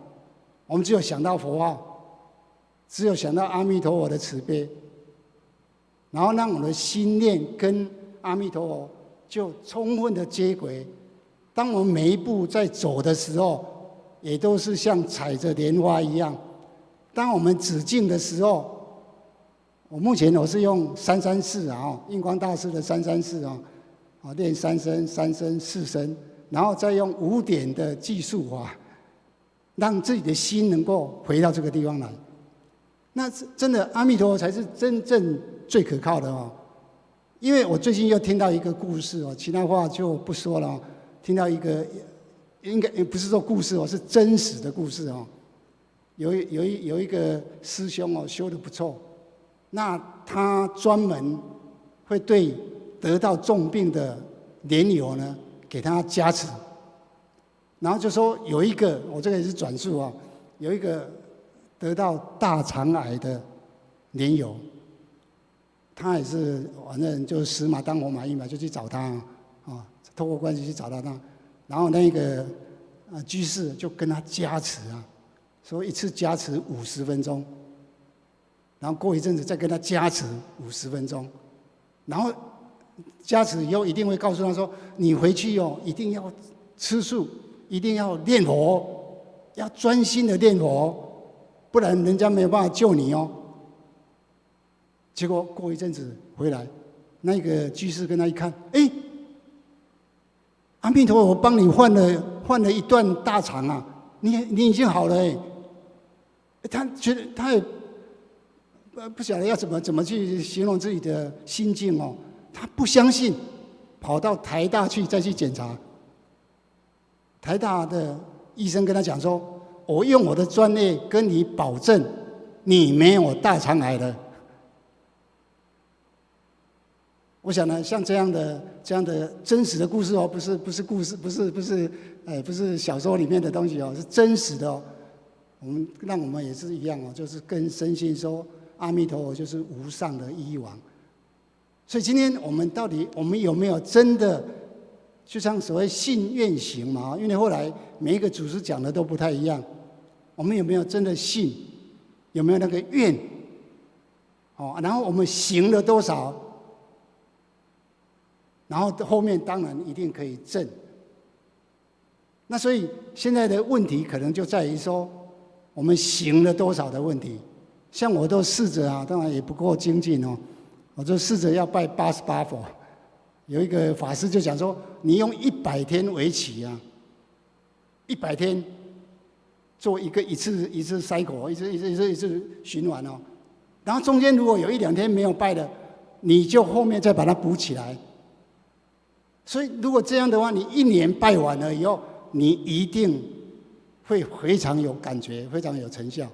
F: 我们只有想到佛号，只有想到阿弥陀佛的慈悲，然后让我们的心念跟阿弥陀佛就充分的接轨。当我们每一步在走的时候，也都是像踩着莲花一样。当我们止境的时候，目前我是用334印光大师的334练3声、3声、4声，然后再用5点的计数法，让自己的心能够回到这个地方来。那真的阿弥陀佛才是真正最可靠的哦。因为我最近又听到一个故事哦，其他话就不说了哦。听到一个，应该不是说故事哦，是真实的故事哦。有一个师兄哦，修得不错，那他专门会对得到重病的莲友呢，给他加持。然后就说有一个，我这个也是转述啊，有一个得到大肠癌的莲友，他也是反正就死马当活马医嘛，就去找他啊，透过关系去找到他，然后那个居士就跟他加持啊，说一次加持50分钟，然后过一阵子再跟他加持50分钟，然后加持以后一定会告诉他说，你回去哦一定要吃素。一定要念佛，要专心的念佛，不然人家没有办法救你哦。结果过一阵子回来，那个居士跟他一看，哎，阿弥陀佛，我帮你换了一段大肠啊，你已经好了哎。他觉得他也不晓得要怎么去形容自己的心境哦，他不相信，跑到台大去再去检查。台大的医生跟他讲说：“我用我的专业跟你保证，你没有大肠癌了。”我想呢，像这样的真实的故事哦，不是故事，不是小说里面的东西哦，是真实的哦。让我们也是一样哦，就是跟深信说，阿弥陀佛就是无上的医王。所以今天我们到底有没有真的？就像所谓信愿行嘛，因为后来每一个祖师讲的都不太一样。我们有没有真的信？有没有那个愿？哦，然后我们行了多少？然后后面当然一定可以证。那所以现在的问题可能就在于说，我们行了多少的问题。像我都试着啊，当然也不够精进哦，我就试着要拜88佛。有一个法师就讲说，你用100天为期啊，100天做一次 cycle， 一次循环哦。然后中间如果有1-2天没有拜的，你就后面再把它补起来。所以如果这样的话，你1年拜完了以后，你一定会非常有感觉，非常有成效。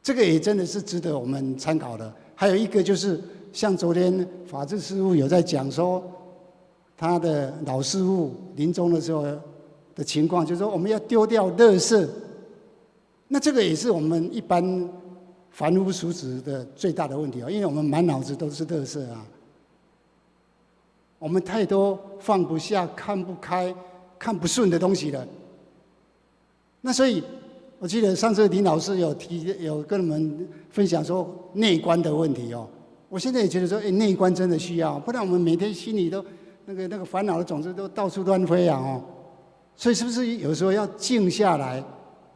F: 这个也真的是值得我们参考的。还有一个就是。像昨天法治师父有在讲说，他的老师父临终的时候的情况，就是说我们要丢掉垃圾。那这个也是我们一般凡夫俗子的最大的问题哦，因为我们满脑子都是垃圾啊，我们太多放不下、看不开、看不顺的东西了。那所以，我记得上次林老师有跟我们分享说内观的问题哦。我现在也觉得说，内观真的需要，不然我们每天心里都那个烦恼的种子都到处乱飞啊哦。所以是不是有时候要静下来？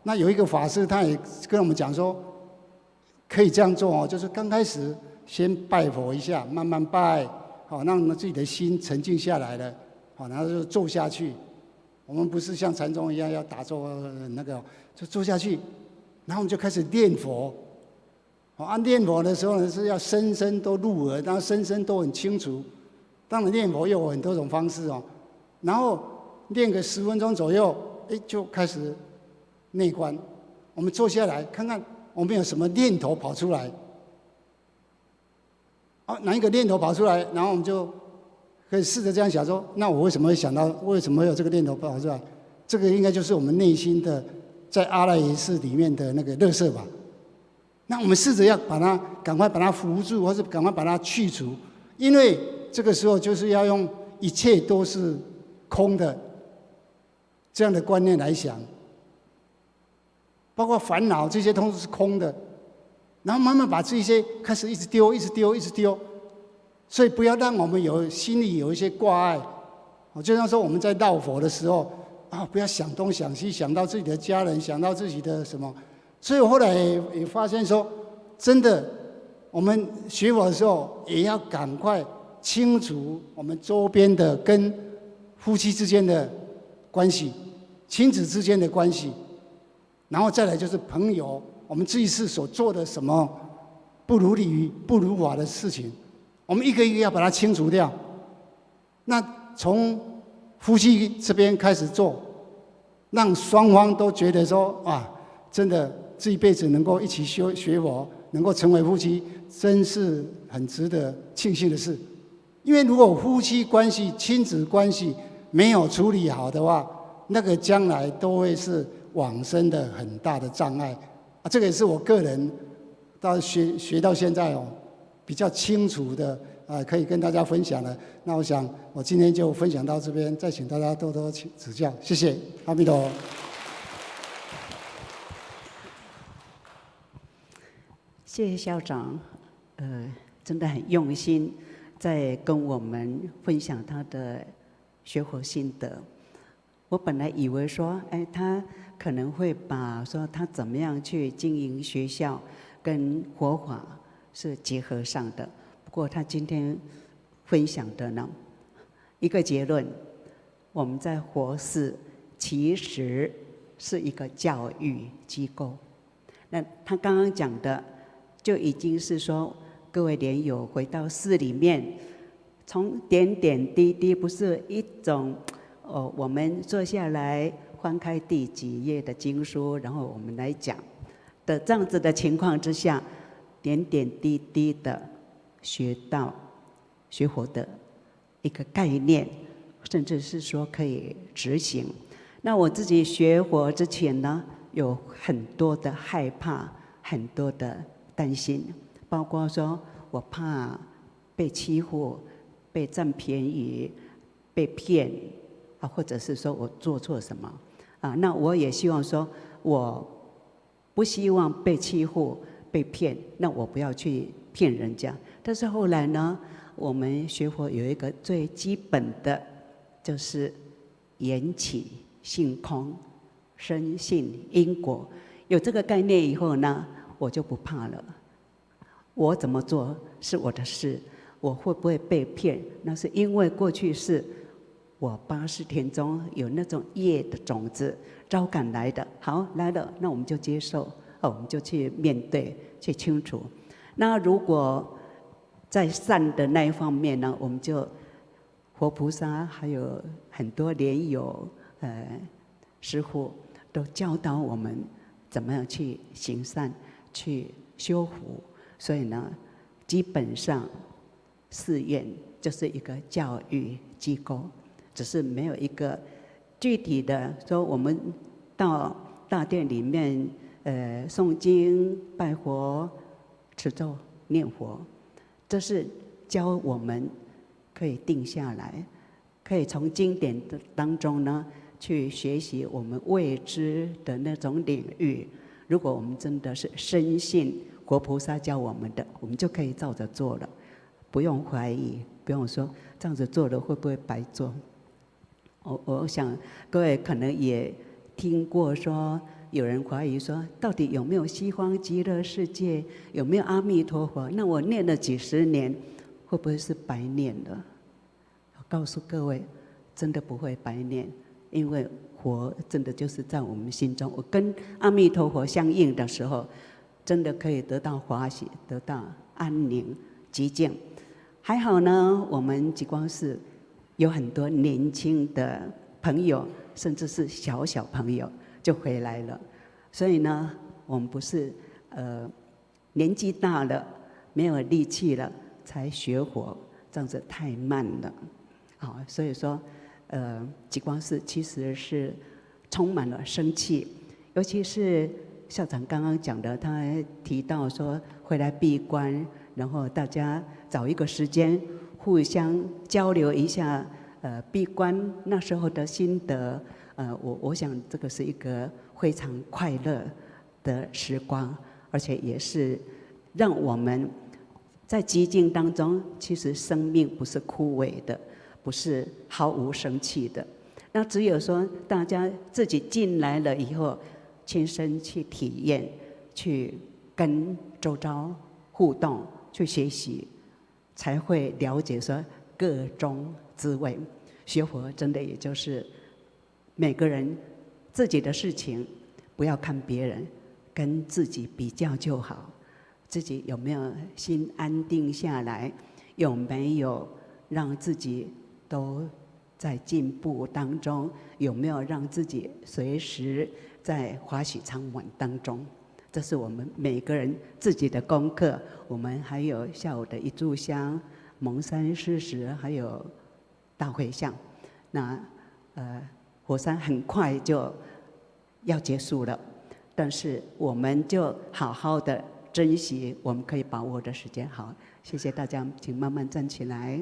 F: 那有一个法师他也跟我们讲说，可以这样做哦，就是刚开始先拜佛一下，慢慢拜，好让自己的心沉静下来了，好然后就坐下去。我们不是像禅宗一样要打坐那个，就坐下去，然后我们就开始念佛。念佛的时候呢，是要声声都入耳，然后声声都很清楚。当然念佛又有很多种方式哦。然后念个10分钟左右，就开始内观。我们坐下来看看我们有什么念头跑出来。哪一个念头跑出来，然后我们就可以试着这样想说：那我为什么会想到？为什么会有这个念头跑出来？这个应该就是我们内心的在阿赖耶识里面的那个垃圾吧。那我们试着要赶快把它扶住，或是赶快把它去除，因为这个时候就是要用一切都是空的这样的观念来想，包括烦恼这些都是空的，然后慢慢把这些开始一直丢，一直丢，一直丢，所以不要让我们心里有一些挂碍。就像说我们在绕佛的时候不要想东想西，想到自己的家人，想到自己的什么。所以我后来也发现说，真的，我们学佛的时候也要赶快清除我们周边的跟夫妻之间的关系、亲子之间的关系，然后再来就是朋友，我们这一次所做的什么不如理不如法的事情，我们一个一个要把它清除掉。那从夫妻这边开始做，让双方都觉得说啊，真的这一辈子能够一起学佛，能够成为夫妻，真是很值得庆幸的事。因为如果夫妻关系、亲子关系没有处理好的话，那个将来都会是往生的很大的障碍。啊，这个也是我个人到学到现在比较清楚的可以跟大家分享的。那我想我今天就分享到这边，再请大家多多指教，谢谢。阿弥陀佛。
D: 谢谢校长，真的很用心，在跟我们分享他的学佛心得。我本来以为说，他可能会把说他怎么样去经营学校跟佛法是结合上的。不过他今天分享的呢，一个结论：我们在佛寺其实是一个教育机构。那他刚刚讲的，就已经是说，各位莲友回到寺里面，从点点滴滴，不是一种我们坐下来翻开第几页的经书，然后我们来讲的这样子的情况之下，点点滴滴的学到学佛的一个概念，甚至是说可以执行。那我自己学佛之前呢，有很多的害怕，很多的担心，包括说我怕被欺负、被占便宜、被骗或者是说我做错什么那我也希望说，我不希望被欺负、被骗，那我不要去骗人家。但是后来呢，我们学佛有一个最基本的，就是缘起性空，生信因果。有这个概念以后呢，我就不怕了。我怎么做是我的事，我会不会被骗，那是因为过去是我80天中有那种业的种子招感来的。好，来了，那我们就接受，我们就去面对，去清除。那如果在善的那一方面呢，我们就佛菩萨还有很多莲友师父都教导我们怎么样去行善，去修福。所以呢，基本上寺院就是一个教育机构，只是没有一个具体的说我们到大殿里面诵经拜佛持咒念佛，这是教我们可以定下来，可以从经典的当中呢去学习我们未知的那种领域。如果我们真的是深信佛菩萨教我们的，我们就可以照着做了，不用怀疑，不用说这样子做了会不会白做。我想各位可能也听过说，有人怀疑说，到底有没有西方极乐世界，有没有阿弥陀佛？那我念了几十年，会不会是白念了？我告诉各位，真的不会白念，因为佛真的就是在我们心中。我跟阿弥陀佛相应的时候，真的可以得到欢喜，得到安宁、寂静。还好呢，我们极光寺有很多年轻的朋友，甚至是小朋友就回来了。所以呢，我们不是年纪大了没有力气了才学佛，这样子太慢了。好，所以说极光寺其实是充满了生气，尤其是校长刚刚讲的，他还提到说回来闭关，然后大家找一个时间互相交流一下闭关那时候的心得。我想这个是一个非常快乐的时光，而且也是让我们在寂静当中，其实生命不是枯萎的，不是毫无生气的。那只有说大家自己进来了以后，亲身去体验，去跟周遭互动，去学习，才会了解说各中滋味。学佛真的也就是每个人自己的事情，不要看别人，跟自己比较就好。自己有没有心安定下来？有没有让自己都在进步当中？有没有让自己随时在欢喜昌满当中？这是我们每个人自己的功课。我们还有下午的一炷香、蒙山施食，还有大回向。那火山很快就要结束了，但是我们就好好的珍惜我们可以把握的时间。好，谢谢大家，请慢慢站起来。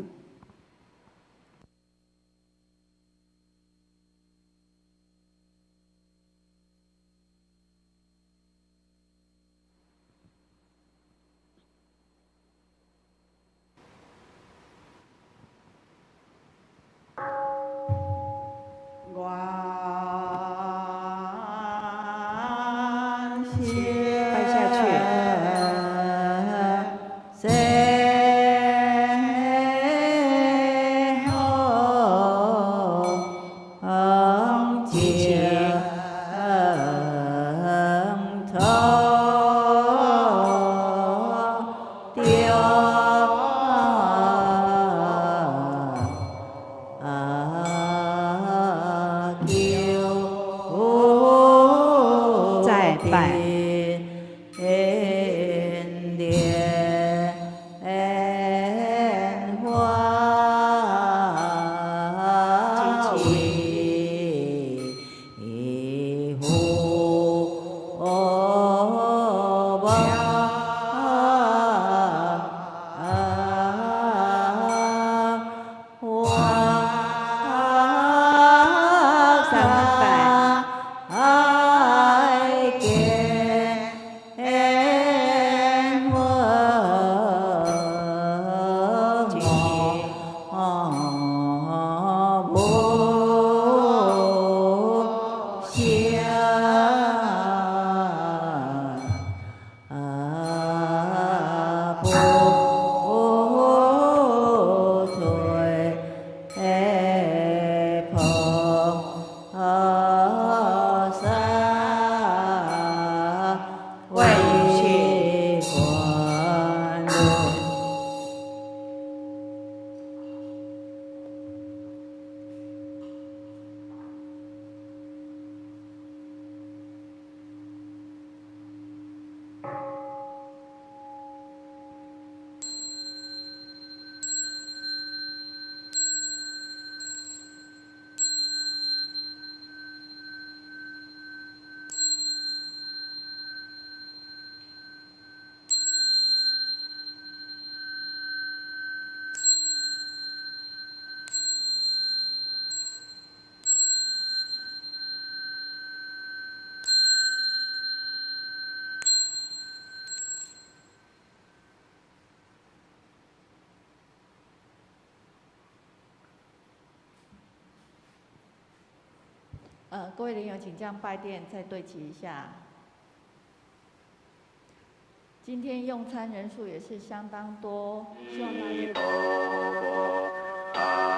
B: 各位莲友，请将拜垫再对齐一下。今天用餐人数也是相当多，希望大家。